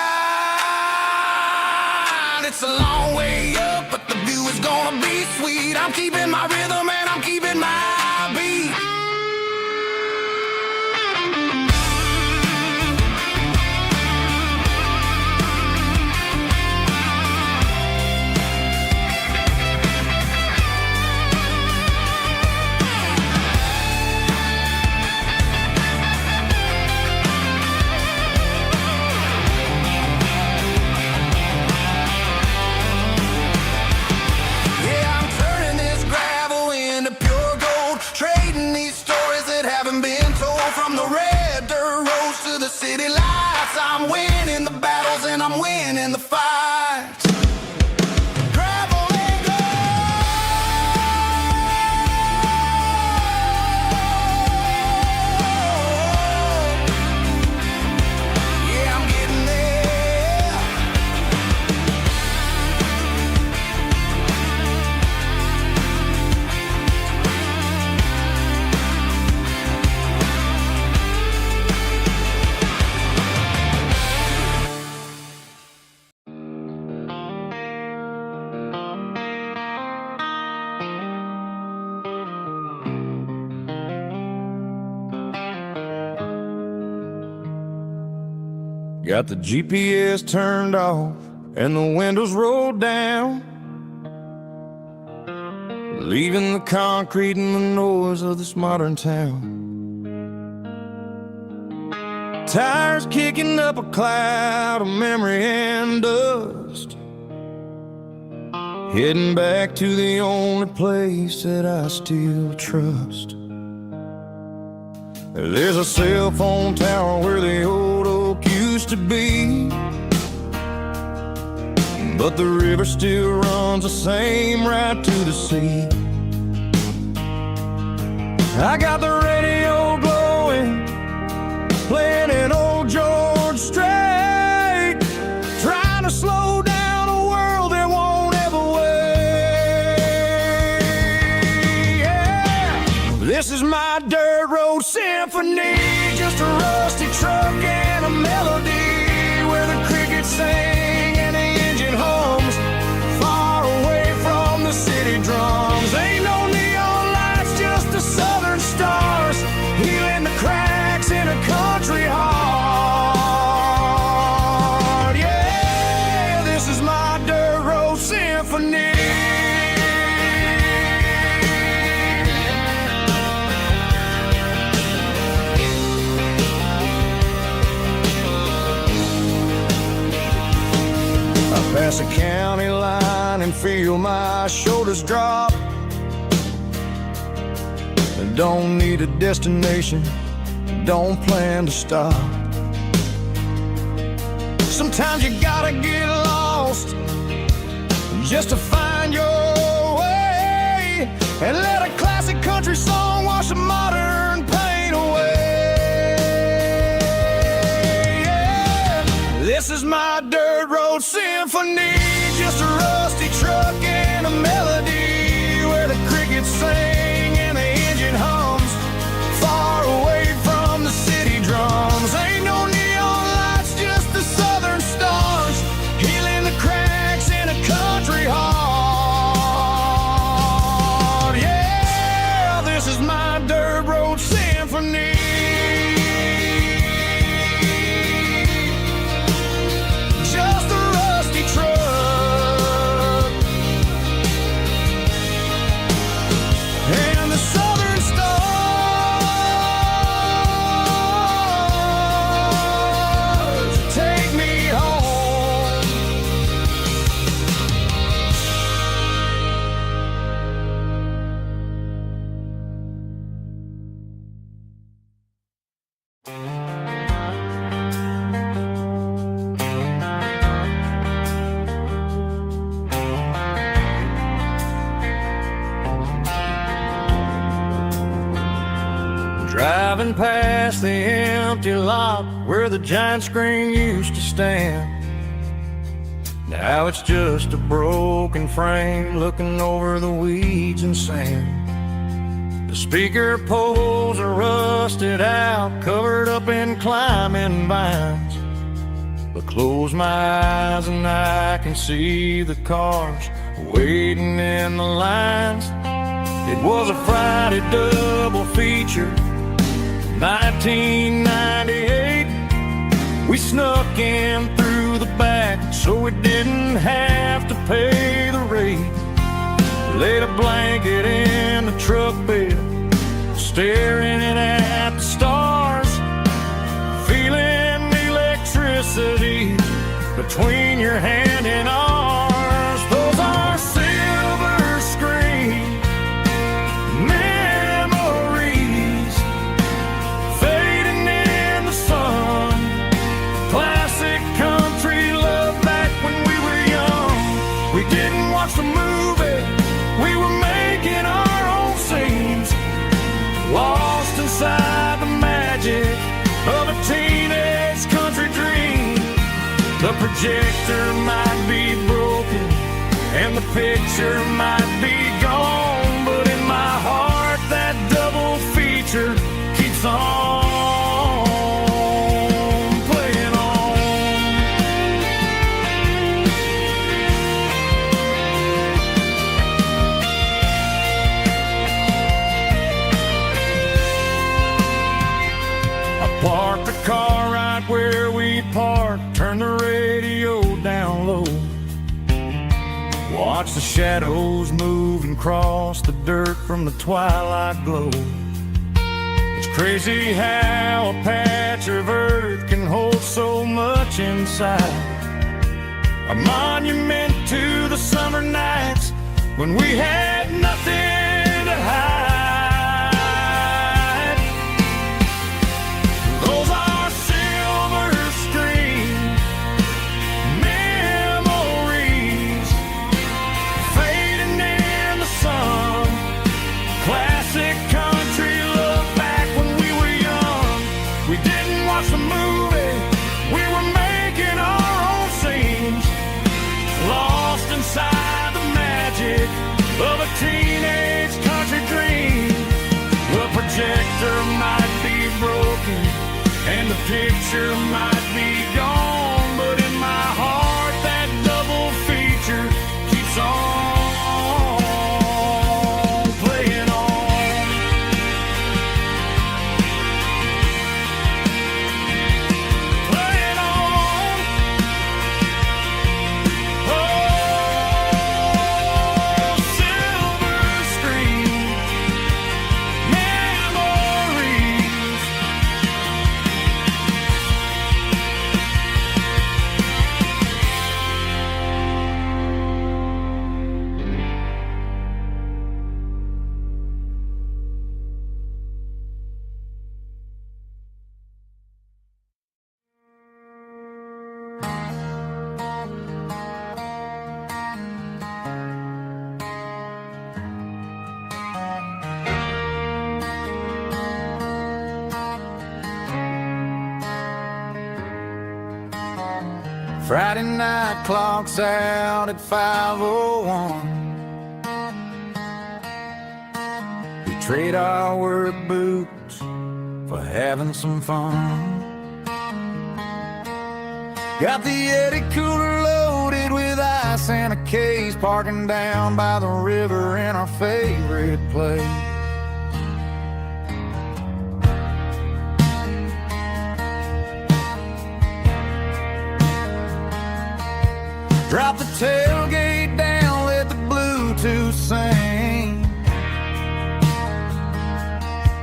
It's a long way up, but the view is gonna be sweet. I'm keeping my rhythm and I'm keeping my beat. Yeah, I'm turning this gravel into pure gold, trading these stories that haven't been told. From the red dirt roads to the city lights, I'm winning the battles and I'm winning the fights. Gravel and gold. Yeah, I'm getting there.
Got the GPS turned off and the windows rolled down, leaving the concrete and the noise of this modern town. Tires kicking up a cloud of memory and dust, heading back to the only place that I still trust. There's a cell phone tower where the old oak used to be, but the river still runs the same right to the sea. I got the radio glowing, playing an old George Strait, trying to slow down a world that won't ever wait. Yeah. This is my dirt road symphony, just a rusty truck and a melody where the crickets sing and the engine hums, far away from the city drums. Ain't no neon lights, just the southern stars, healing the cracks in a country heart. Yeah, this is my dirt road symphony. Pass a county line and feel my shoulders drop. Don't need a destination, don't plan to stop. Sometimes you gotta get lost just to find your way, and let a classic country song wash a modern pain away. Yeah. This is my dirt road symphony, just a rusty truck and a melody where the crickets sing and the engine hums, far away from the city drums. Ain't no neon lights, just the southern stars, healing the cracks in a country heart.
Driving past the empty lot where the giant screen used to stand. Now it's just a broken frame looking over the weeds and sand. The speaker poles are rusted out, covered up in climbing vines. But close my eyes and I can see the cars waiting in the lines. It was a Friday double feature, 1998. We snuck in through the back so we didn't have to pay the rate. Laid a blanket in the truck bed, staring at the stars, feeling the electricity between your hand and ours. Those are silver screen memories fading in the sun. Classic country love back when we were young. We didn't watch the movie, we were making our own scenes, lost inside the magic of a teenage country dream. The projector might be broken and the picture might be gone, but in my heart that double feature keeps on playing on. I parked the car right where we parked, turned the radio down low, watch the shadows move and cross the dirt from the twilight glow. It's crazy how a patch of earth can hold so much inside. A monument to the summer nights when we had nothing to hide. Those are silver screen memories fading in the sun. Classic country love back when we were young. We didn't watch the movie, we were making our own scenes, lost inside the magic of a teenage country dream. The projector might be broken and the picture might be gone, but in my heart that double feature keeps on playing on. Playing on. Oh, silver screen memories. Friday night clocks out at 5:01. We trade our work boots for having some fun. Got the Yeti cooler loaded with ice and a case, parking down by the river in our favorite place. Drop the tailgate down, let the Bluetooth sing.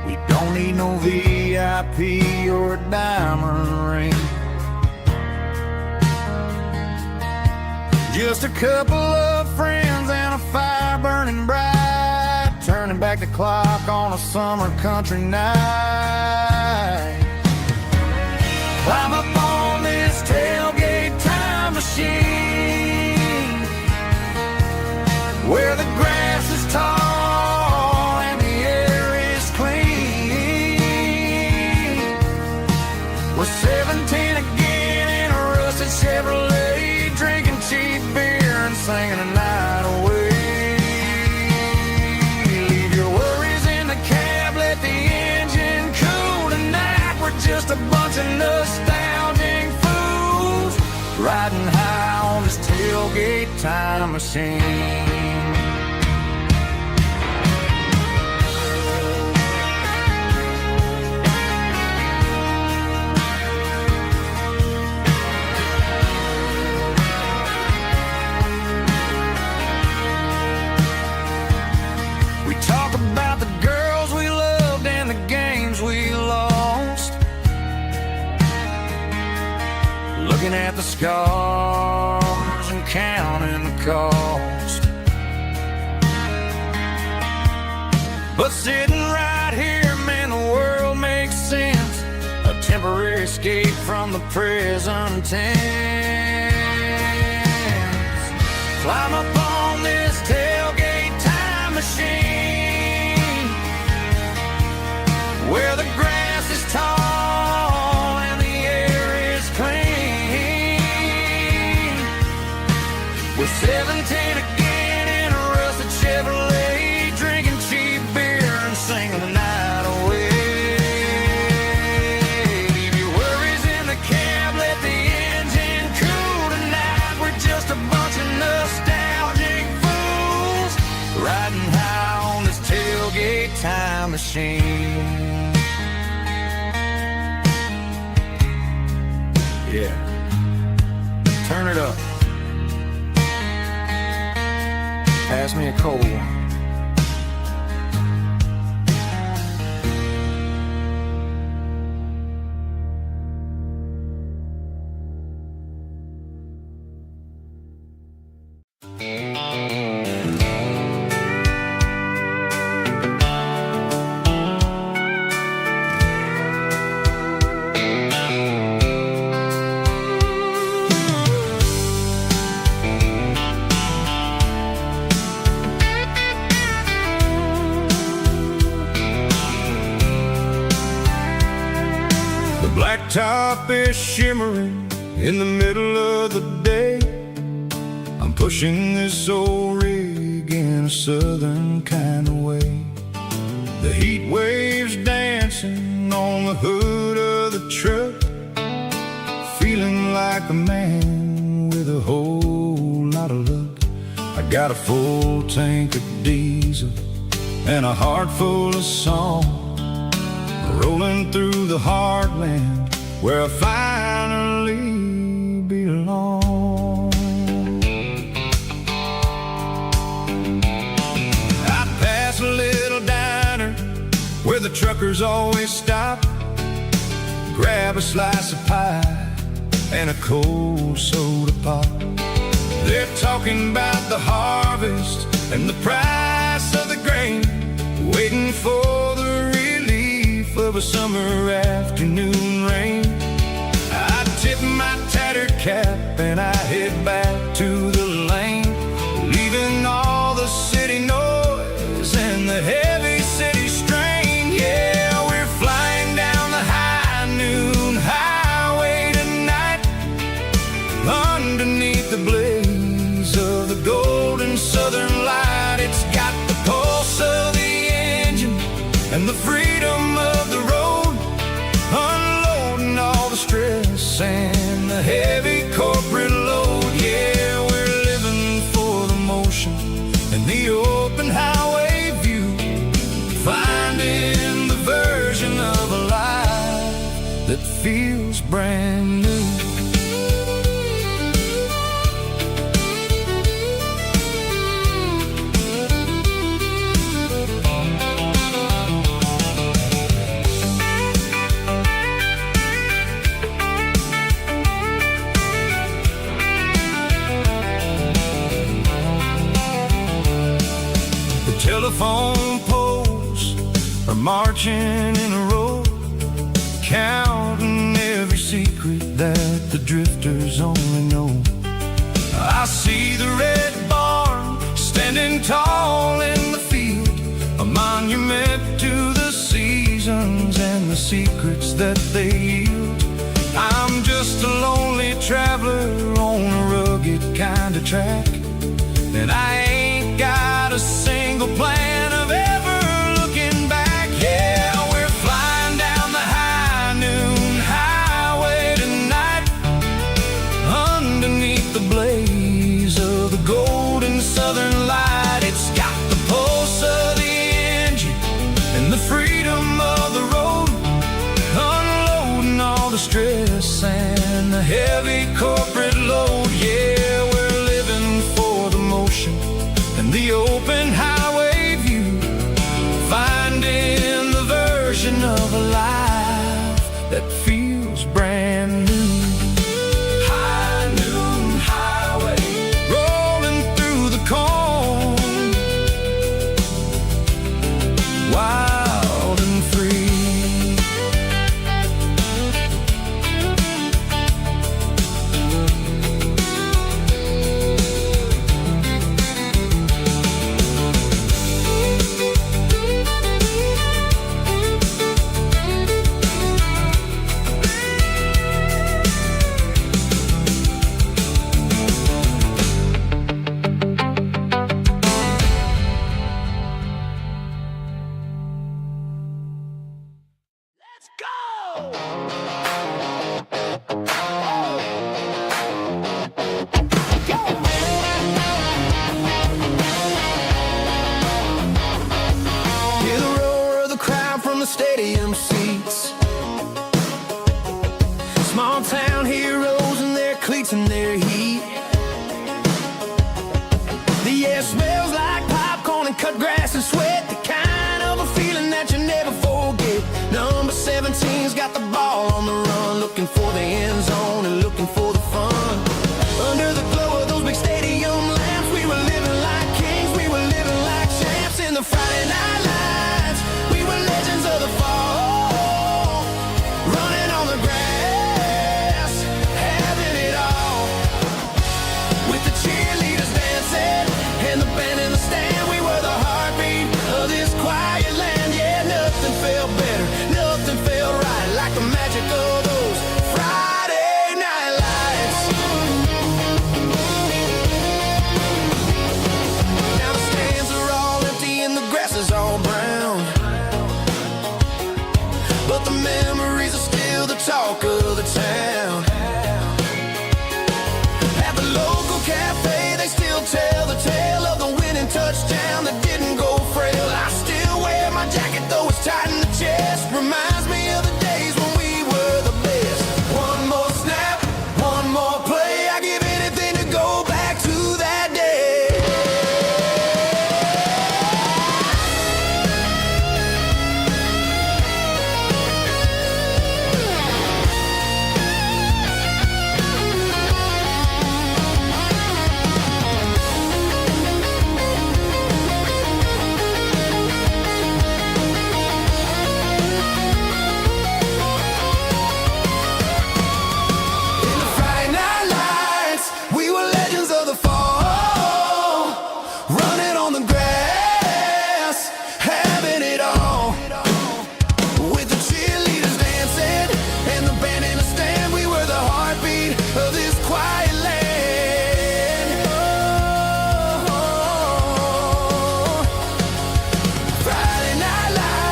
We don't need no VIP or a diamond ring. Just a couple of friends and a fire burning bright, turning back the clock on a summer country night. Climb up on this tailgate time machine, where the grass is tall and the air is clean. singing the night away. Leave your worries in the cab, let the engine cool tonight. We're just a bunch of nostalgic fools riding high on this tailgate time machine. Looking at the scars and counting the cost. But sitting right here, man, the world makes sense. A temporary escape from the present tense. Climb up on this tailgate time machine, where the grass is tall and the air is clean. We're 17 again in a rusted Chevrolet, drinking cheap beer and singing the night away. Leave your worries in the cab, let the engine cool tonight. We're just a bunch of nostalgic fools riding high on this tailgate time machine. Yeah, turn it up. Pass me a cold one.
Top is shimmering in the middle of the day. I'm pushing this old rig in a southern kind of way. The heat waves dancing on the hood of the truck, feeling like a man with a whole lot of luck. I got a full tank of diesel and a heart full of song, rolling through the heartland where I finally belong. I pass a little diner where the truckers always stop, grab a slice of pie and a cold soda pop. They're talking about the harvest and the price of the grain, waiting for the relief of a summer afternoon rain. I tip my tattered cap and I head back to the lane, leaving all the city noise and the heavy city strain. Yeah, we're flying down the high noon highway tonight, underneath the blaze of the golden southern light. It's got the pulse of the engine and the freedom of the road, unloading all the stress and the heavy corporate load. Yeah, we're living for the motion and the open highway view, finding the version of a life that feels brand new. Telephone poles are marching in a row, counting every secret that the drifters only know. I see the red barn standing tall in the field, a monument to the seasons and the secrets that they yield. I'm just a lonely traveler on a rugged kind of track, and I ain't got a single plan of ever looking back. Yeah, we're flying down the high noon highway tonight, underneath the blaze of the golden southern light. It's got the pulse of the engine and the freedom of the road, unloading all the stress and the heavy corporate load. Yeah, we're living for the motion and the open highway view, finding the version of a life that feels brand new. High noon highway, rolling through the corn, wild and free. Hear the roar of the crowd from the stadium seats. Small town heroes in their cleats and their heat. The air smells like popcorn and cut grass and sweat, the kind of a feeling that you never forget. Number 17's got the ball on the run, looking for the end zone and looking for the fun. Under the glow of those big stadium lamps, we were living like kings, we were living like champs in the Friday night lights. We were legends of the fall, running on the grass, having it all. With the cheerleaders dancing and the band in the stand, we were the heartbeat of this quiet land. Yeah, nothing felt better, nothing felt right like the magic of those Friday night lights. Now the stands are all empty and the grass is all brown, but the memories are still the talk of the town. At the local cafe, they still tell the tale of the winning touchdown that didn't go frail. I still wear my jacket though it's tight in the chest, reminds me of the days when we were the best. One more snap, one more play, I give anything to go back to that day. In the Friday night lights, we were legends of the fall, running on the grass, having it all. With the cheerleaders dancing and the band in the stand, we were the heartbeat of this quiet land. Oh, Friday night lights,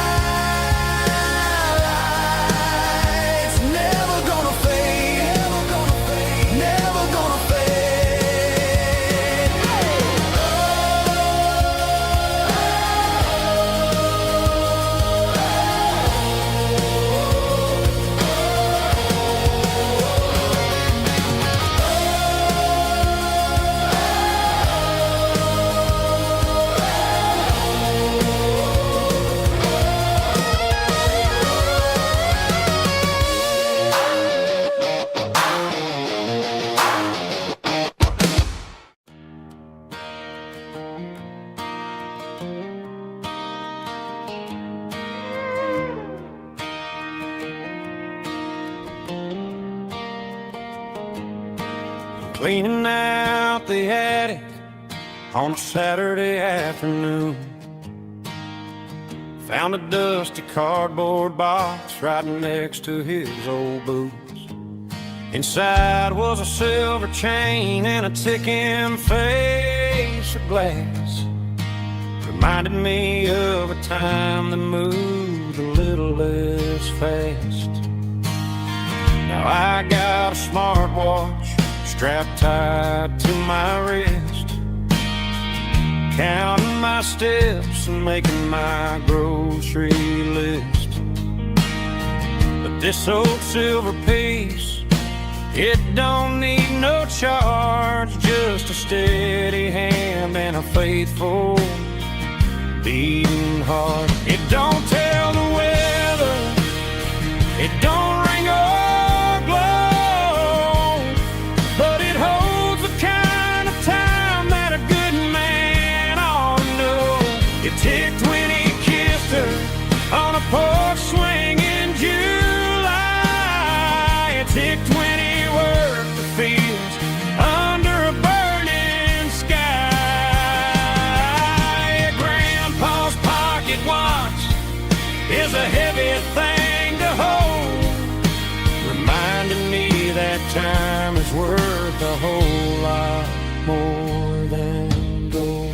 never gonna fade, never gonna fade, never gonna fade. Cleaning out the attic on a Saturday afternoon, found a dusty cardboard box right next to his old boots. Inside was a silver chain and a ticking face. case of glass reminded me of a time that moved a little less fast. Now I got a smartwatch strapped tight to my wrist, counting my steps and making my grocery list. But this old silver piece, it don't need no charge, just a steady hand and a faithful beating heart. It don't tell the weather, it don't ring or glow, but it holds the kind of time that a good man ought to know. It ticked when he kissed her on a porch swing in July. It ticked when he worked the fields under a burning sky. Grandpa's pocket watch is a heavy thing to hold, reminding me that time is worth a whole lot more than gold.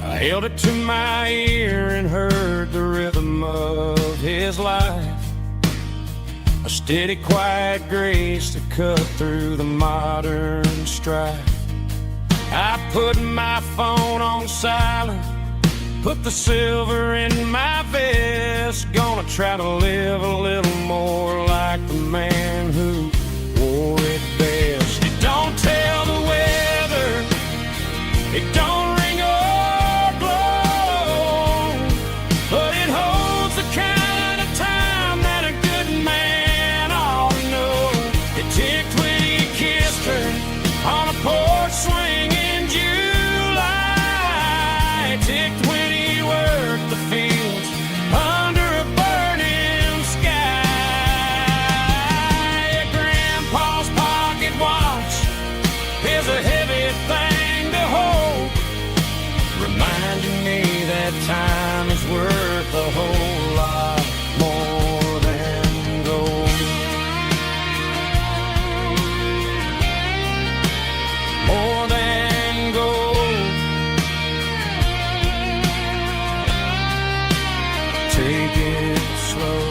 I held it to my ear and heard the rhythm of his life, a steady, quiet grace that cut through the modern strife. I put my phone on silent, put the silver in my vest, gonna try to live a little more like the man who wore it best. It don't tell the weather, it don't ring or glow, but it holds the kind of time that a good man ought to know. It ticked when he kissed her on a porch swing in July. It ticked when he worked the fields under a burning sky. Grandpa's pocket watch is a heavy thing to hold, reminding me that time is worth a whole lot more than gold. More than gold. Take it slow.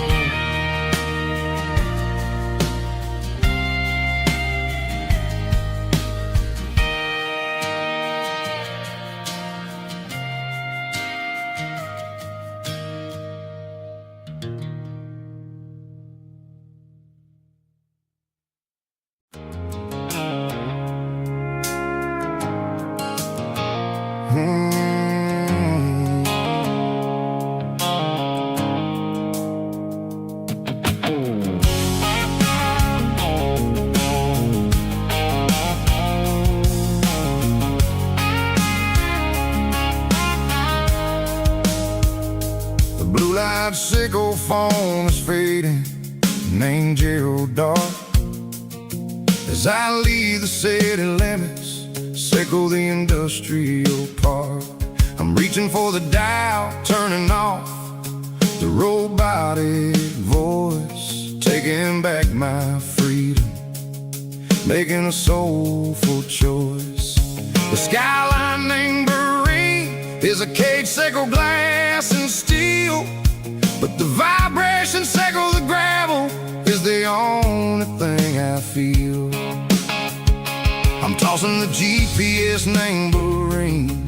The blue light sickle phone is fading, an angel dark. As I leave the city limits, sickle the industrial park. I'm reaching for the dial, turning off the robotic voice, taking back my freedom, making a soulful choice. The skyline named Marine is a cage sickle, glass and steel, but the vibration sickle, the gravel, is the only thing I feel. I'm tossing the GPS named Marine,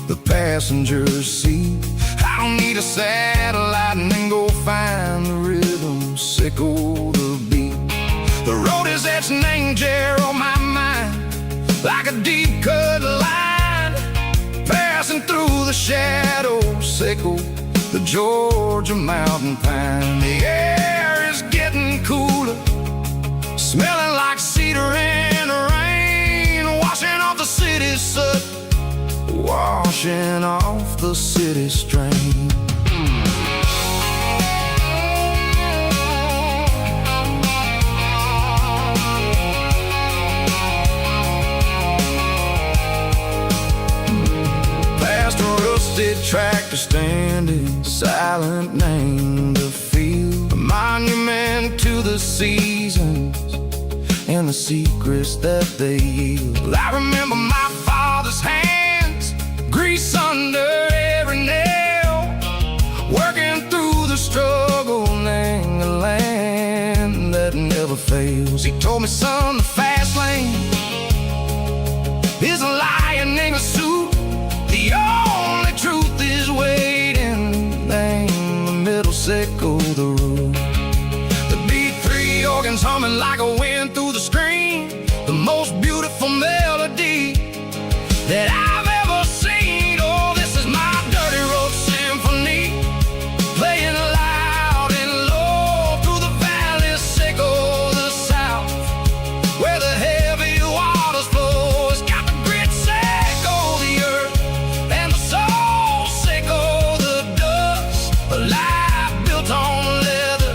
the passenger seat. I don't need a satellite and then go find the rhythm, sickle the beat. The road is etched named Jerry on my mind, like a deep cut line, passing through the shadows, sickle the Georgia mountain pine. The air is getting cooler, smelling like cedar in the rain, washing off the city soot, washing off the city strain. Past a rusted track to stand in silent name to feel a monument to the seasons and the secrets that they yield. I remember my father's hands, grease under every nail, working through the struggle in the land that never fails. He told me, son, the fast lane is a lion in a suit. The only truth is waiting. Name the middle, sickle the root. The beat, three organs humming like a wind through the screen. The most beautiful melody that I've ever seen. Oh, this is my dirty road symphony, playing loud and low through the valley, sickle the south, where the heavy waters flow. It's got the grit, sickle the earth, and the soul, sickle the dust. A life built on leather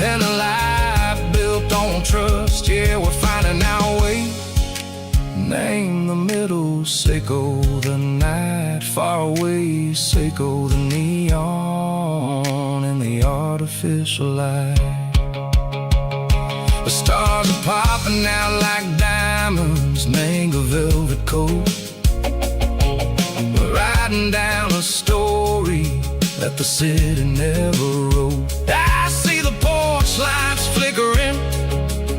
and a life built on trust. Yeah, we're finding our way. Name the middle, sickle the night, far away, sickle the neon and the artificial light. The stars are popping out like diamonds, mango velvet coat. We're riding down a story that the city never wrote. I see the porch lights flickering,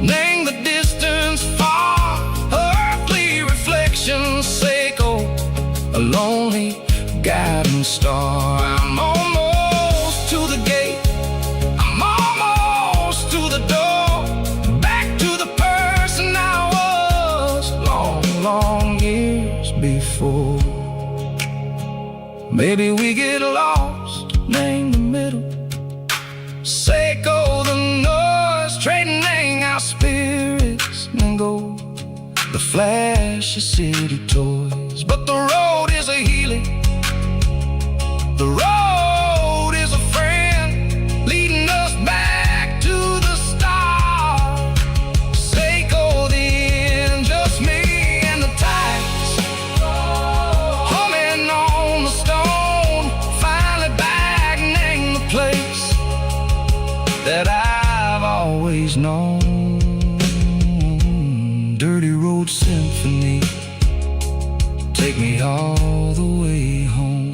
name the distance far, earthly reflections, sickle a lonely guiding star. I'm almost to the gate, I'm almost to the door, back to the person I was long, long years before. Maybe we get lost, name the middle, sickle the noise, trading our spirits and gold, the flash of city toys. But the road is a healing, the road is a friend, leading us back to the start. Sickle the end, just me and the tides, humming on the stone, finally back, name the place that I've always known. Dirty road symphony, take me all the way home.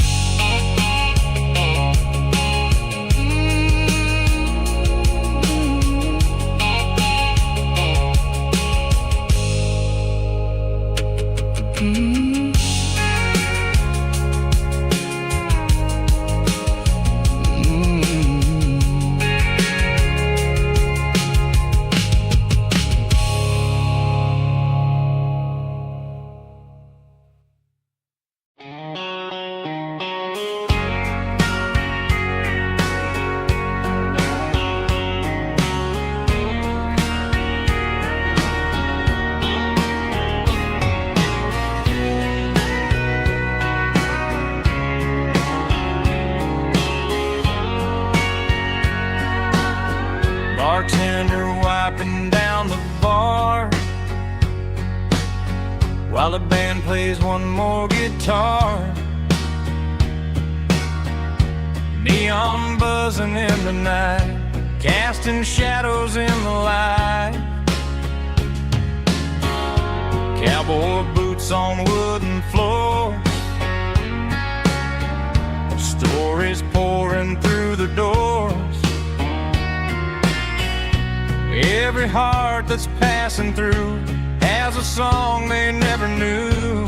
Bartender wiping down the bar while the band plays one more guitar. Neon buzzing in the night, casting shadows in the light. Cowboy boots on wooden floors, stories pouring through the doors. Every heart that's passing through has a song they never knew.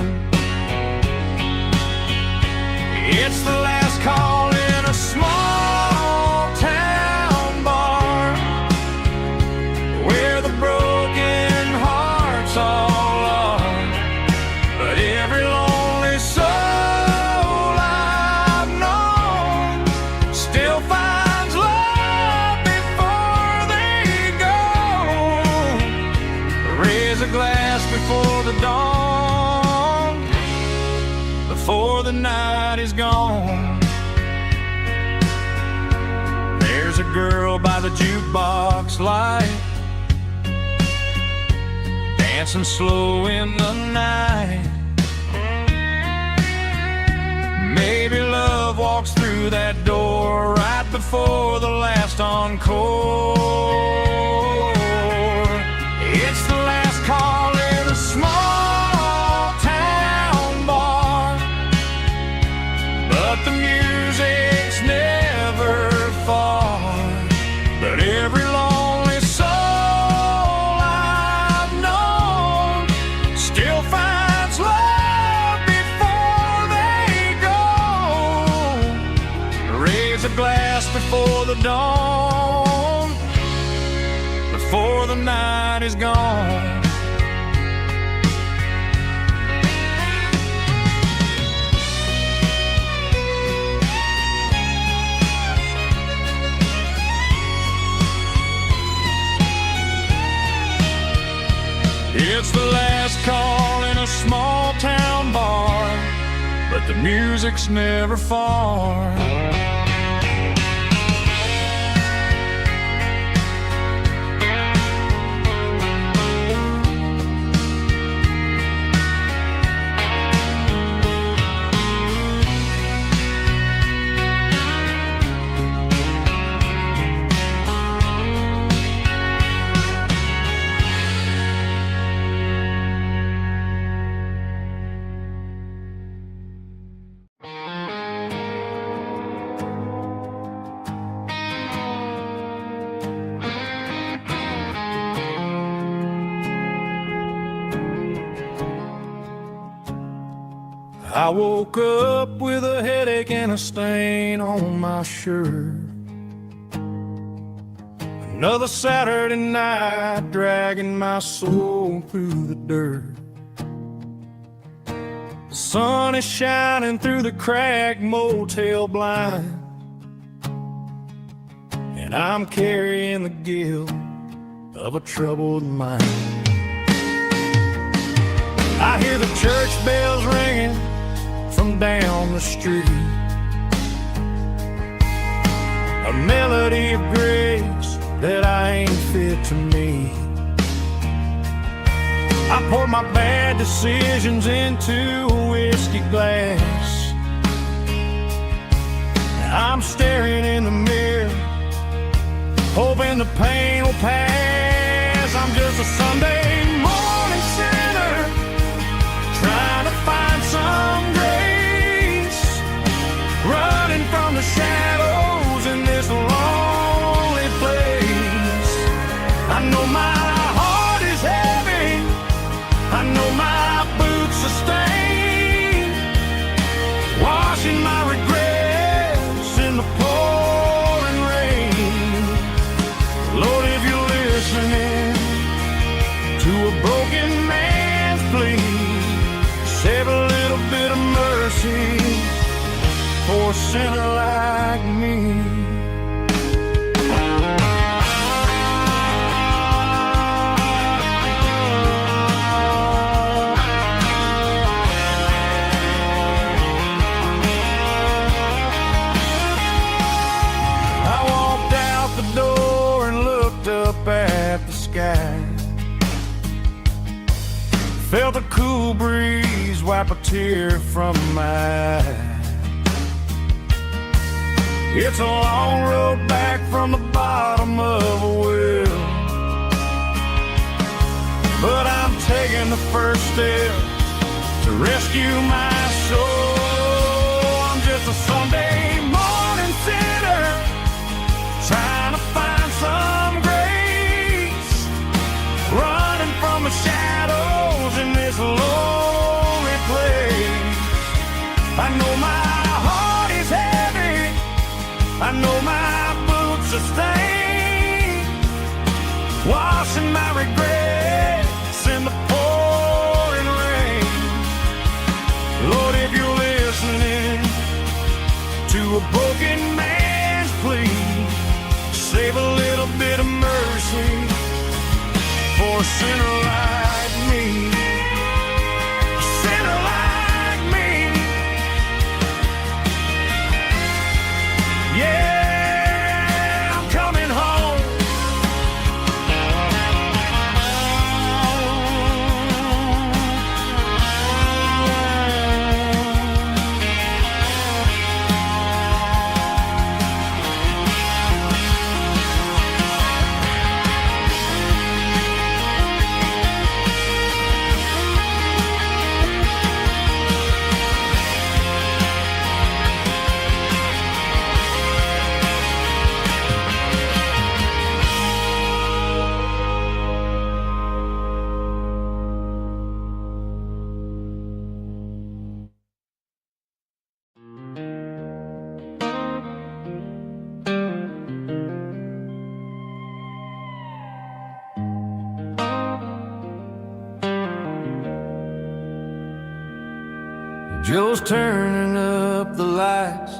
It's the last call in a small town bar where the broken hearts all are. But every lonely soul I've known still finds love before they go. Raise a glass before the dawn, before the night is gone. There's a girl by the jukebox light, dancing slow in the night. Maybe love
love walks through that door right before the last encore. It's the last call in a small town bar, but the music's never far. But every lonely soul I've known still finds love before they go. Raise a glass before the dawn, before the night is gone. It's the last call in a small town bar, but the music's never far. I woke up with a headache and a stain on my shirt. Another Saturday night dragging my soul through the dirt. The sun is shining through the cracked motel blind, and I'm carrying the guilt of a troubled mind. I hear the church bells ringing from down the street, a melody of grace that I ain't fit to meet. I pour my bad decisions into a whiskey glass. I'm staring in the mirror, hoping the pain will pass. I'm just a Sunday morning sinner, trying to find some grace, running from the shadows in this lonely place. I know my heart is heavy, I know my boots are stained, washing my regrets in the pouring rain. Lord, if you're listening to a broken man's plea, save a little bit of mercy for a sinner like me. I walked out the door and looked up at the sky, felt a cool breeze wipe a tear from my eye. It's a long road back from the bottom of a well, but I'm taking the first step to rescue my soul. I'm just a Sunday morning sinner, trying to find some grace, running from the shadows in this lonely place. I know my heart is heavy, I know my boots are stained, washing my regrets in the pouring rain. Lord, if you're listening to a broken man's plea, save a little bit of mercy for a sinner like me. A sinner like me. Yeah, I'm coming home. Joe's turning up the lights,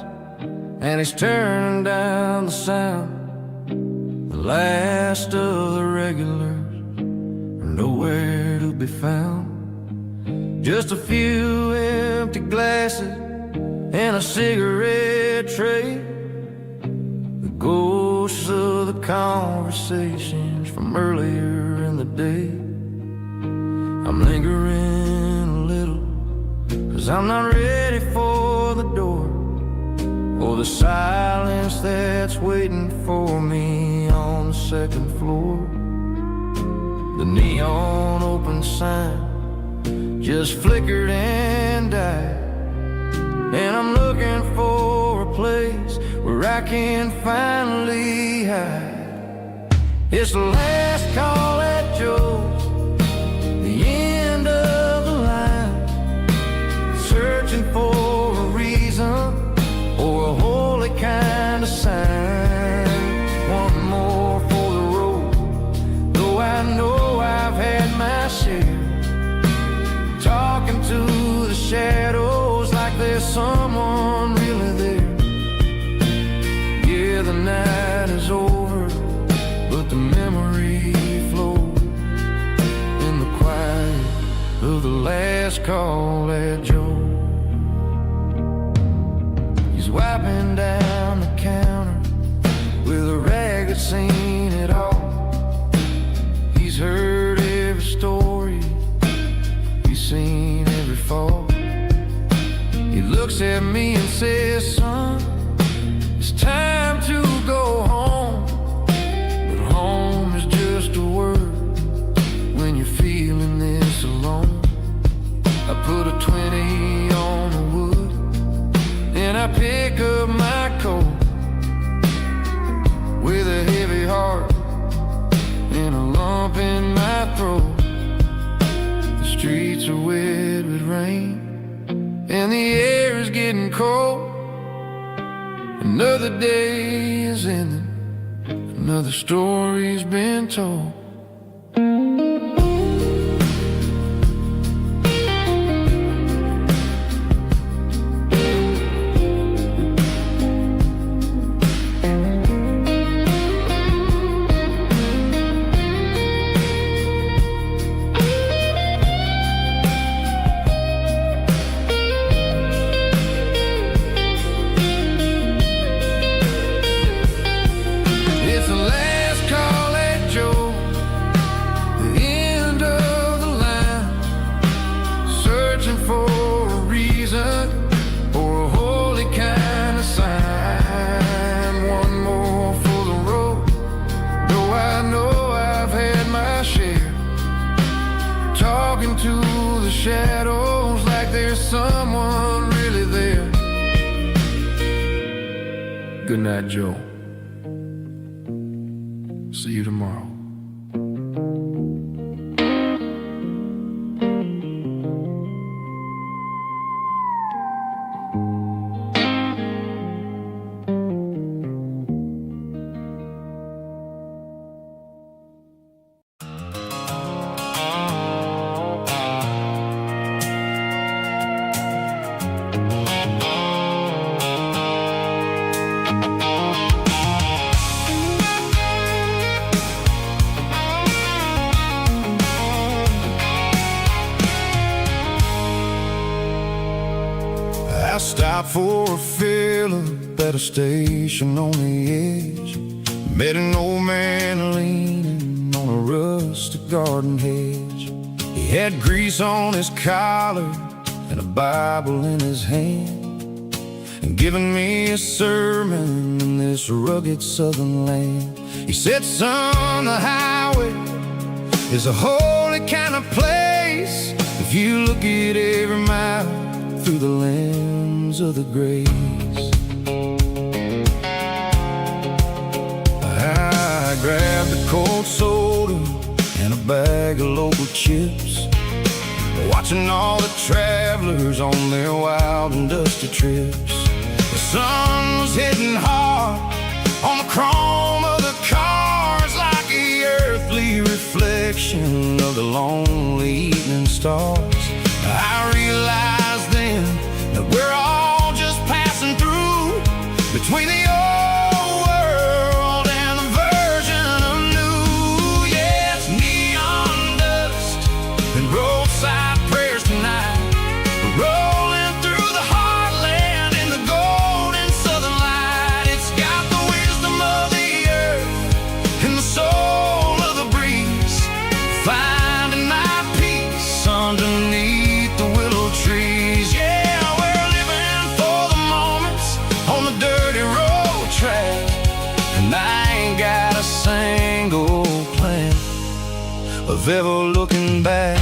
and he's turning down the sound. The last of the regulars are nowhere to be found. Just a few empty glasses and a cigarette tray, the ghosts of the conversations from earlier in the day. I'm lingering a little, 'cause I'm not ready for the door, or the silence that's waiting for me on the second floor. The neon open sign just flickered and died, and I'm looking for a place where I can finally hide. It's the last call at Joe's, the end of the line, searching for a reason or a holy kind of sign. One more for the road, though I know I've had my share. Talking to the shadows like there's someone really there. Yeah, the night is over, but the memory flows in the quiet of the last call at Joe. He's wiping down the counter with a rag that's seen it all. He's heard every story, he's seen every fall. He looks at me and says, son, it's time to go home. But home is just a word when you're feeling this alone. I put a 20 on the wood, and I pick up my coat with a heavy heart and a lump in my throat. The streets are wet with rain, and the air is getting cold. Another day is ending, another story's been told. Shadows like there's someone really there. Good night, Joe. See you tomorrow.
I stopped for a fill-up at a station on the edge. Met an old man leaning on a rustic garden hedge. He had grease on his collar and a Bible in his hand, and giving me a sermon in this rugged southern land. He said, son, the highway is a holy kind of place if you look at every mile through the lens of the grace. I grabbed a cold soda and a bag of local chips, watching all the travelers on their wild and dusty trips. The sun was hitting hard on the chrome of the cars, like the earthly reflection of the lonely evening stars. I realized then of ever looking back.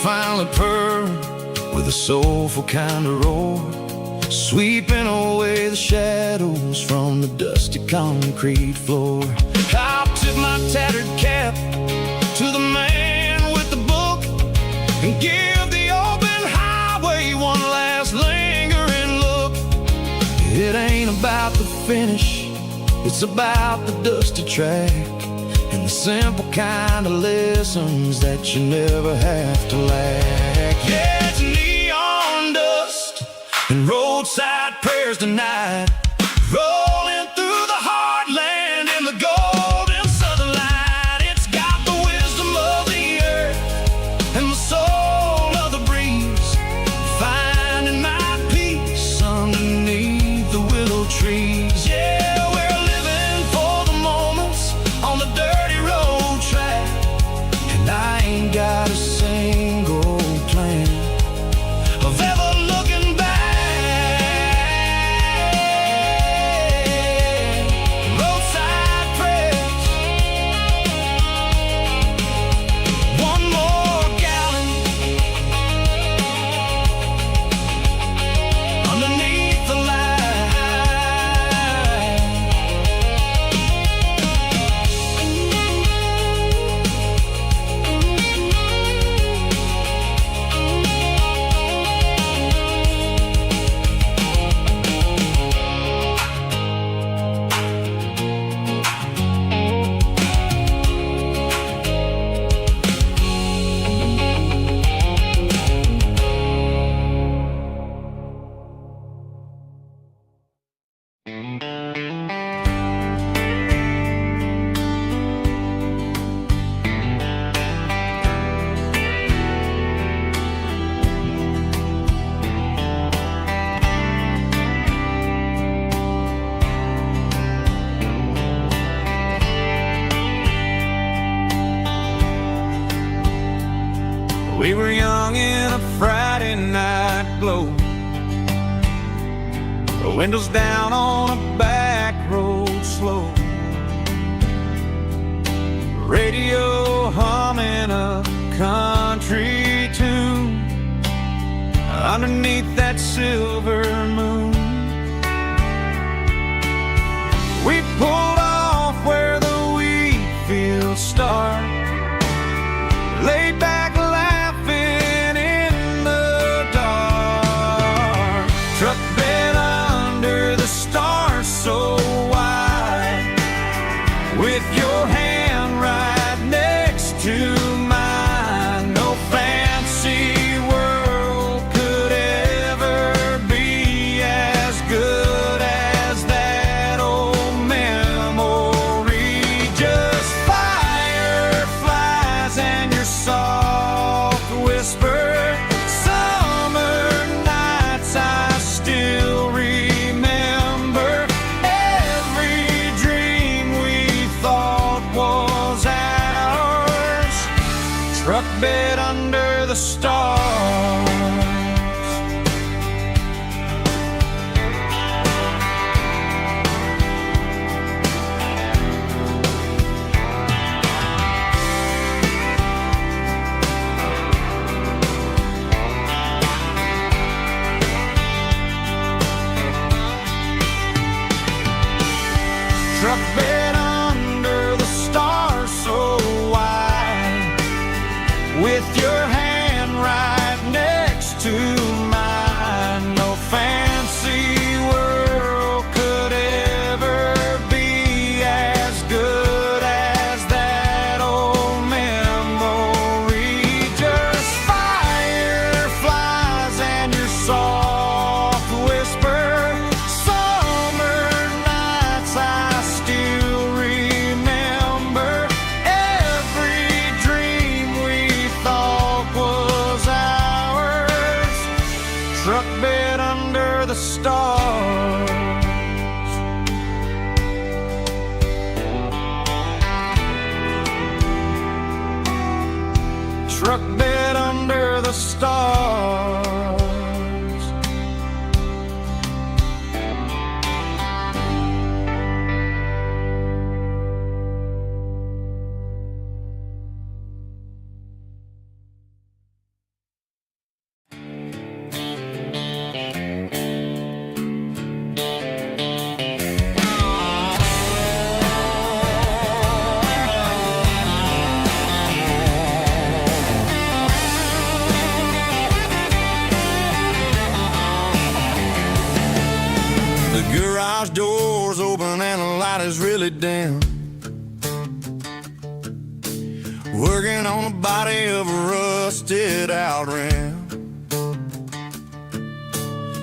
Finally purr with a soulful kind of roar, sweeping away the shadows from the dusty concrete floor. I'll tip my tattered cap to the man with the book and give the open highway one last lingering look. It ain't about the finish, it's about the dusty track and the simple kind of lessons that you never have to lack. Yeah, it's neon dust and roadside prayers tonight, rolling through the heartland in the golden southern light. It's got the wisdom of the earth and the soul of the breeze, finding my peace underneath the willow trees. Yeah, we're living for the moments on the dirty road track, and I ain't got a single plan of ever looking back. Roadside prayers, one more gallon underneath the light. We were young in a Friday night glow, the windows down on a back road slow, radio humming a country tune underneath that silver moon. We pulled off where the wheat fields start, laid back laughing in the dark, truck bed under the stars so wide, with your hand right next to mine. No fancy world could ever be as good as that old memory. Just fireflies and your soft whisper. Summer nights I still remember. Every dream we thought was ours, truck bed under the stars. Truck bed under the stars so wide, with your hand right next to mine. No fancy world could ever be as good as that old memory. Just fireflies and your soft whisper. Summer nights I still remember. Every dream we thought was ours, truck bed under the stars.
struck dead under the stars.
Garage doors open and the light is really dim. Working on the body of a rusted out rim.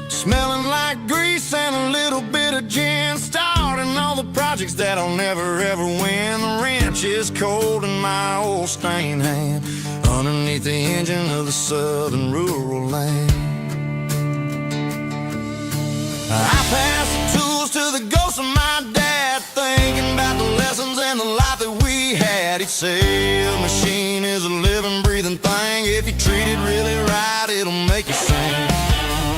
Smelling like grease and a little bit of gin. Starting all the projects that'll never ever win. The wrench is cold in my old stained hand underneath the engine of the southern rural land. I pass the tools to the ghost of my dad, thinking about the lessons and the life that we had. He'd say a machine is a living, breathing thing. If you treat it really right, it'll make you sing.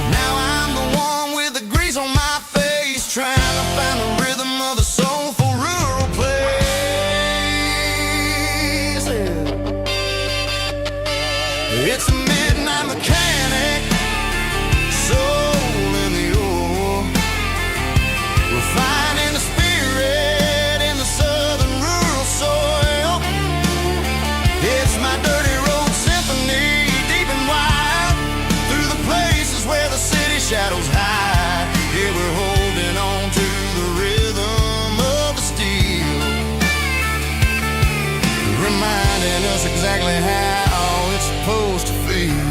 Now I'm the one with the grease on my face, trying to find the rhythm of the soulful rural place. It's a midnight mechanic, finding the spirit in the southern rural soil. It's my dirty road symphony, deep and wide, through the places where the city shadows hide. Yeah, we're holding on to the rhythm of the steel, reminding us exactly how it's supposed to feel.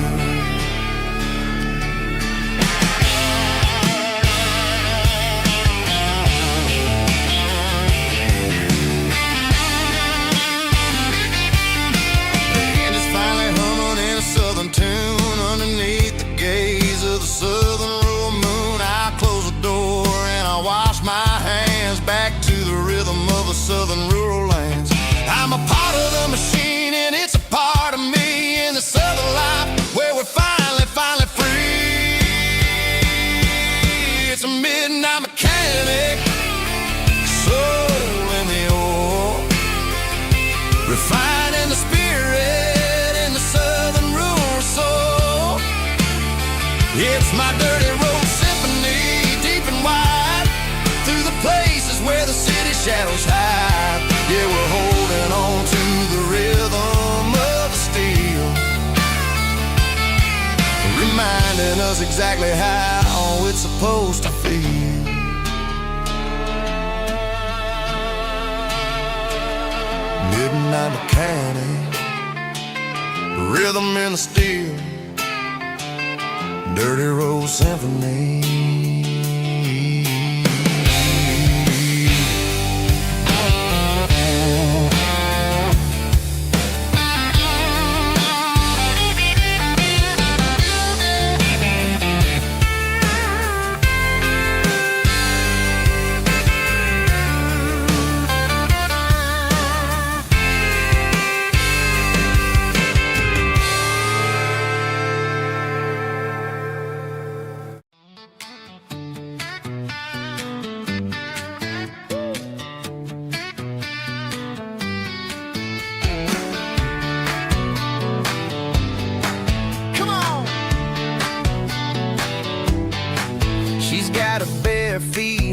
Tune underneath the gaze of the southern rural moon. I close the door and I wash my hands back to the rhythm of the southern rural lands. I'm a part of the machine and it's a part of me in the southern life where we're finally free. It's a midnight mechanic, soul in the ore, refining the spirit in the southern rural soul. It's my dirty road symphony, deep and wide, through the places where the city shadows hide. Yeah, we're holding on to the rhythm of the steel, reminding us exactly how it's supposed to feel. Midnight mechanic, rhythm in the steel, dirty road symphony.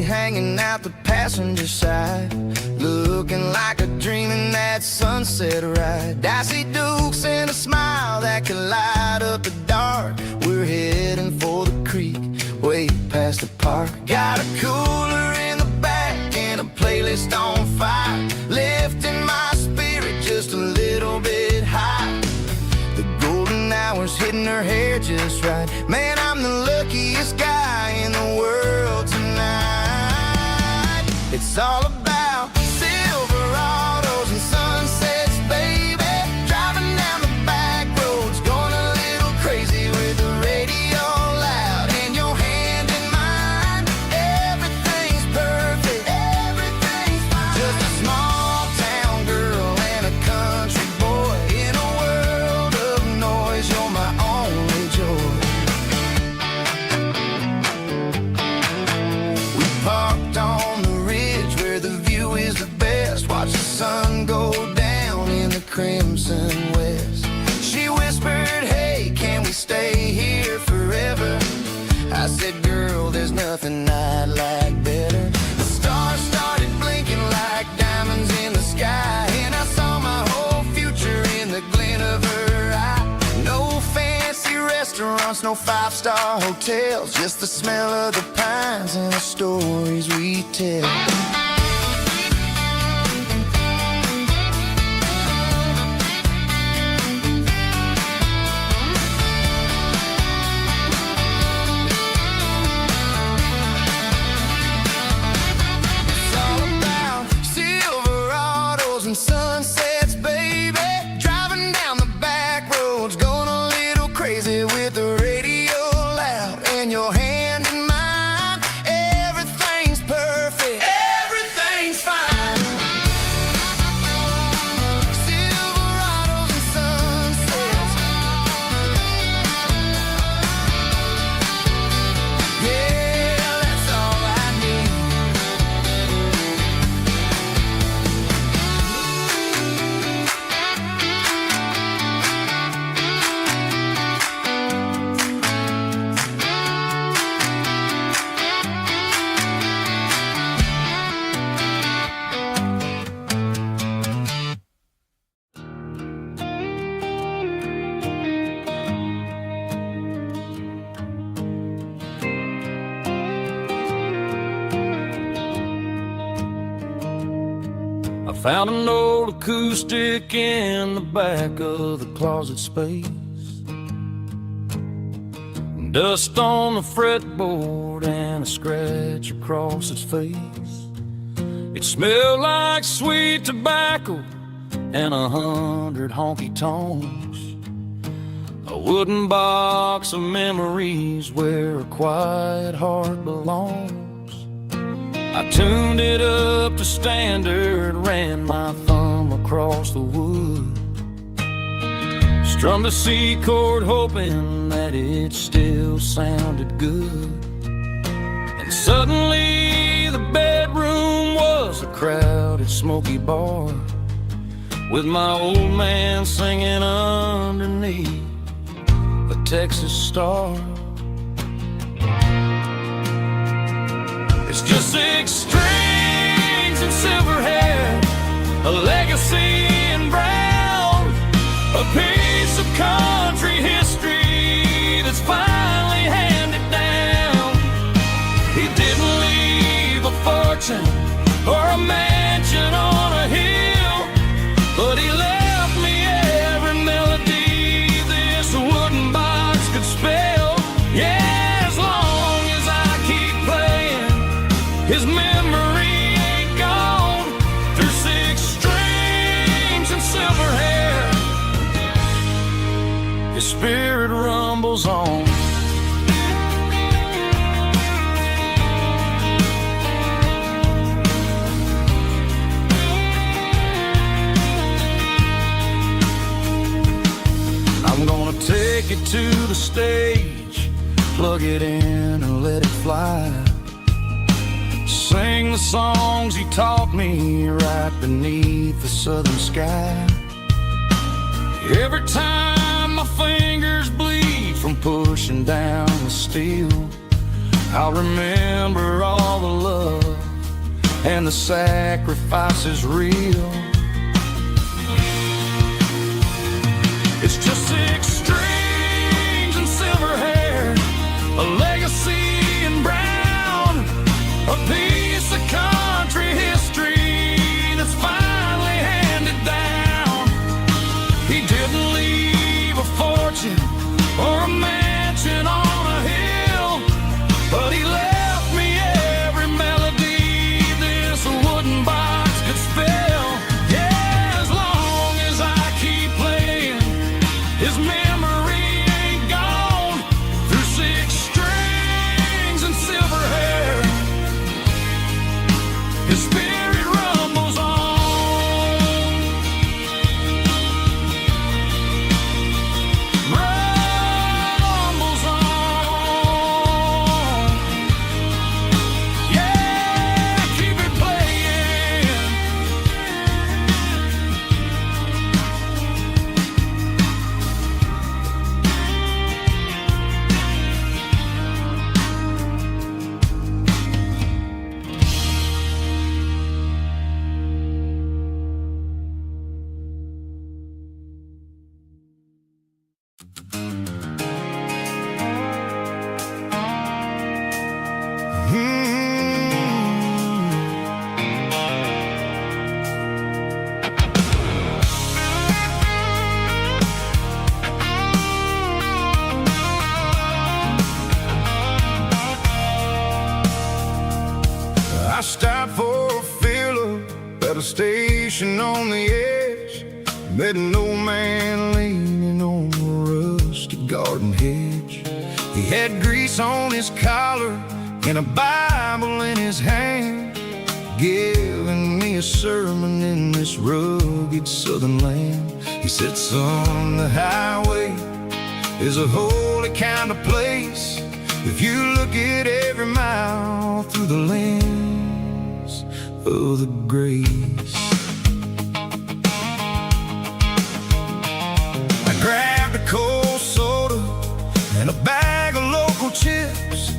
Hanging out the passenger side, looking like a dream in that sunset ride. I see Dukes and a smile that can light up the dark. We're heading for the creek, way past the park. Got a cooler in the back and a playlist on fire, lifting my spirit just a little bit high. The golden hours hitting her hair just right. Man, I'm the luckiest guy in the world tonight. It's all about Silverados and sunsets, baby. Driving down the back roads, going a little crazy with the radio loud. And your hand in mine, everything's perfect, everything's fine. Just a small town girl and a country boy in a world of
I said, girl, there's nothing I'd like better. The stars started blinking like diamonds in the sky, and I saw my whole future in the glint of her eye. No fancy restaurants, no five-star hotels, just the smell of the pines and the stories we tell. Sunsets, baby, driving down the back roads, going a little crazy with the radio loud, and your hand in mine. Everything's perfect, everything's fine. Silverados and sunsets, yeah, that's all I need.
I found an old acoustic in the back of the closet space. Dust on the fretboard and a scratch across its face. It smelled like sweet tobacco and 100 honky-tonks. A wooden box of memories where a quiet heart belongs. I tuned it up to standard, ran my thumb across the wood, strummed a C chord hoping that it still sounded good. And suddenly the bedroom was a crowded smoky bar, with my old man singing underneath the Texas star. It's just 6 strings and silver hair, a legacy in brown, a piece of country history that's finally handed down. He didn't leave a fortune or a mansion on a hill, but he left me every melody this wooden box could spell. Yeah, as long as I keep playing, his memory ain't gone. Through 6 strings and silver hair, his spirit rumbles on. I'm gonna take it to the stage, plug it in and let it fly. Sing the songs he taught me right beneath the southern sky. Every time my fingers bleed from pushing down the steel, I'll remember all the love and the sacrifices real. It's just 6 strings and silver hair, a legacy in brown, a piece of country history that's finally handed down. He didn't leave a fortune or a mansion on a hill, but he left me every melody this wooden box could spell. station on the edge, met an old man leaning on a rusty garden hedge. He had grease on his collar and a Bible in his hand, giving me a sermon in this rugged southern land. He said, son, the highway is a holy kind of place if you look at every mile through the lens of the grace. I grabbed a cold soda and a bag of local chips,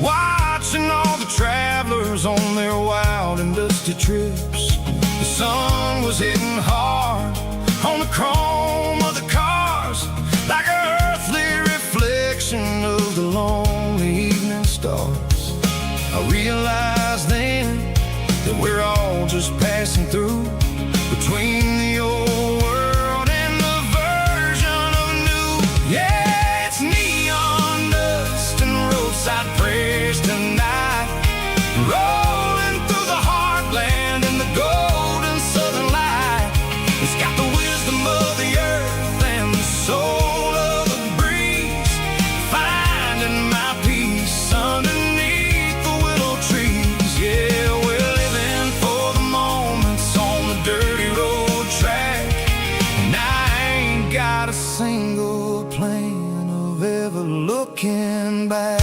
watching all the travelers on their wild and dusty trips. The sun was hitting hard on the chrome of the cars, like an earthly reflection of the lonely evening stars. I realized then that we're all just passing through between the old world and the version of new. Yeah, it's neon dust and roadside prayers tonight, rolling through the heartland in the golden southern light. It's got the wisdom of the earth and the soul of the breeze, finding my peace underneath the willow trees. Yeah, we're living for the moments on the dirty road track, and I ain't got a single plan of ever looking back.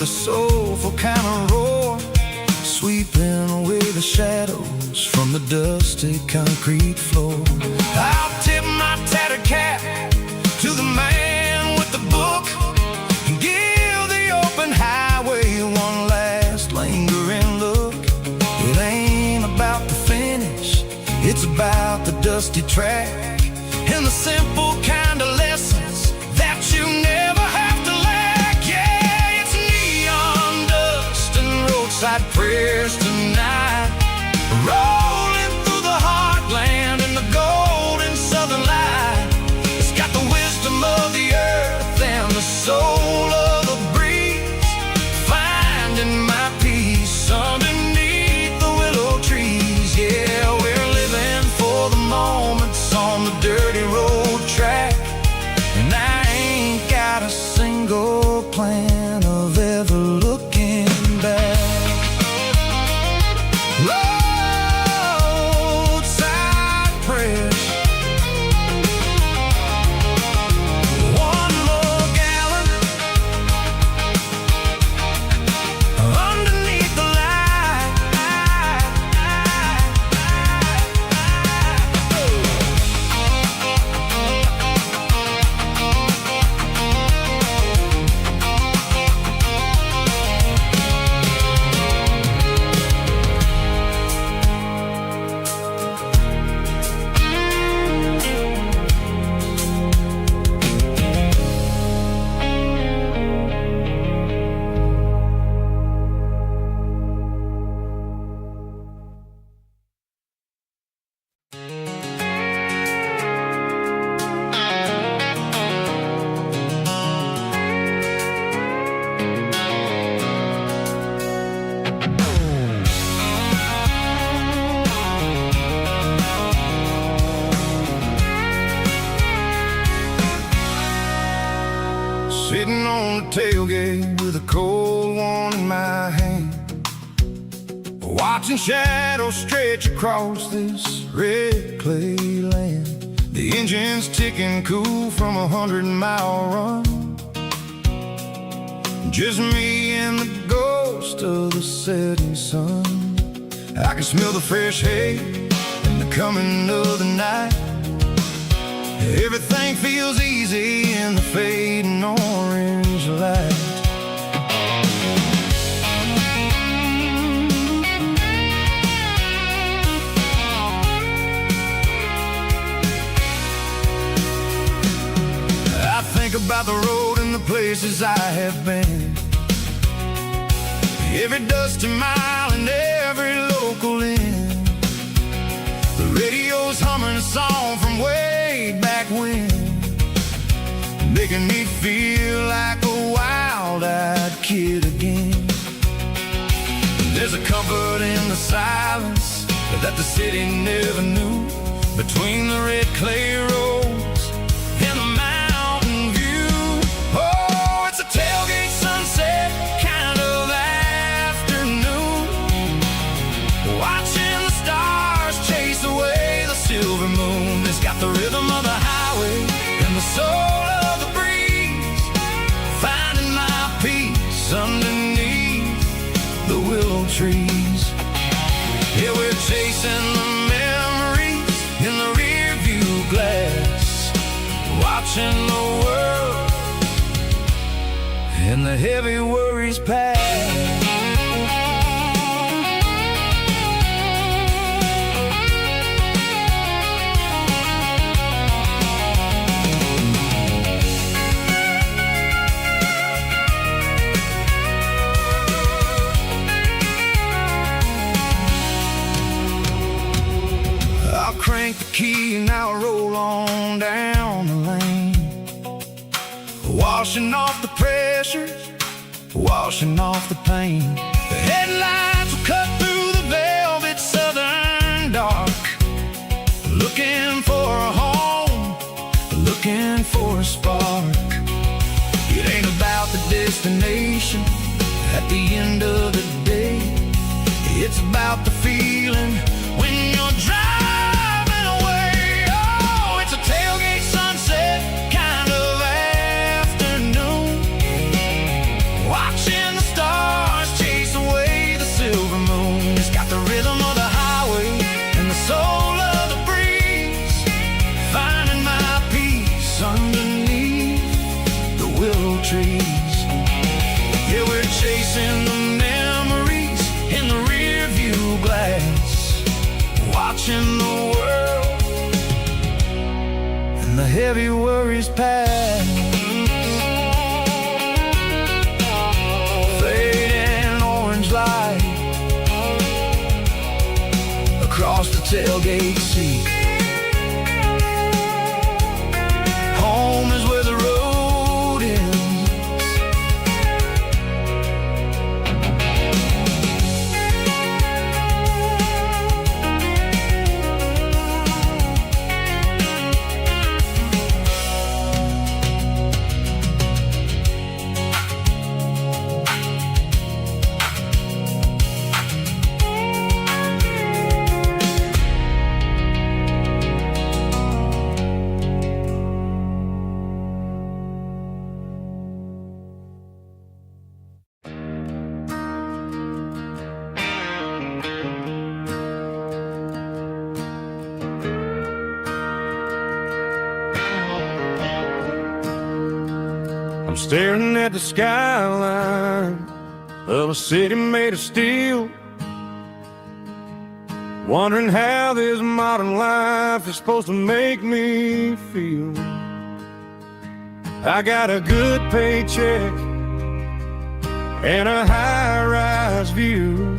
A soulful kind of roar, sweeping away the shadows from the dusty concrete floor. I'll tip my tattered cap to the man with the book and give the open highway one last lingering look. It ain't about the finish, it's about the dusty track and the simple kind of lessons that you never have to lack. Yeah, it's neon dust and roadside prayers tonight, rolling through the heartland in the golden southern light. It's got the wisdom of the earth and the soul of the breeze, finding my peace underneath the willow trees. Yeah, we're living for the moments on the dirty road track, and I ain't got a single plan of ever looking back. Roadside prayers, one more gallon underneath the light. Sitting on the tailgate with a cold one in my hand, watching shadows stretch across this red clay land. The engine's ticking cool from a 100-mile run, just me and the ghost of the setting sun. I can smell the fresh hay and the coming of the night. Everything feels easy in the fading orange light. I think about the road and the place places I have been, every dusty mile and every local inn. The radio's humming a song from way back when, making me feel like a wild-eyed kid again. There's a comfort in the silence that the city never knew, between the red clay roads and the mountain view. Oh, it's a tailgate sunset kind of afternoon, watching the stars chase away the silver moon. It's got the rhythm of the highway and the soul of the breeze, finding my peace underneath the willow trees. Yeah, we're chasing the memories in the rear view glass, watching the world and the heavy worries pass. Crank the key and I'll roll on down the lane, washing off the pressure, washing off the pain. The headlights will cut through the velvet southern dark, looking for a home, looking for a spark. It ain't about the destination at the end of the day, it's about the feeling when you're driving. Tailgate sunset kind of afternoon, watching the stars chase away the silver moon. It's got the rhythm of the highway and the soul of the breeze, finding my peace underneath the willow trees. Yeah, we're chasing the memories in the rear view glass, watching the world and the heavy worries pass. Fading orange light across the tailgate seat. Home is where the road ends.
I'm staring at the skyline of a city made of steel, wondering how this modern life is supposed to make me feel. I got a good paycheck and a high-rise view,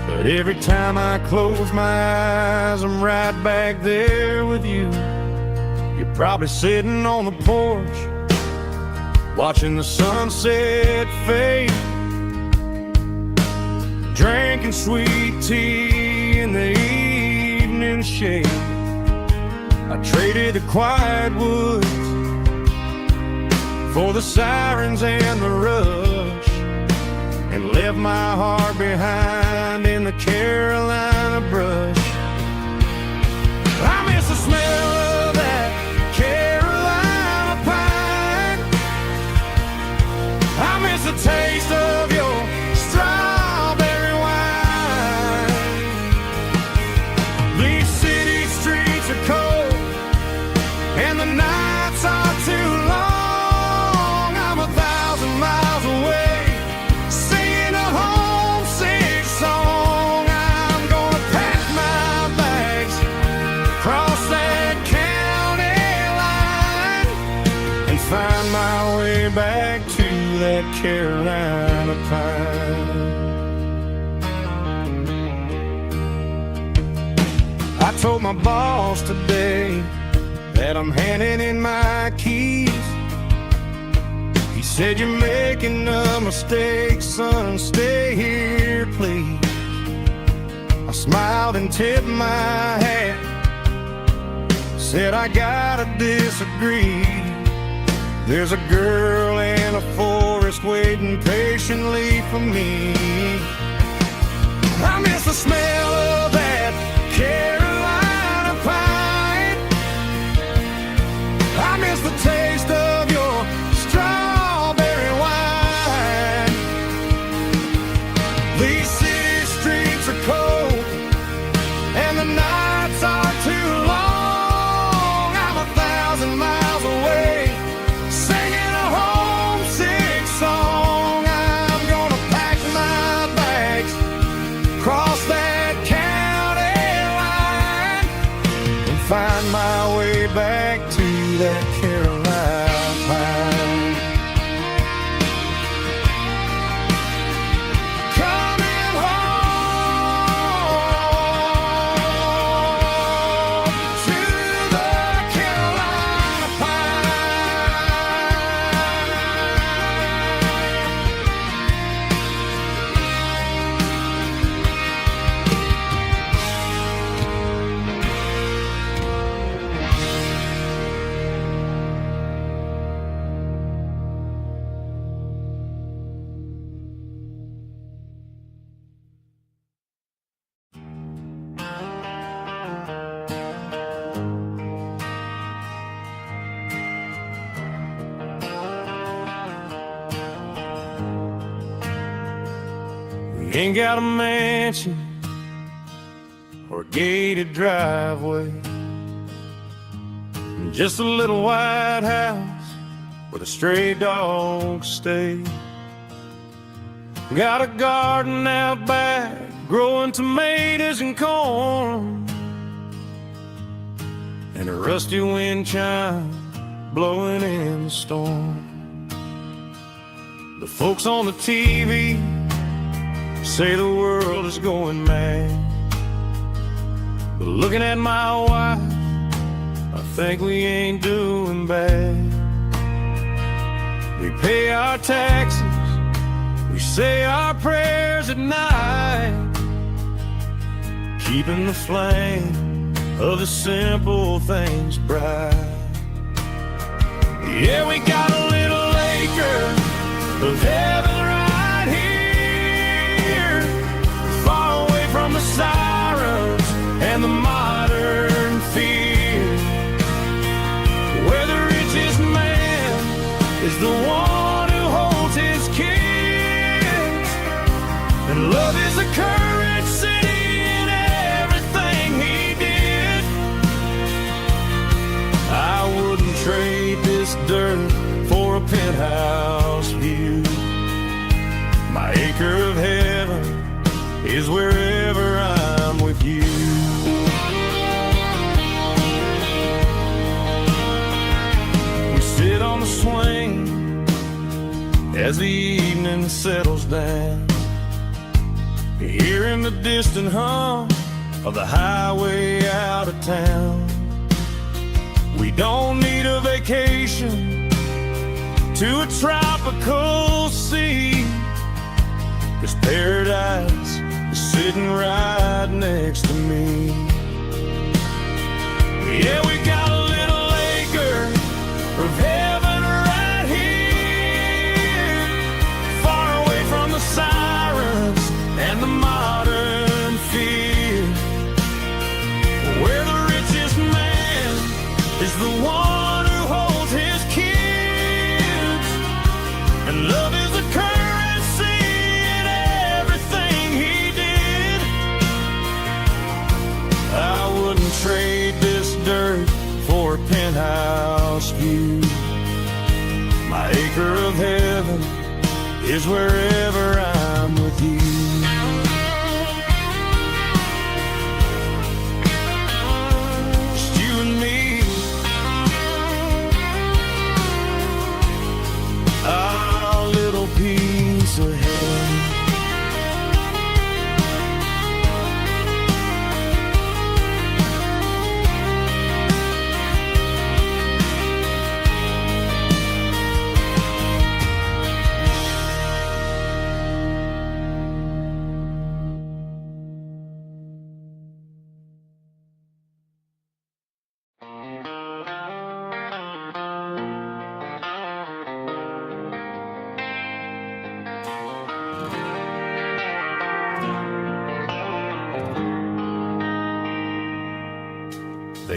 but every time I close my eyes, I'm right back there with you. You're probably sitting on the porch, watching the sunset fade, drinking sweet tea in the evening shade. I traded the quiet woods for the sirens and the rush, and left my heart behind in the Carolina brush. I miss the smell of that Carolina pine. I miss the taste of your strawberry wine. These city streets are cold and the nights are too long. I'm 1,000 miles away, singing a homesick song. I'm gonna pack my bags, cross that county line, and find my way back to that Carolina pine. I told my boss today that I'm handing in my keys. He said, "You're making a mistake, son, stay here, please." I smiled and tipped my hat, said, "I gotta disagree. There's a girl in a forest waiting patiently for me. I miss the smell of that Carolina pine. I miss the taste of your strawberry wine. These city streets are cold and the nights are too long. I'm 1,000 miles away singing a homesick song. I'm gonna pack my bags, cross that county line, and find my way back to that Carolina pine. Coming home to the Carolina We ain't got a mansion or a gated driveway, just a little white house where the stray dogs stay. Got a garden out back, growing tomatoes and corn, and a rusty wind chime blowing in the storm. The folks on the TV say the world is going mad, but looking at my wife, I think we ain't doing bad. We pay our taxes, we say our prayers at night, keeping the flame of the simple things bright. Yeah, we got a little acre of heaven right here, far away from the sirens and the modern fear, where the richest man is the one who holds his kids, and love is the currency in everything he did. I wouldn't trade this dirt for a penthouse view. My acre of heaven is wherever I'm with you. We sit on the swing as the evening settles down, hearing the distant hum of the highway out of town. We don't need a vacation to a tropical sea, 'cause paradise is sitting right next to me. Yeah, we got a little acre of heaven right here, far away from the sirens and the modern fear, where the richest man is the one who holds his kids, and love is a currency in everything he did. I wouldn't trade this dirt for a penthouse view. My acre of heaven is wherever I'm with you. Just you and me, our little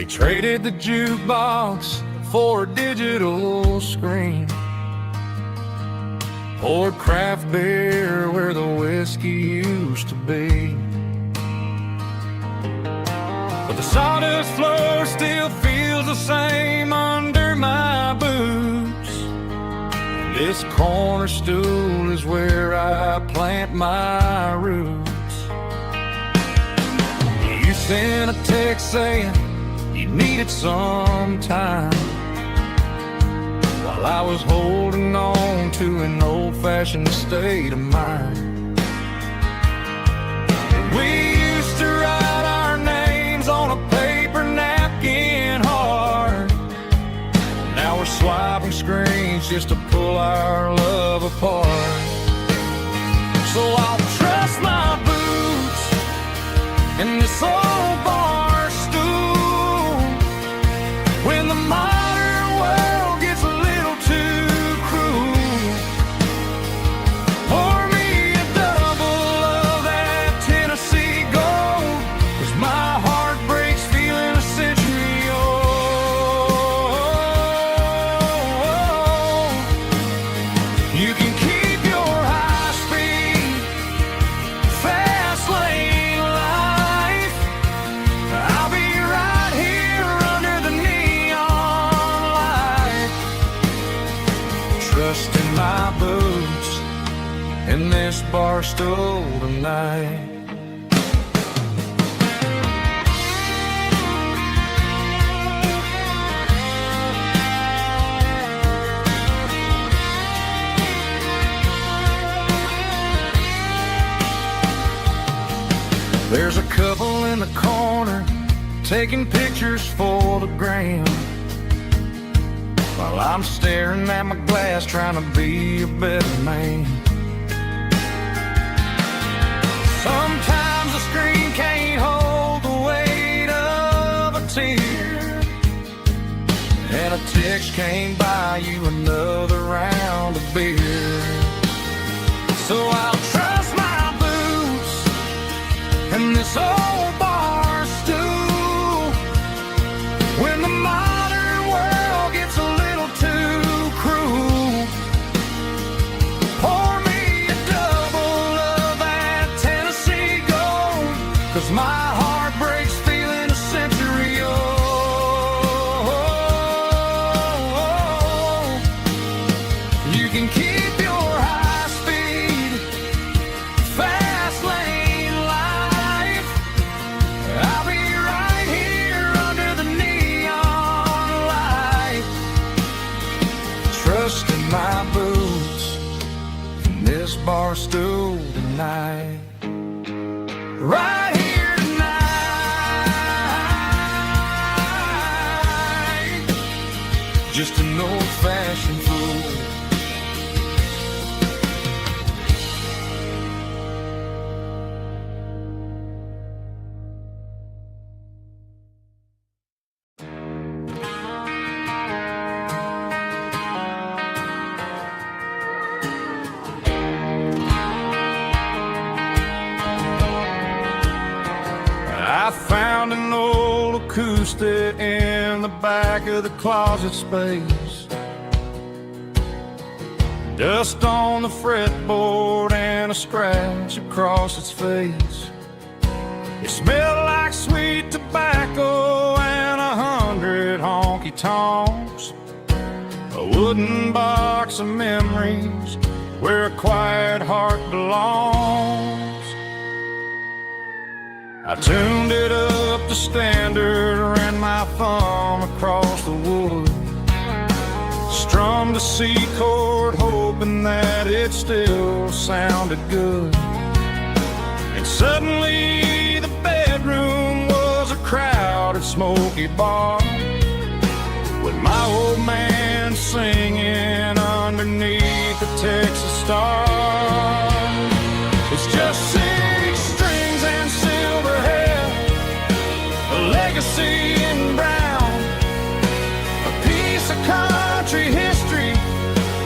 They traded the jukebox for a digital screen, poured craft beer where the whiskey used to be. But the sawdust floor still feels the same under my boots. This corner stool is where I plant my roots. You sent a text saying you needed some time, while I was holding on to an old-fashioned state of mind. We used to write our names on a paper napkin hard. Now we're swiping screens just to pull our love apart. So I'll trust my boots in this old bar stool when the modern world gets a little too cruel. Pour me a double of that Tennessee Gold, 'cause my heart breaks feeling a century old. You can keep your high-speed fast lane life. I'll be right here under the neon light, trusting my boots in this bar stool tonight. There's a couple in the corner taking pictures for the gram, while I'm staring at my glass trying to be a better man. Sometimes the screen can't hold the weight of a tear, and a text can't buy you another round of beer. So I'll trust my boots in this old bar stool when the modern world gets a little too cruel. Pour me a double of that Tennessee Gold, 'cause my heart breaks feeling a century old. You can keep your high-speed fast lane life. I'll be right here under the neon light, trusting my boots in this bar stool tonight. Right here tonight, just an old-fashioned fool. I found an old acoustic in the back of the closet space. Dust on the fretboard and a scratch across its face. It smelled like sweet tobacco and 100 honky tonks. A wooden box of memories where a quiet heart belongs. I tuned it up to standard, ran my thumb across the wood, strummed a C chord hoping that it still sounded good. And suddenly the bedroom was a crowded smoky bar, with my old man singing underneath the Texas stars. It's just 6 strings and silver hair, a legacy in brown, a piece of country history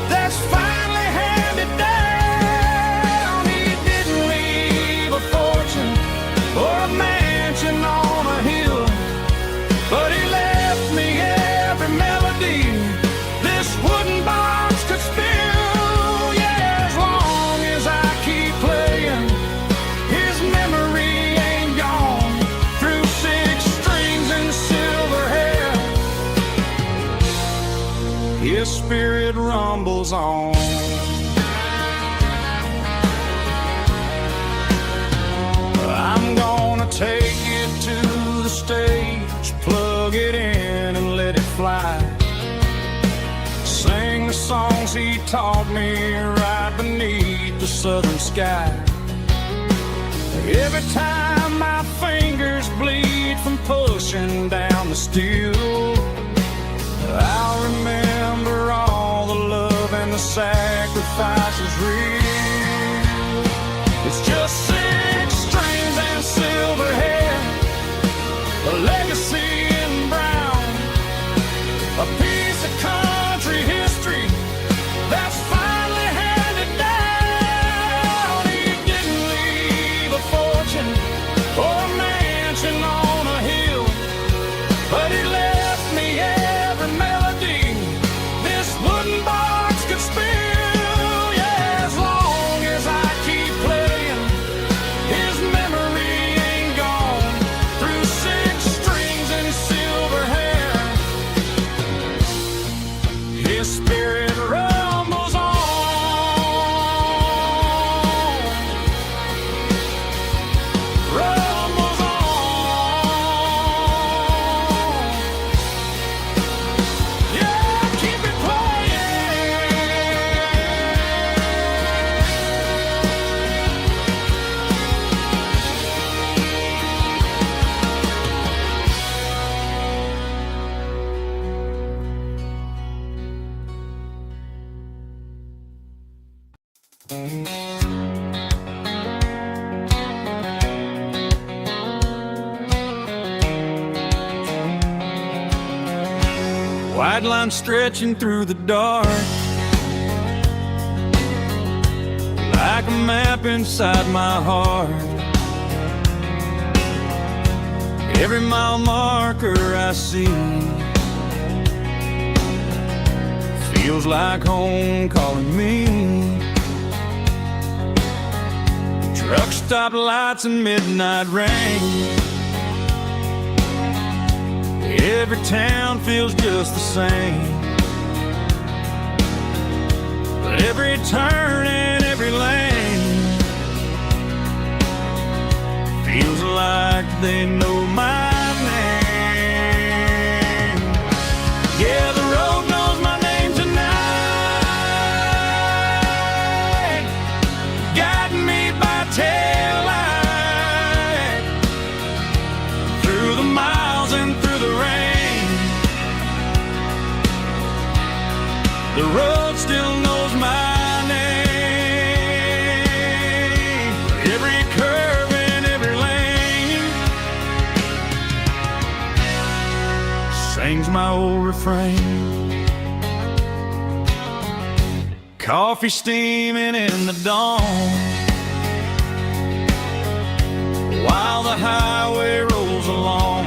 that's finally handed down. He didn't leave a fortune or a mansion on a hill, but he
His spirit rumbles on. I'm gonna take it to the stage, plug it in and let it fly. Sing the songs he taught me right beneath the southern sky. Every time my fingers bleed from pushing down the steel, I'll remember all the love and the sacrifices real. It's just 6 strings and silver hair, a legacy in brown, a piece of country history that's finally handed down. He didn't leave a fortune or a mansion on a hill, but he left me every melody this wooden box could spill. Yeah, as long as I keep playing, his memory ain't gone. Through 6 strings and silver hair, his spirit rumbles on. Rumbles on. Yeah, keep it White line stretching through the dark, like a map inside my heart. Every mile marker I see feels like home calling me. Truck stop lights and midnight rain, every town feels just the same. But every turn and every lane feels like they know my name. Yeah, the road knows my name tonight, guiding me by taillight through the miles and through the rain. The road still knows my name. Every curve and every lane sings my old refrain. Coffee steaming in the dawn, while the highway rolls along.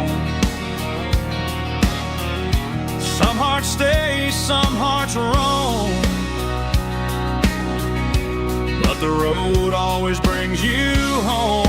Some hearts stay, some hearts roam, but the road always brings you home.